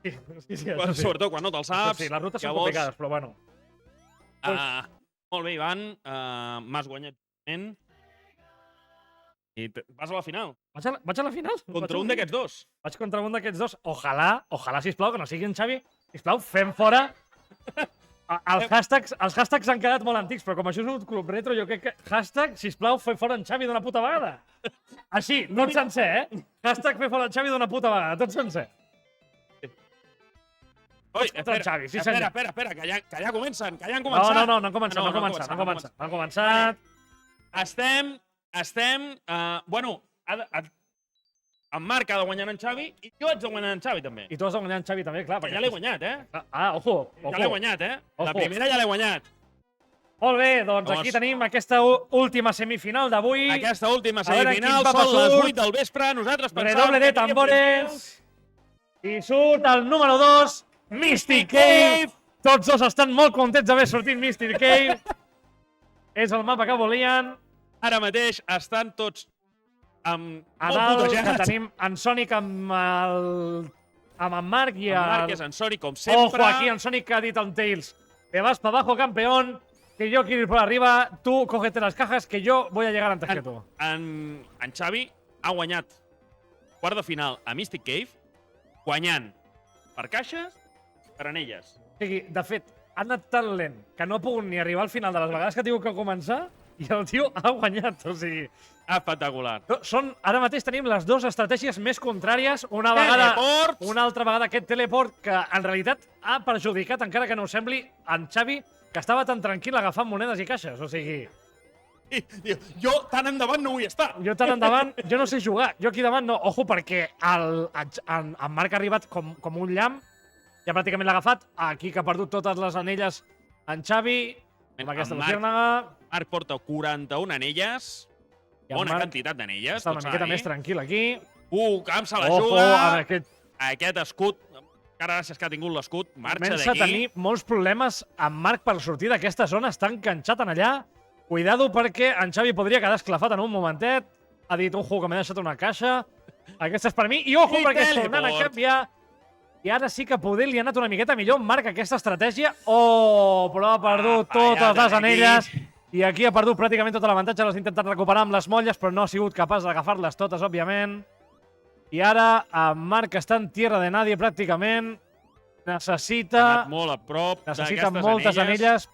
Sí, això sí. Sobretot quan no te'l saps. Sí, les rutes són Llavors, complicades, però bueno. Molt bé, Ivan. M'has guanyat. I vas a la final. Vaig a la final? Contra un d'aquests dos. Vaig contra un d'aquests dos. Ojalà, sisplau, que no sigui en Xavi. Sisplau, fem fora. Els hashtags han quedat molt antics, però com això és un club retro, jo crec que hashtag, sisplau, fem fora en Xavi d'una puta vegada. Així, tot sencer, eh? Hashtag fem fora en Xavi d'una puta vegada, tot sencer. Oi, contra el Xavi, sí, senyor. espera, que ja comencen, que ja han començat. No han començat. No han començat. Estem... Bueno, en Marc ha de guanyar en Xavi i jo haig de guanyar en Xavi també. I tu has de guanyar en Xavi també, clar. Que ja l'he guanyat, eh? Ojo. Ja l'he guanyat, eh? La Ojo. primera ja l'he guanyat. Molt bé, doncs aquí tenim aquesta última semifinal d'avui. Aquesta última A veure semifinal quin papa són les surt. 8 del vespre. Nosaltres pensàvem... Redoble de que havíem tambores. I surt el número 2, Mystic Cave. Tots dos estan molt contents d'haver sortit Mystic Cave. És el mapa que volien. Ara mateix estan tots amb A molt dalt que putejats. tenim en Sonic amb en Marc i En Marc el... és en Sonic, com Ojo sempre. aquí en Sonic que ha dit en Tails. Te vas para abajo, campeón. Que yo quiero ir por arriba. Tú cógete las cajas que yo voy a llegar antes que tú. En Xavi ha guanyat quart de final a Mystic Cave, guanyant per caixes, per anelles. O sigui, de fet, ha anat tan lent que no ha pogut ni arribar al final de les vegades que ha tingut que començar i el tio ha guanyat, o sigui... Espectacular. Ara mateix tenim les dues estratègies més contràries. Una altra vegada aquest teleport que en realitat ha perjudicat, encara que no ho sembli, en Xavi, que estava tan tranquil agafant monedes i caixes. O sigui... Jo tan endavant no vull estar. Jo tan endavant, jo no sé jugar. Jo aquí davant no. Ojo, perquè en Marc ha arribat com un llamp. Ja pràcticament l'ha agafat. Aquí que ha perdut totes les anelles en Xavi. Amb aquesta luciérnaga. Marc porta 41 anelles. Bona quantitat d'anelles. Està una miqueta més tranquil aquí. Camp se la juga. Ojo, aquest escut. Encara gràcies que ha tingut l'escut. Marxa d'aquí. Comença a tenir molts problemes amb Marc per sortir d'aquesta zona. Està enganxat en allà. Cuidado perquè en Xavi podria quedar esclafat en un momentet. Ha dit, ojo, que m'he deixat una caixa. Aquesta és per mi. I ojo, perquè tornant a canviar. I ara sí que poder li ha anat una miqueta millor Marc aquesta estratègia. Però ha perdut totes les anelles. I aquí ha perdut pràcticament tot l'avantatge. Les ha intentat recuperar amb les molles, però no ha sigut capaç d'agafar-les totes, òbviament. I ara en Marc està en tierra de nadie, pràcticament. Necessita... Ha anat molt a prop necessita moltes anelles.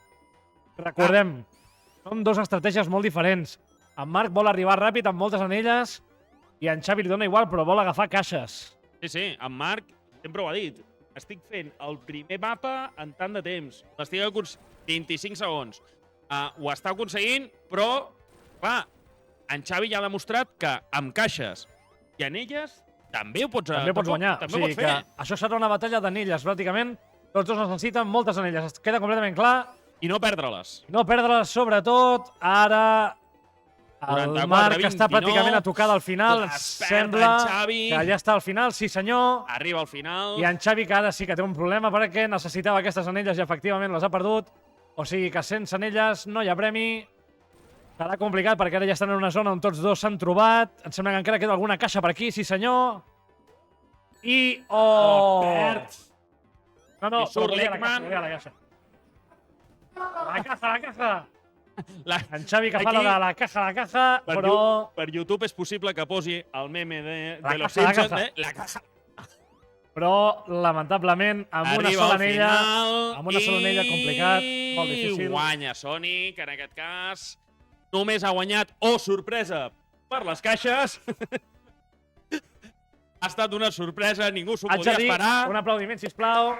Recordem, són dues estratègies molt diferents. En Marc vol arribar ràpid amb moltes anelles i en Xavi li dona igual, però vol agafar caixes. Sí, en Marc sempre ho ha dit. Estic fent el primer mapa en tant de temps. L'estic aconseguint 25 segons. Ho està aconseguint, però, clar, en Xavi ja ha demostrat que amb caixes i anelles també ho pots guanyar. També ho pots fer. Això serà una batalla d'anelles, pràcticament. Tots dos necessiten moltes anelles. Es queda completament clar. I no perdre-les. No perdre-les, sobretot. Ara el Marc està pràcticament a tocar del final. Sembla que ja està al final, sí senyor. Arriba al final. I en Xavi que ara sí que té un problema perquè necessitava aquestes anelles i efectivament les ha perdut. O sigui que sense anelles no hi ha premi. Serà complicat perquè ara ja estan en una zona on tots dos s'han trobat. Em sembla que encara queda alguna caixa per aquí, sí senyor. I... Perd. No, surt Lekman. La caixa. La caja. En Xavi que fa la de la caja, però... Per YouTube és possible que posi el meme de los caja, Simpsons. La caja. Però, lamentablement, amb una sola anella... Amb una sola anella complicat, molt difícil. I guanya Sonic, en aquest cas. Només ha guanyat, sorpresa, per les caixes. Ha estat una sorpresa, ningú s'ho podia esperar. Un aplaudiment, sisplau.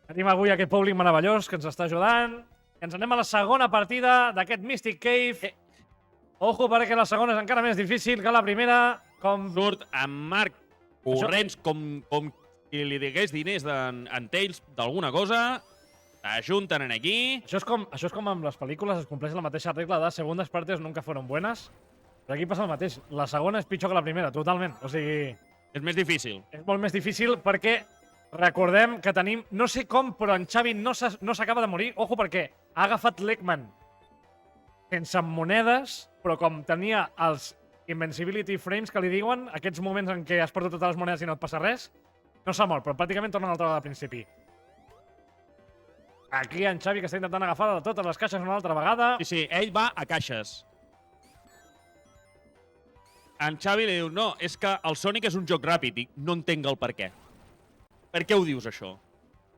Tenim avui aquest públic meravellós que ens està ajudant. Ens anem a la segona partida d'aquest Mystic Cave. Ojo, perquè la segona és encara més difícil que la primera. Surt en Marc corrents com si li digués diners en Tails d'alguna cosa. S'ajunten aquí. Això és com amb les pel·lícules, es compleix la mateixa regla de segundes partes nunca fueron buenas. Però aquí passa el mateix. La segona és pitjor que la primera, totalment. O sigui... És més difícil. És molt més difícil perquè recordem que tenim... No sé com, però en Xavi no s'acaba de morir. Ojo, perquè ha agafat Lekman sense monedes, però com tenia els Invincibility Frames que li diuen, aquests moments en què has perdut totes les monedes i no et passa res, no s'ha mort, però pràcticament torna a l'altra vegada al principi. Aquí en Xavi que està intentant agafar de totes les caixes una altra vegada. Sí, ell va a caixes. En Xavi li diu, no, és que el Sonic és un joc ràpid i no entenc el per què. Per què ho dius, això?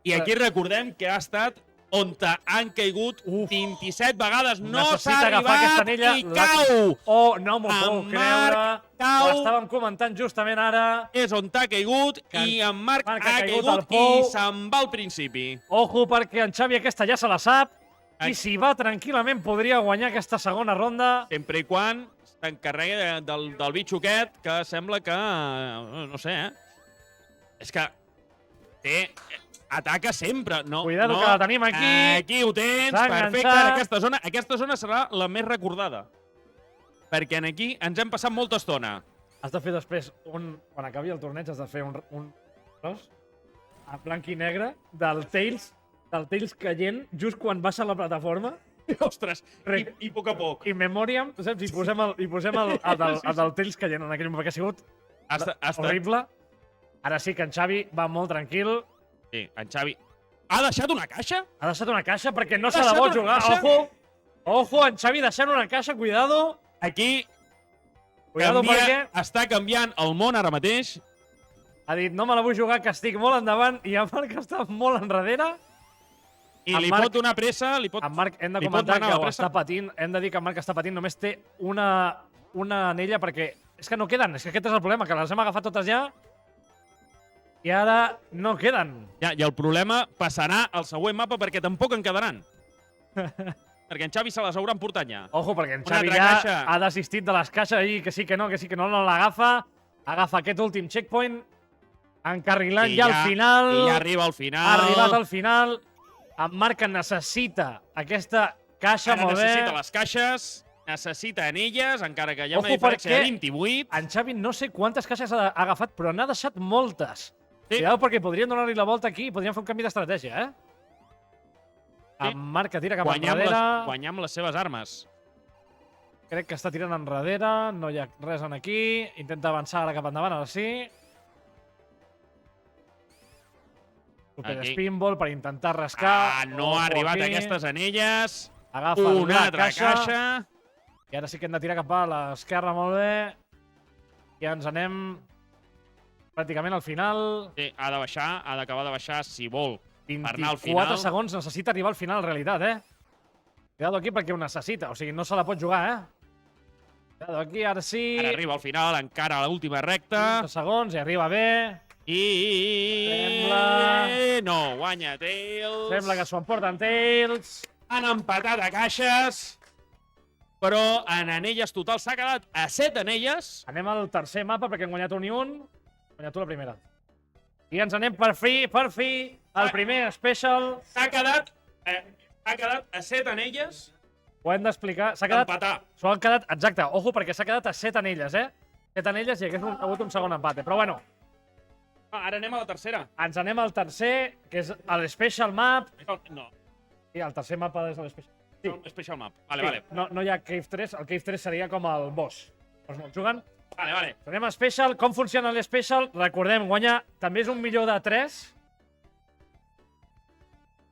I aquí recordem que ha estat on han caigut 27 vegades. No s'ha arribat i cau! No m'ho puc creure. Ho estàvem comentant justament ara. És on ha caigut i en Marc ha caigut i se'n va al principi. Ojo, perquè en Xavi aquesta ja se la sap. I si va tranquil·lament podria guanyar aquesta segona ronda. Sempre i quan s'encarregui del bitxo aquest, que sembla que... No sé, És que té... Ataca sempre. Cuidado que la tenim aquí. Aquí ho tens. Perfecte. Aquesta zona serà la més recordada. Perquè aquí ens hem passat molta estona. Has de fer després, quan acabi el torneig, has de fer un en blanc i negre del Tails caient just quan baixa la plataforma. Ostres, i a poc a poc. I Memoriam, saps? I posem el del Tails caient en aquell moment, perquè ha sigut horrible. Ara sí que en Xavi va molt tranquil. Sí, en Xavi... Ha deixat una caixa? Ha deixat una caixa perquè no se la vol jugar. Ojo, en Xavi deixant una caixa, cuidado. Aquí Cuidado perquè Està canviant el món ara mateix. ha dit no me la vull jugar, que estic molt endavant i en Marc està molt enrere. I En li Marc- pot donar pressa, li pot... En Marc hem de Li pot comentar manar que la ho pressa? està patint. Hem de dir que en Marc està patint. Només té una anella perquè... És que no queden. És que aquest és el problema, que les hem agafat totes ja i ara no queden. Ja, i el problema passarà al següent mapa perquè tampoc en quedaran. Perquè en Xavi se les haurà emportat ja. Ojo, perquè en Una Xavi altra ja caixa. ha desistit de les caixes i que sí, que no l'agafa. Agafa aquest últim checkpoint, encarrilant I ja al final. I ja arriba al final. Ha arribat al final. En Marc que necessita aquesta caixa, Ara molt bé. necessita les caixes, necessita anelles, encara que hi ha una Ojo, diferència de perquè 28. En Xavi no sé quantes caixes ha agafat, però n'ha deixat moltes. Sí. Cuidado, perquè podrien donar-li la volta aquí i podrien fer un canvi d'estratègia, eh? Sí. En Marc que tira cap Guanyar enrere. guanyar amb les seves armes. Crec que està tirant enrere, no hi ha res en aquí. Intenta avançar ara cap endavant, ara sí. Super Aquí. spinball per intentar rascar. No Ojo ha arribat aquí. aquestes anelles. Agafa Una la altra caixa. I ara sí que hem de tirar cap a l'esquerra molt bé. I ens anem pràcticament al final. Sí, ha de baixar, ha d'acabar de baixar si vol. Per anar al 24 final. segons necessita arribar al final, en realitat, eh? Cuidado aquí perquè ho necessita, o sigui, no se la pot jugar, eh? Cuidado aquí, ara sí. Ara arriba al final, encara a l'última recta. 15 segons i arriba bé. I... Sembla- No, guanya Tails. Sembla que s'ho emporten Tails. Han empatat a caixes, però en anelles total s'ha quedat a 7 anelles. Anem al tercer mapa perquè hem guanyat un i un. Hem guanyat tu la primera. I ens anem per fi, el primer special. S'ha quedat a 7 anelles Ho hem d'explicar. S'ha quedat... d'empatar. S'ho han quedat... Exacte, ojo, perquè s'ha quedat a 7 anelles, eh? 7 anelles i hagués hagut un segon empate. Però bueno, Ara anem a la tercera. ens anem al tercer, que és el Special Map. No, Sí, el tercer mapa és el Special. Sí. Special Map. Vale, Sí, vale. no hi ha Cave 3, el Cave 3 seria com el boss. Els molt juguen. Vale. Anem a Special. Com funciona l'Special? Recordem, guanyar també és un millor de 3.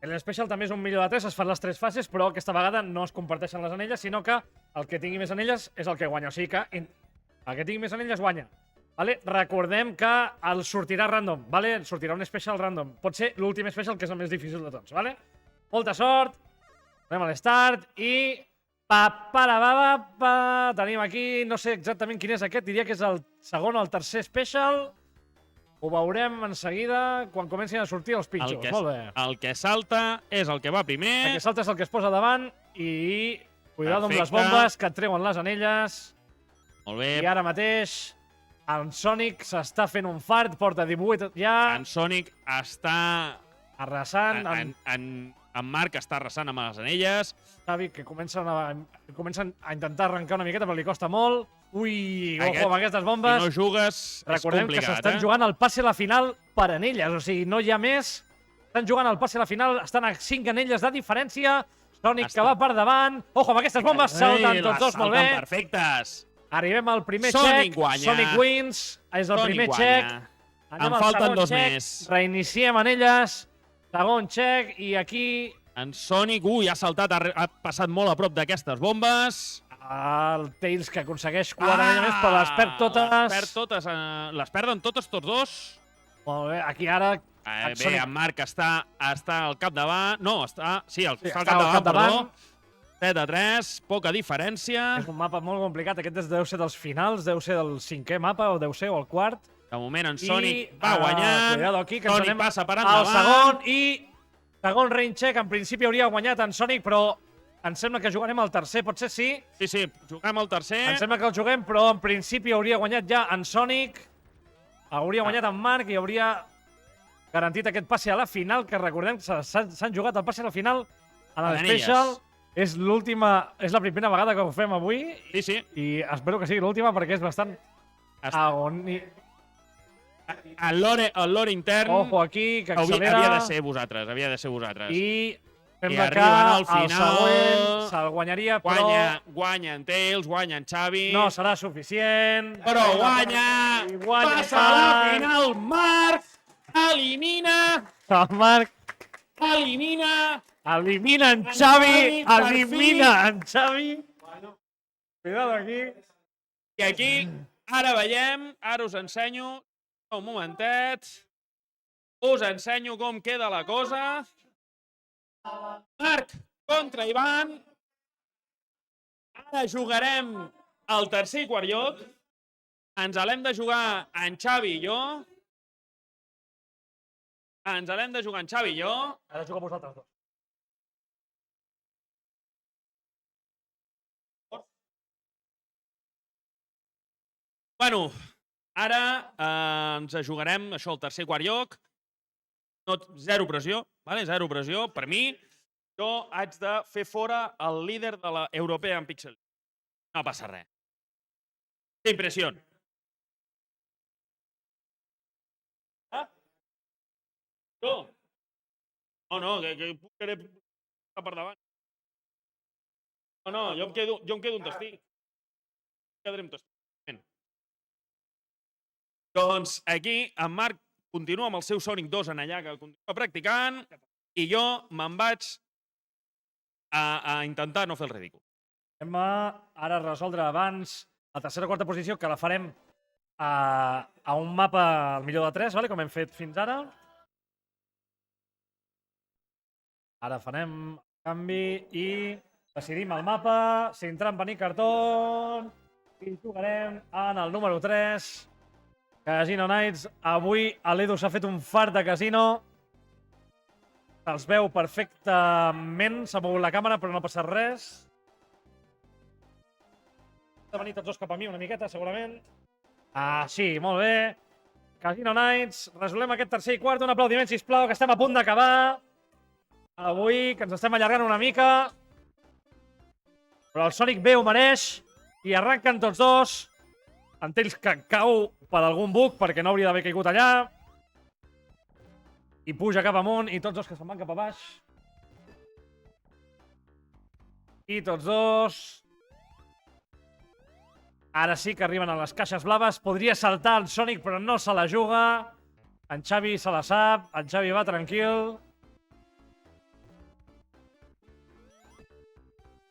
L'Special també és un millor de 3, es fan les 3 fases, però aquesta vegada no es comparteixen les anelles, sinó que el que tingui més anelles és el que guanya. O sigui que el que tingui més anelles guanya. Vale? Recordem que el sortirà random, vale? Sortirà un Special random. Pot ser l'últim Special, que és el més difícil de tots. Vale? Molta sort. Anem a l'start i... Tenim aquí, no sé exactament quin és aquest, diria que és el segon o el tercer Special. Ho veurem en seguida quan comencin a sortir els pitjors. Molt bé. El que salta és el que va primer. El que salta és el que es posa davant i... Cuidado amb les Perfecte. bombes que et treuen les anelles. Molt bé. I ara mateix en Sonic s'està fent un fart, porta 18 ja, En Sonic està... arrasant. En Marc està arrasant amb les anelles. Xavi, que comencen a intentar arrencar una miqueta, però li costa molt. Ui, Aquest, ojo amb aquestes Si bombes. no jugues, Recordem és que complicat, s'estan jugant el passe a la final per anelles, o sigui, no hi ha més. Estan jugant el passe a la final, estan a 5 anelles de diferència. Sonic que va per davant. Ojo amb aquestes bombes, salten tots dos molt bé. Perfectes. Arribem al primer Sonic check. guanya. Sonic wins. És el Sonic primer guanya. check. Anem En al falten segon dos check. més. Reiniciem anelles. Segon check i aquí En Sonic, ha saltat, ha passat molt a prop d'aquestes bombes. el Tails que aconsegueix 4 anelles més, però les perd totes. Les perden totes, tots dos. Molt bé, aquí ara Bé, Sonic- en Marc està al capdavant. No, està al està al capdavant, capdavant. perdó. 7-3, poca diferència. és un mapa molt complicat. Aquest deu ser dels finals, deu ser del 5è mapa, o deu ser, o el quart. De moment en I, Sonic va guanyant. Cuidado aquí, que ens Sonic anem passa per al endavant. segon i segon rain check. En principi hauria guanyat en Sonic, però em sembla que jugarem al tercer, potser sí. Sí, juguem al tercer. Em sembla que el juguem, però en principi hauria guanyat ja en Sonic. Hauria guanyat en Marc i hauria garantit aquest passe a la final, que recordem que s'han jugat el passe a la final en En l'Special. anelles. És la primera vegada que ho fem avui Sí. i espero que sigui l'última perquè és bastant agoni... El lore intern Ojo aquí, que accelera. havia de ser vosaltres, I sembla que arriben al el final. següent se'l guanyaria, però Guanya en Tails, guanya en Xavi. no serà suficient. Però guanya! I guanya Passa a la Marc. final, Marc! Elimina! El Marc elimina en Xavi, Xavi, per elimina en Xavi. Cuidado aquí. I aquí, ara veiem, ara us ensenyo, un momentet, us ensenyo com queda la cosa. Marc contra Ivan. Ara jugarem el tercer i quart lloc. Ens l'hem de jugar en Xavi i jo. Ara jugo amb vosaltres dos. Bueno, ara ens jugarem això, el tercer i quart lloc. No, zero pressió, vale? Zero pressió. Per mi, jo haig de fer fora el líder de la European Pixel. No passa res. Sin presión. Ah? Jo? No, que puc querer per davant. No, jo em quedo un testic. Quedaré un testic. Doncs aquí en Marc continua amb el seu Sonic 2 en allà, que continua practicant, i jo me'n vaig a intentar no fer el ridícul. Hem ara resoldre abans la tercera o quarta posició, que la farem a un mapa al millor de 3, vale? Com hem fet fins ara. Ara farem canvi i decidim el mapa, sin trampa ni cartó, i jugarem en el número 3. Casino Nights. Avui l'Edu s'ha fet un fart de casino. Se'ls veu perfectament. S'ha mogut la càmera, però no ha passat res. Han de venir tots dos cap a mi una miqueta, segurament. Ah, sí, molt bé. Casino Nights. Resolem aquest tercer i quart. Un aplaudiment, sisplau, que estem a punt d'acabar. Avui, que ens estem allargant una mica. Però el Sonic bé ho mereix. I arranquen tots dos. En Tails que cau per algun bug, perquè no hauria d'haver caigut allà. I puja cap amunt, i tots dos que se'n van cap a baix. I tots dos... Ara sí que arriben a les caixes blaves. Podria saltar el Sonic, però no se la juga. En Xavi se la sap. En Xavi va tranquil.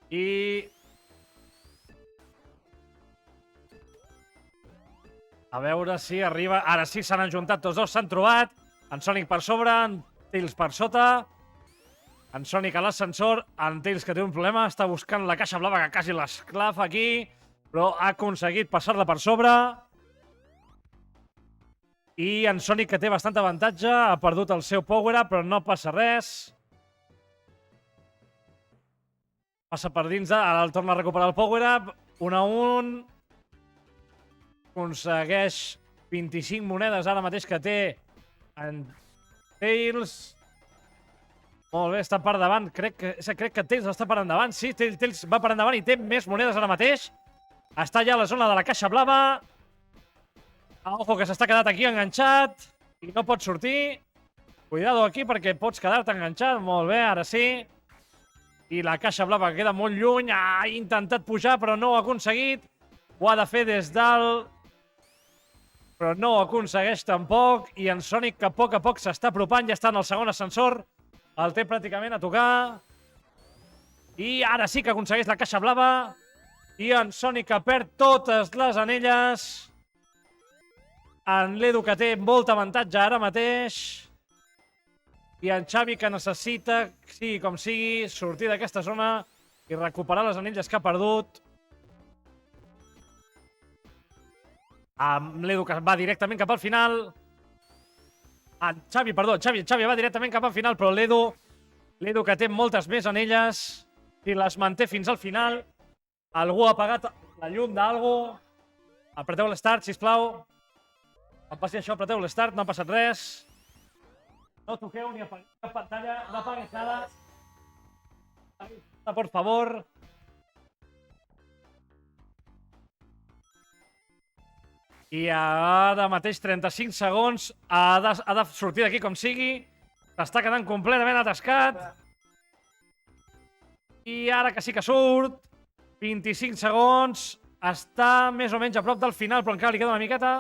I... a veure si arriba... Ara sí, s'han ajuntat tots dos, s'han trobat. En Sonic per sobre, en Tails per sota. En Sonic a l'ascensor. En Tails, que té un problema, està buscant la caixa blava, que quasi l'esclafa aquí, però ha aconseguit passar-la per sobre. I en Sonic, que té bastant avantatge, ha perdut el seu power-up, però no passa res. Passa per dins, ara el torna a recuperar el power-up. 1 a 1. Aconsegueix 25 monedes ara mateix que té en Tails. Molt bé, està per davant. Crec que Tails està per endavant. Sí, Tails va per endavant i té més monedes ara mateix. Està ja a la zona de la caixa blava. Ojo, que s'està quedat aquí enganxat i no pot sortir. Cuidado aquí perquè pots quedar-te enganxat. Molt bé, ara sí. I la caixa blava queda molt lluny. Ha intentat pujar però no ho ha aconseguit. Ho ha de fer des dalt, però no ho aconsegueix tampoc. I en Sonic, que a poc s'està apropant, ja està en el segon ascensor. El té pràcticament a tocar. I ara sí que aconsegueix la caixa blava. I en Sonic, que perd totes les anelles. En l'Edu, que té molt avantatge ara mateix. I en Xavi, que necessita, sigui com sigui, sortir d'aquesta zona i recuperar les anelles que ha perdut. Amb l'Edu, que va directament cap al final. Xavi va directament cap al final, però l'Edu, que té moltes més anelles, i les manté fins al final. Algú ha apagat la llum d'algú. Apreteu l'Start, sisplau. Em passi això, apreteu l'Start, no ha passat res. No toqueu ni apagueu cap pantalla, no apagues nada. Por favor. I ara mateix 35 segons. Ha de sortir d'aquí com sigui. S'està quedant completament atascat. I ara que sí que surt. 25 segons. Està més o menys a prop del final, però encara li queda una miqueta.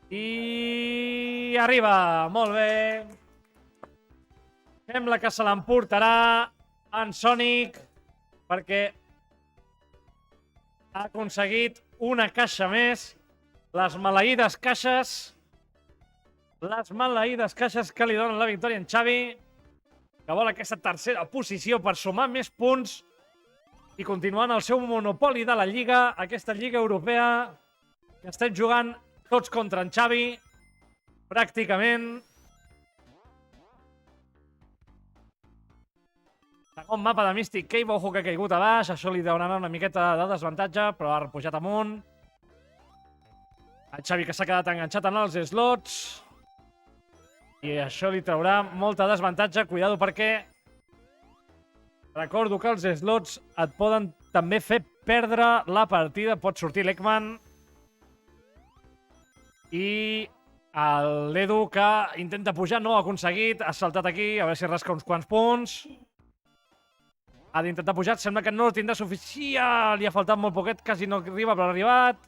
I arriba. Molt bé. Sembla que se l'emportarà en Sonic, perquè ha aconseguit una caixa més. Les maleïdes caixes. Les maleïdes caixes que li donen la victòria en Xavi, que vol aquesta tercera posició per sumar més punts i continuant el seu monopoli de la Lliga, aquesta Lliga Europea que estem jugant tots contra en Xavi, pràcticament. Segon mapa de Mystic Cave, ojo que ha caigut a baix, això li donarà una miqueta de desavantatge, però ha pujat amunt. El Xavi que s'ha quedat enganxat en els slots. I això li traurà molta desavantatge. Cuidado perquè recordo que els slots et poden també fer perdre la partida. Pot sortir l'Ekman. I l'Edu que intenta pujar, no ho ha aconseguit. Ha saltat aquí, a veure si rasca uns quants punts. Ha d'intentar pujar, sembla que no tindrà suficient. Li ha faltat molt poquet, quasi no arriba, però ha arribat.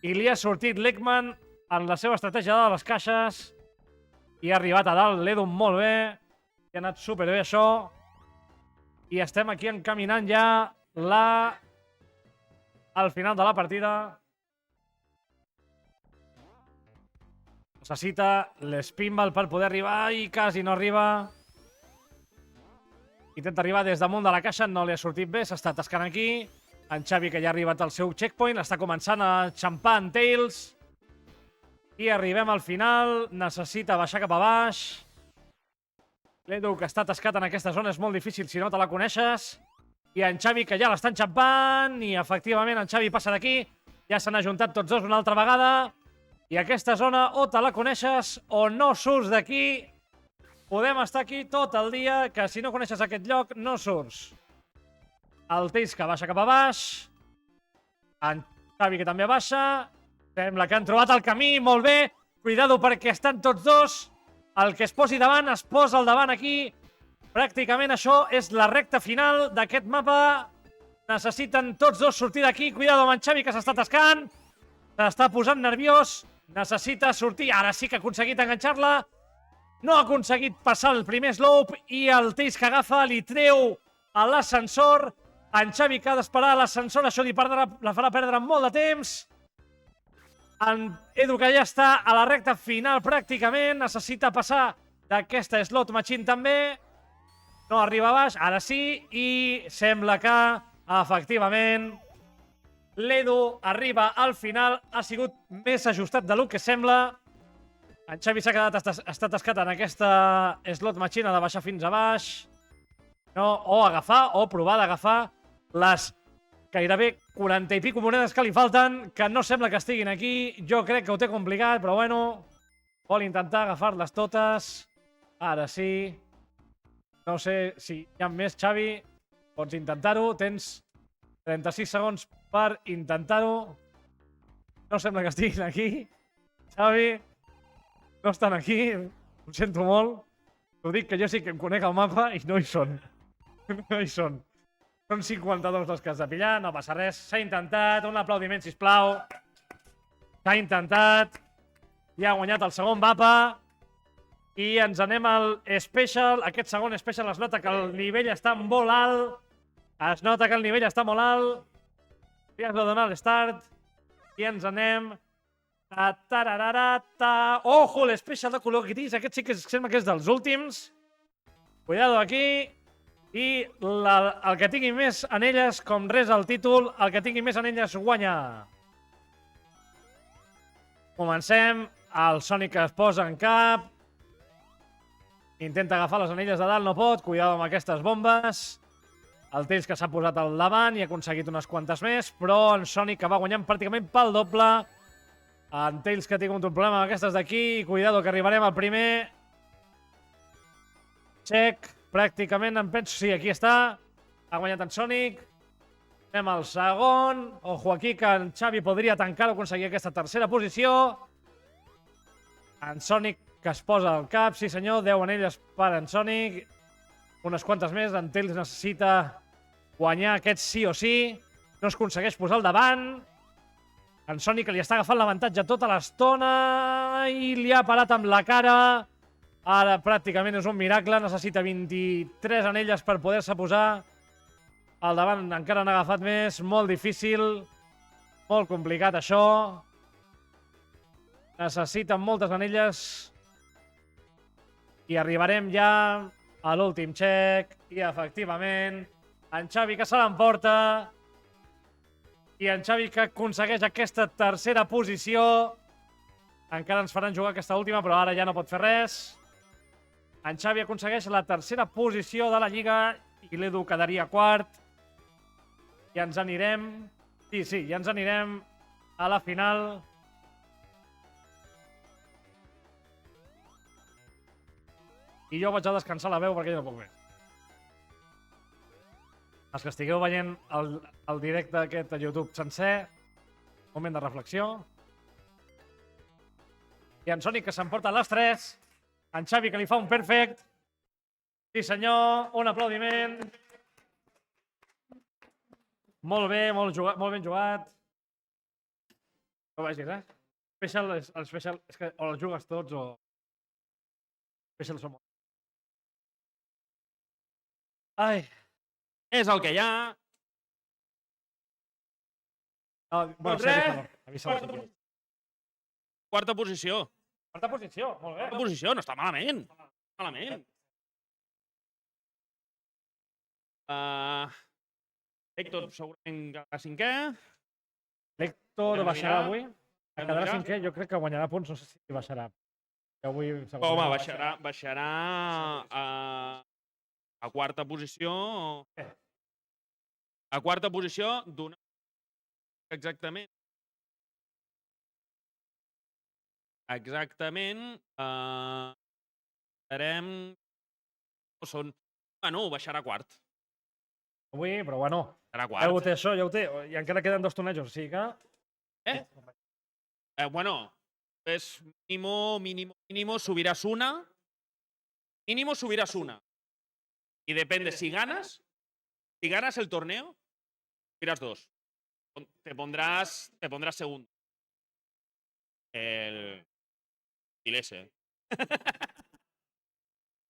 I li ha sortit l'Ekman en la seva estratègia de les caixes. I ha arribat a dalt l'Edu molt bé. I ha anat superbé això. I estem aquí encaminant ja al final de la partida. Necessita l'Spinball per poder arribar i quasi no arriba. Intenta arribar des damunt de la caixa, no li ha sortit bé, s'està atascant aquí. En Xavi, que ja ha arribat al seu checkpoint, està començant a xampar en Tails. I arribem al final, necessita baixar cap a baix. L'Edu, que està atascat en aquesta zona, és molt difícil si no te la coneixes. I en Xavi, que ja l'estan xampant, i efectivament en Xavi passa d'aquí. Ja s'han ajuntat tots dos una altra vegada. I aquesta zona o te la coneixes o no surts d'aquí. Podem estar aquí tot el dia, que si no coneixes aquest lloc, no surts. El Tails que baixa cap a baix. En Xavi que també baixa. Sembla que han trobat el camí, molt bé. Cuidado perquè estan tots dos. El que es posi davant, es posa al davant aquí. Pràcticament això és la recta final d'aquest mapa. Necessiten tots dos sortir d'aquí. Cuidado amb en Xavi que s'està atascant. S'està posant nerviós. Necessita sortir. Ara sí que ha aconseguit enganxar-la. No ha aconseguit passar el primer slope i el Tails que agafa li treu a l'ascensor. En Xavi que ha d'esperar a l'ascensor, això la farà perdre molt de temps. En Edu que ja està a la recta final pràcticament, necessita passar d'aquesta slot machine també. No arriba a baix, ara sí, i sembla que efectivament l'Edu arriba al final, ha sigut més ajustat del que sembla. En Xavi s'ha quedat atascat en aquesta slot machine, ha de baixar fins a baix. No, o agafar, o provar d'agafar les gairebé 40 i pico monedes que li falten, que no sembla que estiguin aquí. Jo crec que ho té complicat, però bueno, vol intentar agafar-les totes. Ara sí. No sé si hi ha més, Xavi. Pots intentar-ho. Tens 36 segons per intentar-ho. No sembla que estiguin aquí. Xavi, no estan aquí. Ho sento molt. T'ho dic que jo sí que em conec el mapa i no hi són. No hi són. Són 52 els que has de pillar, no passa res. S'ha intentat, un aplaudiment, sisplau. S'ha intentat. Ja ha guanyat el segon mapa. I ens anem al Special. Aquest segon Special es nota que el nivell està molt alt. Es nota que el nivell està molt alt. Ja has de donar l'start. I ens anem... Ojo, l'Special de color gris. Aquest sí que sembla que és dels últims. Cuidado aquí. I el que tingui més anelles, com res al títol, el que tingui més anelles guanya. Comencem. El Sonic es posa en cap. Intenta agafar les anelles de dalt, no pot. Cuidado amb aquestes bombes. El Tails que s'ha posat al davant i ha aconseguit unes quantes més, però en Sonic que va guanyant pràcticament pel doble. En Tails que ha tingut un problema amb aquestes d'aquí. Cuidado que arribarem al primer. Check. Pràcticament em penso... Sí, aquí està. Ha guanyat en Sonic. Anem al segon. Ojo aquí que en Xavi podria tancar o aconseguir aquesta tercera posició. En Sonic que es posa al cap. Sí senyor, 10 anelles per en Sonic. Unes quantes més. En Tails necessita guanyar aquest sí o sí. No es aconsegueix posar al davant. En Sonic li està agafant l'avantatge tota l'estona i li ha parat amb la cara. Ara pràcticament és un miracle, necessita 23 anelles per poder-se posar Al davant encara han agafat més, molt difícil, molt complicat això. Necessiten moltes anelles. I arribarem ja a l'últim check. I efectivament, en Xavi que se l'emporta. I en Xavi que aconsegueix aquesta tercera posició. Encara ens faran jugar aquesta última, però ara ja no pot fer res. En Xavi aconsegueix la tercera posició de la Lliga i l'Edu quedaria quart. I ens anirem... Sí, ja ens anirem a la final. I jo vaig a descansar la veu perquè jo no puc més. Els que estigueu veient el directe aquest a YouTube sencer, moment de reflexió. I en Sonic que s'emporta les 3. En Xavi que li fa un perfect. Sí senyor, un aplaudiment. Molt bé, molt ben jugat. No vagis, Special, el Special, és que o els jugues tots o... Special som molt. Ai. És el que hi ha. Bueno, sí, avisa-lo. Quarta posició. Quarta posició, molt bé. Quarta posició, no està malament. Malament. Héctor segurament quedarà cinquè. L'Héctor baixarà avui. Quedarà cinquè, jo crec que guanyarà punts, no sé si baixarà. Avui, home, baixarà a quarta posició. A quarta posició d'una... Exactament. Estarem... Són... Bueno, baixarà quart. Avui, però bueno. Serà quart. Ja ho té això, ja ho té. I encara queden 2 tornejos, o sigui que... Bueno, es mínimo subirás una. Mínimo subirás una. Y depende, si ganas el torneo, subirás 2. Te pondrás segundo. El Ilese.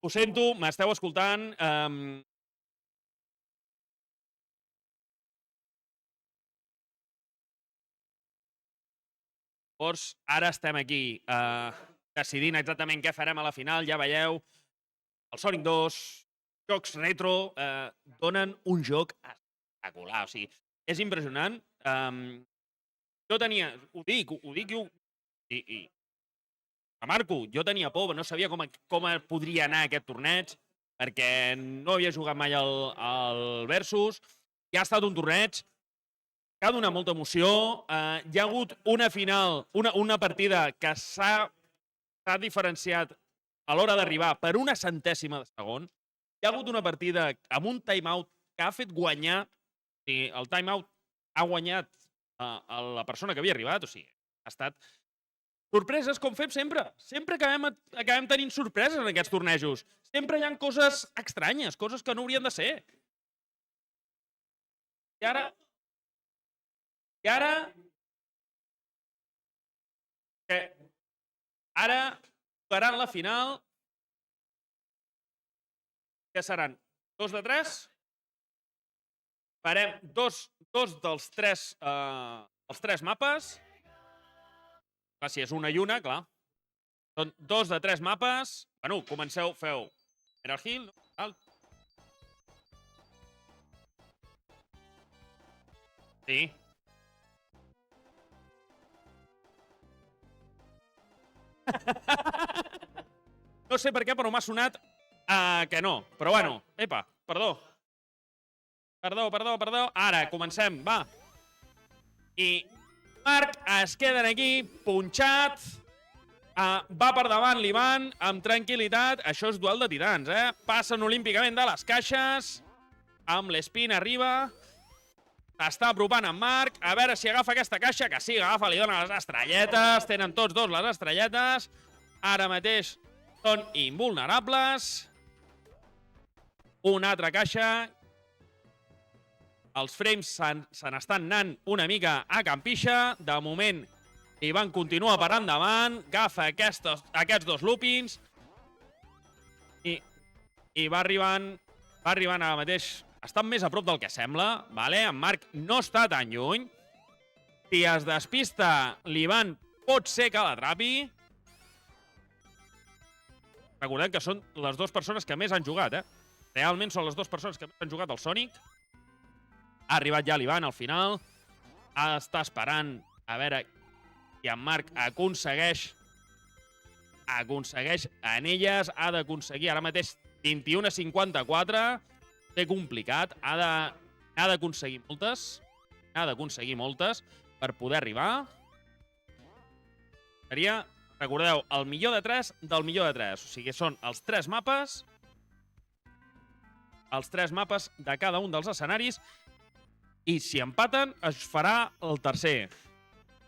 Ho sento, m'esteu escoltant. Llavors, ara estem aquí decidint exactament què farem a la final. Ja veieu, el Sonic 2, jocs retro, donen un joc espectacular. O sigui, és impressionant. Jo tenia, ho dic i remarco, jo tenia por, no sabia com podria anar aquest torneig, perquè no havia jugat mai al Versus. Ja ha estat un torneig que ha donat molta emoció. Hi ha hagut una final, una partida que s'ha diferenciat a l'hora d'arribar per una centèsima de segon. Hi ha hagut una partida amb un timeout que ha fet guanyar, o sigui, el timeout ha guanyat a la persona que havia arribat, o sigui, ha estat sorpreses com fem sempre. Sempre acabem tenint sorpreses en aquests tornejos. Sempre hi ha coses estranyes, coses que no haurien de ser. I ara jugaran la final, que seran 2 de 3. Farem dos dels 3 mapes. Clar, si és una i una, clar. Són 2 de 3 mapes. Bueno, comenceu, feu Emerald Hill, no? Sí. No sé per què, però m'ha sonat que no. Però bueno, epa, perdó. Perdó. Ara, comencem, va. I Marc es queda aquí, punxat. Va per davant l'Ivan, amb tranquil·litat. Això és duel de titans, Passen olímpicament de les caixes. Amb l'Espin arriba. Està apropant en Marc. A veure si agafa aquesta caixa, que sí, agafa, li dona les estrelletes. Tenen tots dos les estrelletes. Ara mateix són invulnerables. Una altra caixa. Els frames se n'estan anant una mica a campixa. De moment, Ivan continua per endavant. Agafa aquests 2 loopings. I va arribant ara mateix estan més a prop del que sembla, vale? En Marc no està tan lluny. Si es despista l'Ivan, pot ser que l'atrapi. Recordem que són les dues persones que més han jugat, Realment són les dues persones que més han jugat al Sonic. Ha arribat ja l'Ivan al final. Està esperant a veure si en Marc aconsegueix anelles. Ha d'aconseguir ara mateix 21-54. Té complicat. Ha d'aconseguir moltes. Per poder arribar. Seria, recordeu, el millor de 3 del millor de 3. O sigui, són els 3 mapes. Els 3 mapes de cada un dels escenaris. I si empaten, es farà el tercer.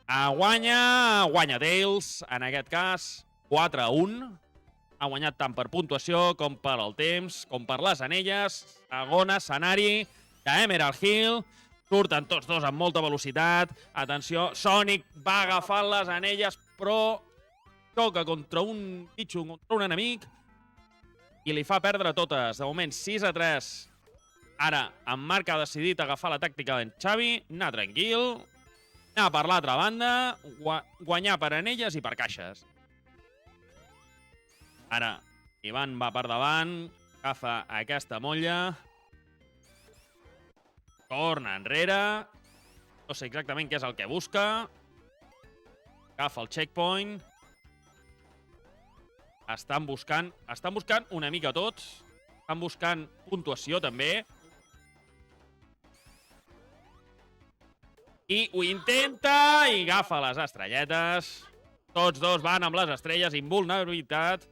Guanya Tails, en aquest cas, 4-1. Ha guanyat tant per puntuació com per el temps, com per les anelles. Segon escenari d'Emerald Hill. Surten tots dos amb molta velocitat. Atenció, Sonic va agafant les anelles, però toca contra un bitxo, contra un enemic, i li fa perdre totes. De moment, 6-3. Ara, en Marc ha decidit agafar la tàctica d'en Xavi, anar tranquil, anar per l'altra banda, guanyar per anelles i per caixes. Ara, Ivan va per davant, agafa aquesta molla, torna enrere, no sé exactament què és el que busca, agafa el checkpoint, estan buscant una mica tots, estan buscant puntuació també, i ho intenta i agafa les estrelletes. Tots dos van amb les estrelles, invulnerabilitat.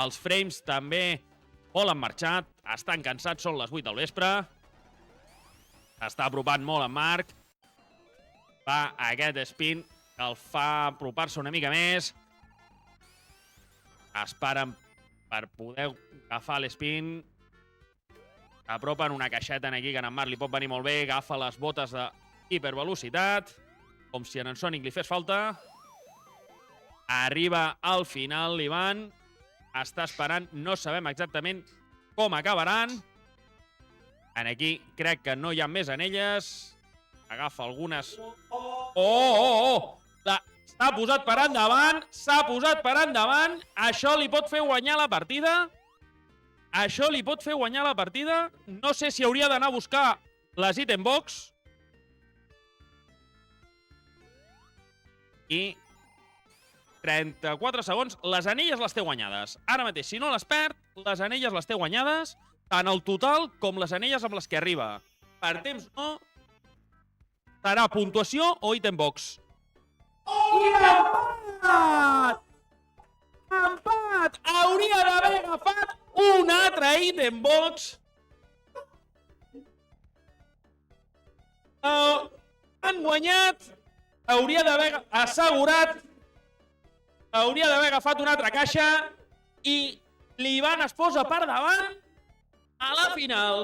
Els frames també volen marxar, estan cansats, són les 8 del vespre. Està apropant molt en Marc. Fa aquest spin, el fa apropar-se una mica més. Esperen per poder agafar l'spin. Apropen una caixeta aquí que en Marc li pot venir molt bé. Agafa les botes de hipervelocitat, com si en Sonic li fes falta. Arriba al final l'Ivan. Està esperant, no sabem exactament com acabaran. Aquí crec que no hi ha més anelles. Agafa algunes. S'ha posat per endavant. Això li pot fer guanyar la partida. No sé si hauria d'anar a buscar les item box. I 34 segons. Les anelles les té guanyades. Ara mateix, si no les perd, les anelles les té guanyades, tant el total com les anelles amb les que arriba. Per temps no. Serà puntuació o item box. I empat! Empat! Hauria d'haver agafat un altre item box. Han guanyat. Hauria d'haver assegurat. Hauria d'haver agafat una altra caixa i l'Ivan es posa per davant a la final.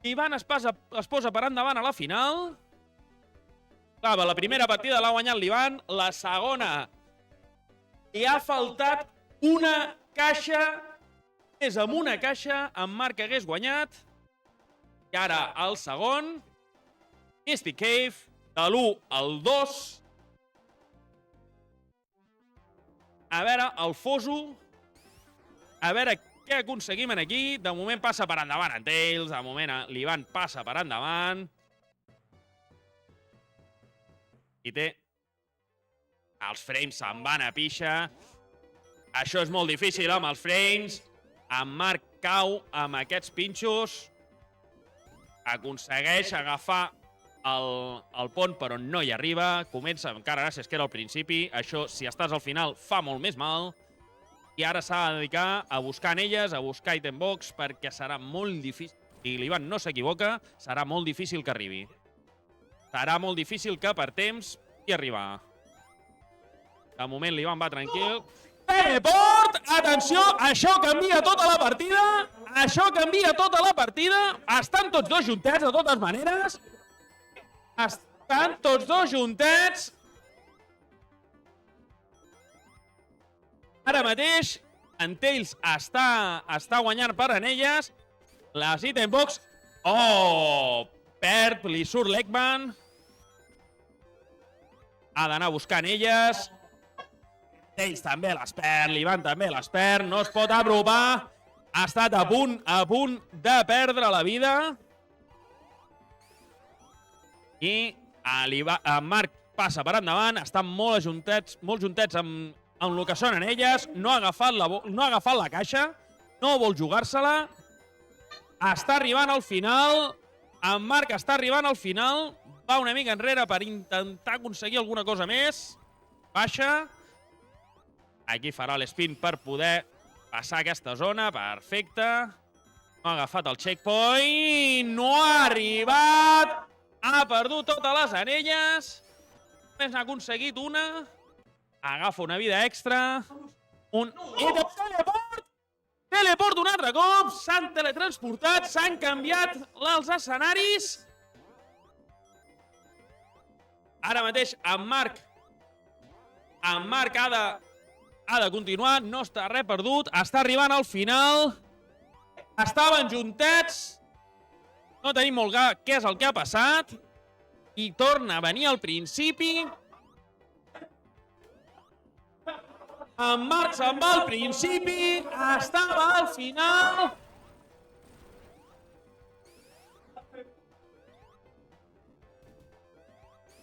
L'Ivan es posa per endavant a la final. Clar, la primera partida l'ha guanyat l'Ivan, la segona li ha faltat una caixa, és amb una caixa, en Marc hagués guanyat. I ara el segon, Mystic Cave, de l'1 al 2. A veure, el foso. A veure què aconseguim aquí. De moment passa per endavant en Tails. De moment l'Ivan passa per endavant. I té... Els frames se'n van a pixa. Això és molt difícil amb els frames. En Marc cau amb aquests pinxos. Aconsegueix agafar el pont, però no hi arriba. Comença encara gràcies que era al principi. Això, si estàs al final, fa molt més mal. I ara s'ha de dedicar a buscar anelles, a buscar item box, perquè serà molt difícil. I l'Ivan no s'equivoca, serà molt difícil que arribi. Serà molt difícil que per temps hi arribar. De moment l'Ivan va tranquil. Teleport! Atenció, això canvia tota la partida. Això canvia tota la partida. Estan tots dos juntets, de totes maneres. Estan tots dos juntets. Ara mateix, en Tails està guanyant per anelles. Les item box... Oh! Perd, li surt l'Eggman. Ha d'anar buscant elles. Ells també les perd, l'Ivan també les perd. No es pot apropar. Ha estat a punt de perdre la vida. I en Marc passa per endavant. Estan molt juntets amb el que són en elles. No ha agafat la caixa. No vol jugar-se-la. Està arribant al final. En Marc està arribant al final. Va una mica enrere per intentar aconseguir alguna cosa més. Baixa. Aquí farà l'espin per poder passar aquesta zona. Perfecte. No ha agafat el checkpoint. No ha arribat. Ha perdut totes les anelles. Només n'ha aconseguit una. Agafa una vida extra. I de teleport! Teleport un altre cop. S'han teletransportat. S'han canviat els escenaris. Ara mateix en Marc ha de continuar. No està res perdut. Està arribant al final. Estaven juntets. No tenim molt clar què és el que ha passat. I torna a venir al principi. En Marc se'n va al principi. Estava al final.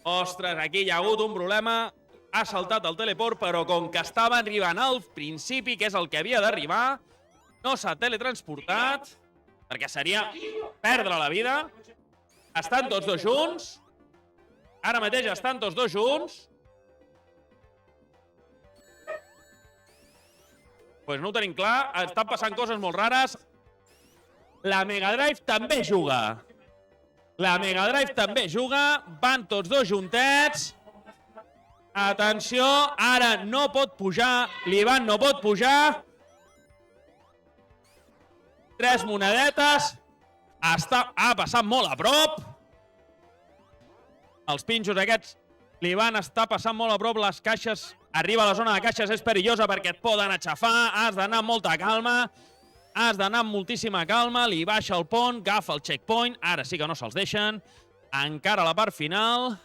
Ostres, aquí hi ha hagut un problema. Ha saltat el teleport, però com que estava arribant al principi, que és el que havia d'arribar, no s'ha teletransportat, perquè seria perdre la vida. Estan tots dos junts. Ara mateix estan tots dos junts. Pues no ho tenim clar. Estan passant coses molt rares. La Mega Drive també juga. La Mega Drive també juga. Van tots dos juntets. Atenció, ara no pot pujar. L'Ivan no pot pujar. 3 monedetes. Ha passat molt a prop. Els pinxos aquests. L'Ivan està passant molt a prop. Les caixes. Arriba a la zona de caixes. És perillosa perquè et poden aixafar. Has d'anar amb molta calma. Has d'anar amb moltíssima calma. Li baixa el pont. Agafa el checkpoint. Ara sí que no se'ls deixen. Encara a la part final.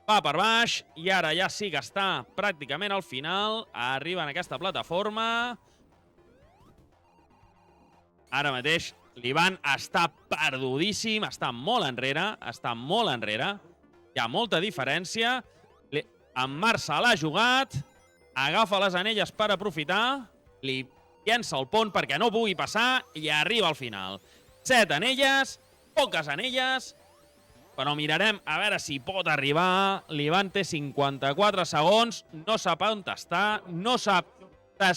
Va per baix. I ara ja sí que està pràcticament al final. Arriba en aquesta plataforma. Ara mateix l'Ivan està perdudíssim. Està molt enrere. Està molt enrere. Hi ha molta diferència. En Marc se l'ha jugat. Agafa les anelles per aprofitar. Li llença el pont perquè no pugui passar i arriba al final. 7 anelles, poques anelles, però mirarem a veure si pot arribar. L'Ivan té 54 segons, no sap on està, no sap... Se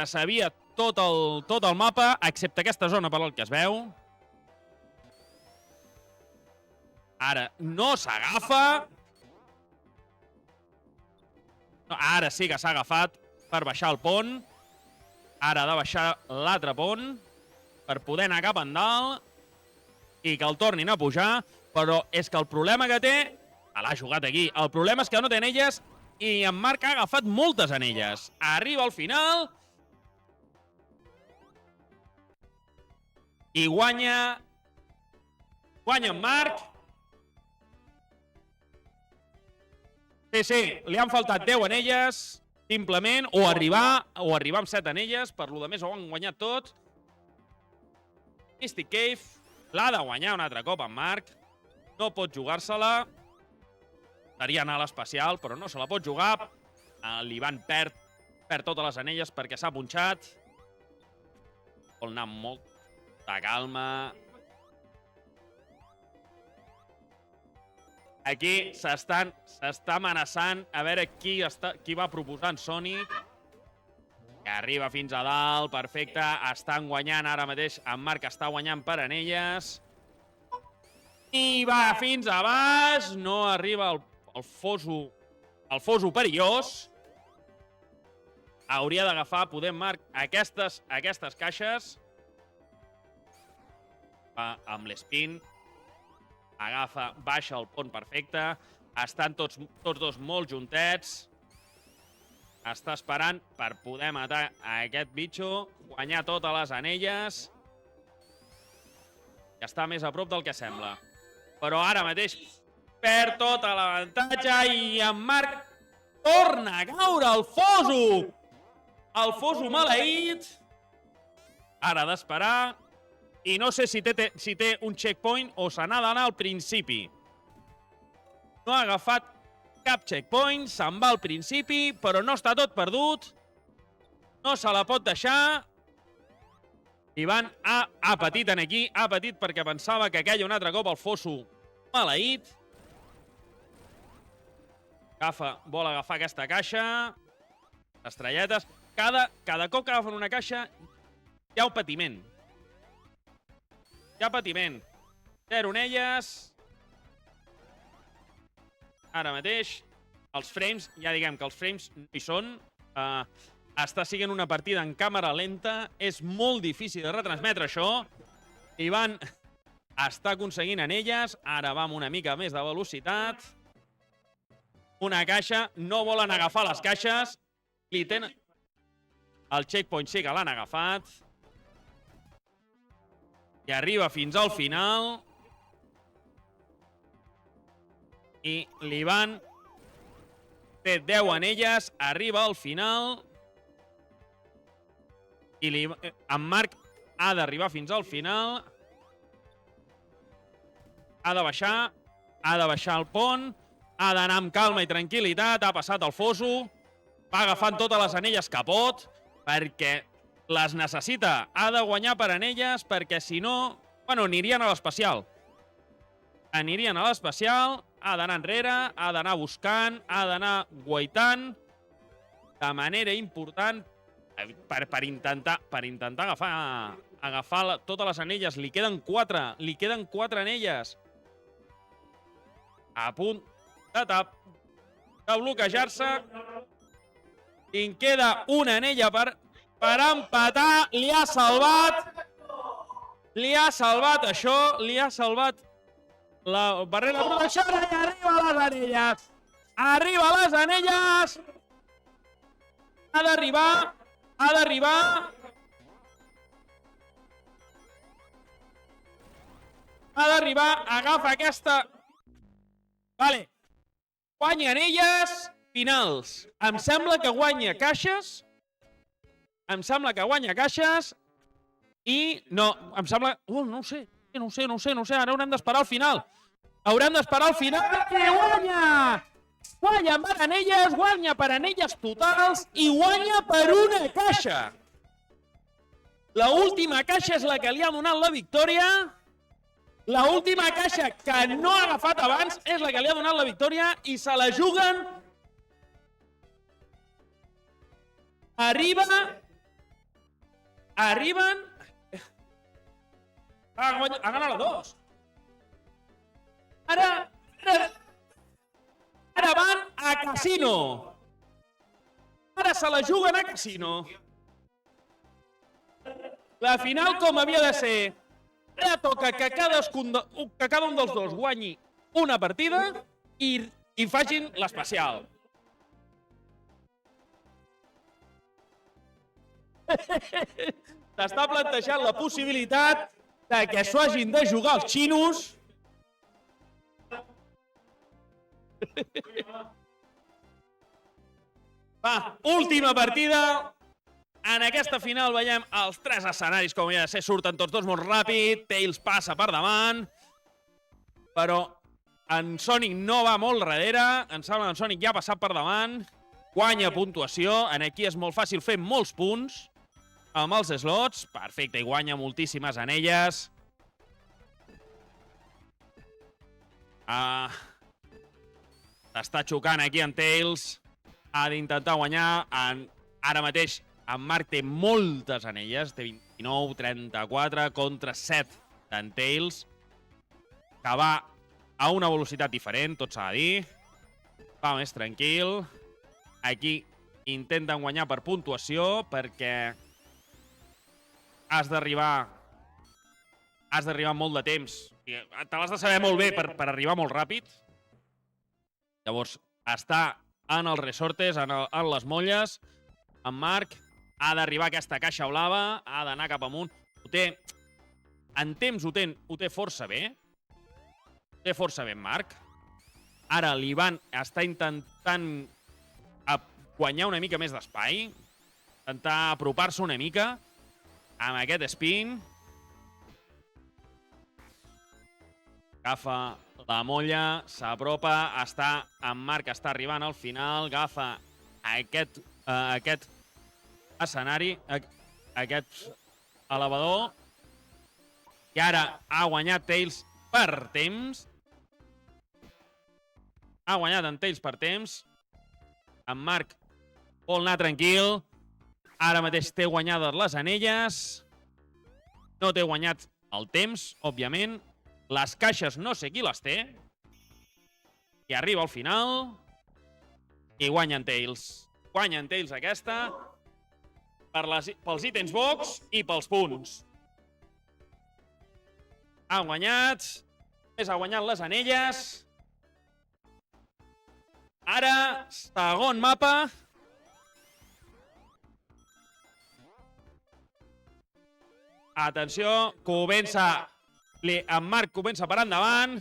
sabia tot el mapa, excepte aquesta zona per la que es veu. Ara no s'agafa. Ara sí que s'ha agafat per baixar el pont. Ara ha de baixar l'altre pont per poder anar cap endalt i que el tornin a pujar. Però és que el problema que té... L'ha jugat aquí. El problema és que no té anelles i en Marc ha agafat moltes anelles. Arriba al final i guanya en Marc. Sí, li han faltat 10 anelles, simplement, o arribar amb 7 anelles, per lo de més ho han guanyat tot. Mystic Cave l'ha de guanyar un altre cop en Marc. No pot jugar-se-la. Seria anar a l'especial, però no se la pot jugar. L'Ivan perd totes les anelles perquè s'ha punxat. Vol anar amb molta calma. Aquí s'està amenaçant a veure qui va proposant Sonic. Que arriba fins a dalt, perfecte. Estan guanyant ara mateix. En Marc està guanyant per anelles. I va fins a baix. No arriba el foso perillós. Hauria d'agafar, poder, Marc, aquestes caixes. Va amb l'espin. Agafa, baixa el pont perfecte. Estan tots dos molt juntets. Està esperant per poder matar a aquest bitxo. Guanyar totes les anelles. que està més a prop del que sembla. Però ara mateix perd tot l'avantatge i en Marc torna a caure el foso. El foso maleït. Ara ha d'esperar. I no sé si té un checkpoint o se n'ha d'anar al principi. No ha agafat cap checkpoint, se'n va al principi, però no està tot perdut. No se la pot deixar. Ivan ha patit aquí, ha patit perquè pensava que queia un altre cop al fosso maleït. Vol agafar aquesta caixa. Estrelletes. Cada cop que agafen una caixa hi ha un patiment. Hi ha patiment. 0 en elles. Ara mateix, els frames, ja diguem que els frames no hi són. Està sent una partida en càmera lenta. És molt difícil de retransmetre això. Ivan està aconseguint en elles. Ara va amb una mica més de velocitat. Una caixa. No volen agafar les caixes. El checkpoint sí que l'han agafat. I arriba fins al final. I l'Ivan té 10 anelles, arriba al final. I en Marc ha d'arribar fins al final. Ha de baixar el pont. Ha d'anar amb calma i tranquil·litat. Ha passat el foso. Va agafant totes les anelles que pot, perquè les necessita. Ha de guanyar per anelles, perquè si no, bueno, anirien a l'especial. Anirien a l'especial, ha d'anar enrere, ha d'anar buscant, ha d'anar guaitant de manera important per intentar agafar totes les anelles. Li queden 4 anelles. A punt de bloquejar-se. I en queda una anella per empatar. Li ha salvat això, li ha salvat la barrera de protecció i arriba a les anelles. Arriba a les anelles. Ha d'arribar, agafa aquesta. Vale. Guanya anelles finals. Em sembla que guanya caixes. I no, em sembla... no ho sé, ara haurem d'esperar al final. I guanya! Guanya per anelles totals i guanya per una caixa. L'última caixa és la que li ha donat la victòria. L'última caixa que no ha agafat abans és la que li ha donat la victòria i se la juguen. Arriben. Ha ganat la 2. Ara van a casino. Ara se la juguen a casino. La final com havia de ser. Ara toca que cada un dels dos guanyi una partida i facin l'especial. S'està plantejant la possibilitat que s'ho hagin de jugar els xinos. Va, última partida. En aquesta final veiem els 3 escenaris, com ja sé, surten tots dos molt ràpid. Tails passa per davant. Però en Sonic no va molt darrere. Em sembla que en Sonic ja ha passat per davant. Guanya puntuació. Aquí és molt fàcil fer molts punts amb els slots. Perfecte, i guanya moltíssimes anelles. Està xocant aquí en Tails. Ha d'intentar guanyar. Ara mateix en Marc té moltes anelles. Té 29, 34 contra 7 d'en Tails. Que va a una velocitat diferent, tot s'ha de dir. Va més tranquil. Aquí intenten guanyar per puntuació perquè has d'arribar molt de temps. Te l'has de saber molt bé per arribar molt ràpid. Llavors, està en els resortes, en les molles. En Marc ha d'arribar a aquesta caixa blava, ha d'anar cap amunt. Ho té En temps ho té força bé. Ho té força bé en Marc. Ara l'Ivan està intentant guanyar una mica més d'espai. Intentar apropar-se una mica amb aquest spin. Agafa la molla, s'apropa, en Marc està arribant al final, agafa aquest escenari, aquest elevador, i ara ha guanyat Tails per temps. Ha guanyat en Tails per temps. En Marc vol anar tranquil. Ara mateix té guanyades les anelles. No té guanyat el temps, òbviament. Les caixes no sé qui les té. I arriba al final. I guanya en Tails. Guanya en Tails aquesta. Pels ítems box i pels punts. Ha guanyat. Més ha guanyat les anelles. Ara, segon mapa. Atenció, comença... En Marc comença per endavant.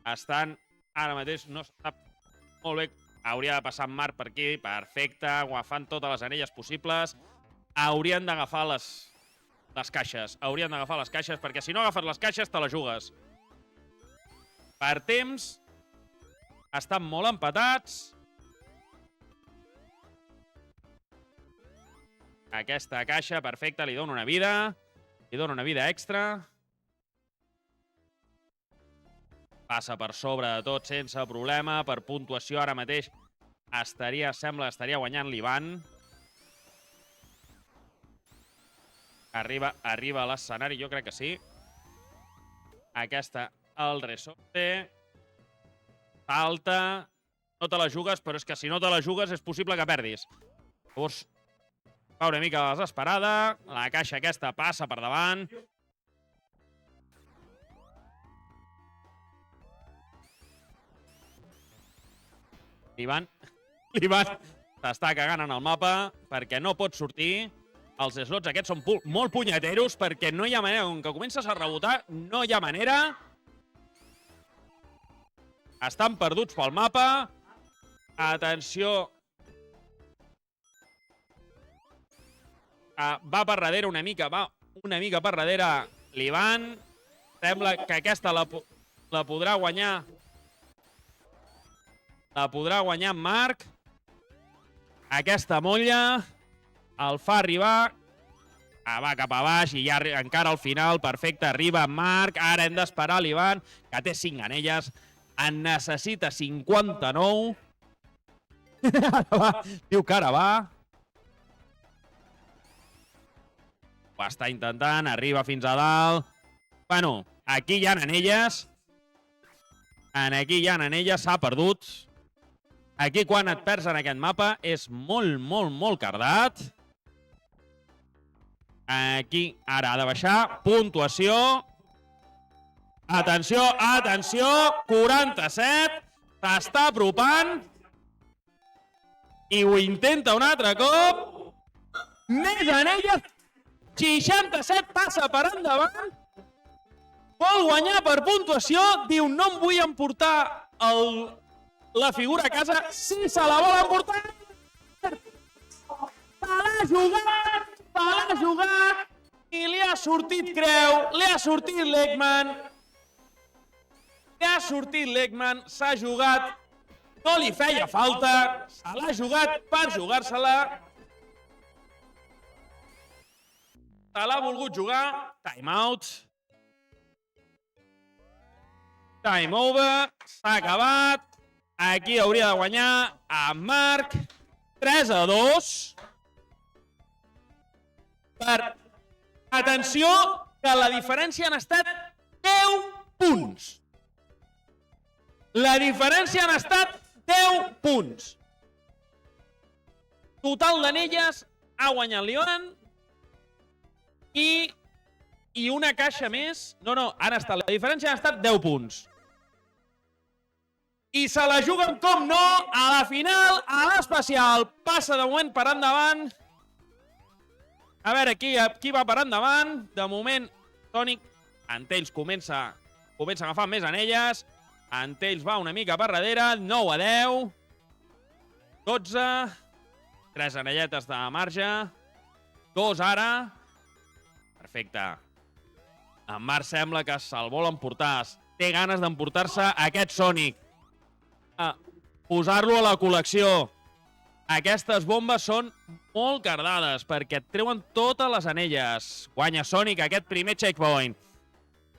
Estan... Ara mateix no sap molt bé. Hauria de passar en Marc per aquí. Perfecte, agafant totes les anelles possibles. Haurien d'agafar les caixes. Haurien d'agafar les caixes, perquè si no agafes les caixes te les jugues. Per temps, estan molt empatats. Aquesta caixa, perfecta, li dona una vida. Li dona una vida extra. Passa per sobre de tot sense problema. Per puntuació ara mateix estaria guanyant l'Ivan. Arriba a l'escenari, jo crec que sí. Aquesta, el resorte. Falta. No te la jugues, però és que si no te la jugues és possible que perdis. Llavors, va una mica desesperada. La caixa aquesta passa per davant. L'Ivan s'està cagant en el mapa perquè no pot sortir. Els slots aquests són molt punyeteros perquè no hi ha manera. Com que comences a rebotar, no hi ha manera. Estan perduts pel mapa. Atenció. Va per darrere una mica. Va una mica per darrere l'Ivan. Sembla que aquesta la podrà guanyar. La podrà guanyar en Marc. Aquesta molla el fa arribar. Va cap a baix i ja encara al final. Perfecte, arriba en Marc. Ara hem d'esperar l'Ivan, que té 5 anelles. En necessita 59. Diu que ara va. Ho està intentant, arriba fins a dalt. Bueno, aquí hi ha anelles. Aquí hi ha anelles, s'ha perdut. Aquí, quan et perds en aquest mapa, és molt cardat. Aquí, ara ha de baixar. Puntuació. Atenció, 47. S'està apropant. I ho intenta un altre cop. Més anelles. 67, passa per endavant. Vol guanyar per puntuació. Diu, no em vull emportar la figura a casa. Sí, se la vol emportar. Se l'ha jugat. I li ha sortit creu. Li ha sortit l'Eggman. S'ha jugat. No li feia falta. Se l'ha jugat per jugar-se-la. Se l'ha volgut jugar. Time out. Time over. S'ha acabat. Aquí hauria de guanyar en Marc. 3-2. Atenció, que la diferència han estat 10 punts. La diferència han estat 10 punts. Total d'anelles ha guanyat l'Ivan. I una caixa més. No, la diferència han estat 10 punts. I se la juguen, com no, a la final, a l'especial. Passa de moment per endavant. A veure qui va per endavant. De moment, Sonic, Antells comença a agafar més anelles. Antells va una mica per darrere. 9 a 10. 12. 3 anelletes de marge. 2 ara. Perfecte. En Marc sembla que se'l vol emportar. Té ganes d'emportar-se aquest Sonic. Posar-lo a la col·lecció. Aquestes bombes són molt cardades perquè et treuen totes les anelles. Guanya Sonic aquest primer checkpoint.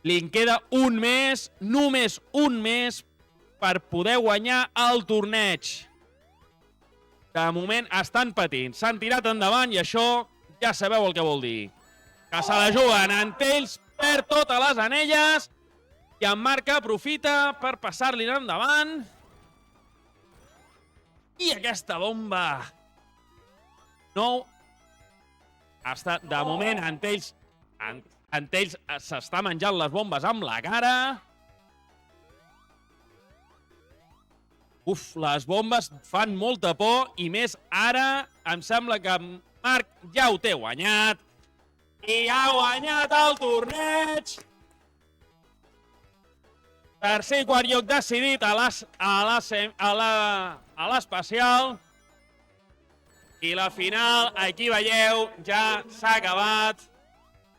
Li en queda un més, només un més, per poder guanyar el torneig. De moment estan patint, s'han tirat endavant i això ja sabeu el que vol dir. Que se la juguen, Antells perd totes les anelles i en Marc aprofita per passar-li endavant. I aquesta bomba... No. Està, de moment, Antells s'està menjant les bombes amb la cara. Uf, les bombes fan molta por i més ara em sembla que Marc ja ho té guanyat. I ha guanyat el torneig. Tercer i quart lloc decidit a l'especial. I la final, aquí veieu, ja s'ha acabat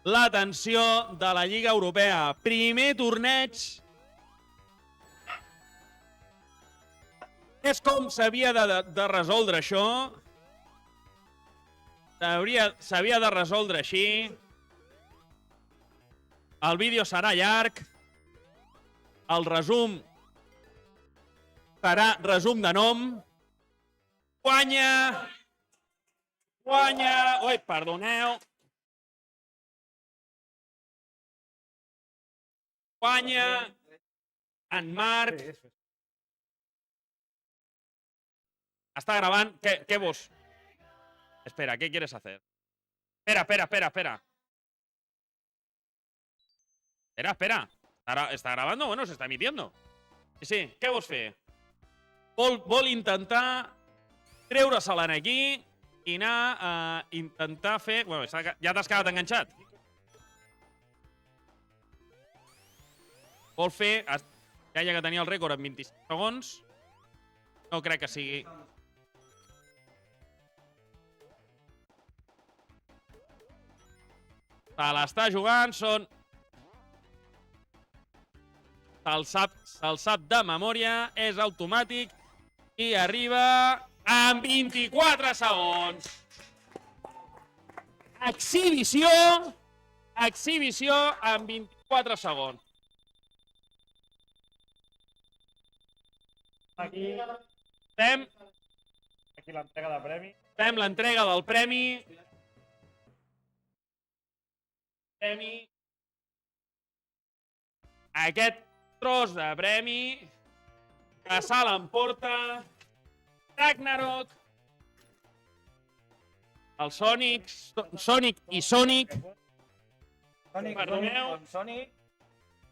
la tensió de la Lliga Europea. Primer torneig. És com s'havia de resoldre això. S'havia de resoldre així. El vídeo serà llarg. El resum serà resum de nom. Guanya... Ui, perdoneu. Guanya en Marc. Està gravant. ¿Qué vos? Espera, ¿qué quieres hacer? Espera. Espera. ¿Está grabando? Bueno, se está emitiendo. Sí, què vols fer? Vol intentar treure-se-la aquí i anar a intentar fer... Bueno, ja t'has quedat enganxat? Vol fer... Deia que tenia el rècord en 25 segons. No crec que sigui... Se l'està jugant, són... Se'l sap de memòria, és automàtic i arriba en 24 segons. Exhibició en 24 segons. Aquí Fem l'entrega de premi. Fem l'entrega del premi. Aquest tros de premi que se l'emporta Ragnarok, el Sonic i Sonic. Perdoneu. Sonic,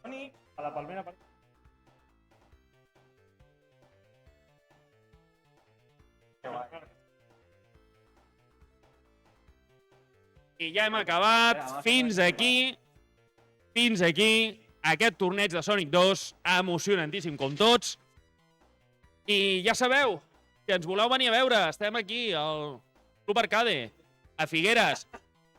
a la palmera. I ja hem acabat. Fins aquí aquest torneig de Sonic 2, emocionantíssim com tots. I ja sabeu, si ens voleu venir a veure, estem aquí al Club Arcade, a Figueres.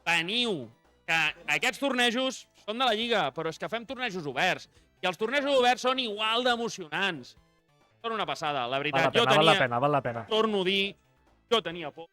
Veniu, que aquests tornejos són de la Lliga, però és que fem tornejos oberts. I els tornejos oberts són igual d'emocionants. Són una passada, la veritat. Val la pena. Torno a dir, jo tenia por.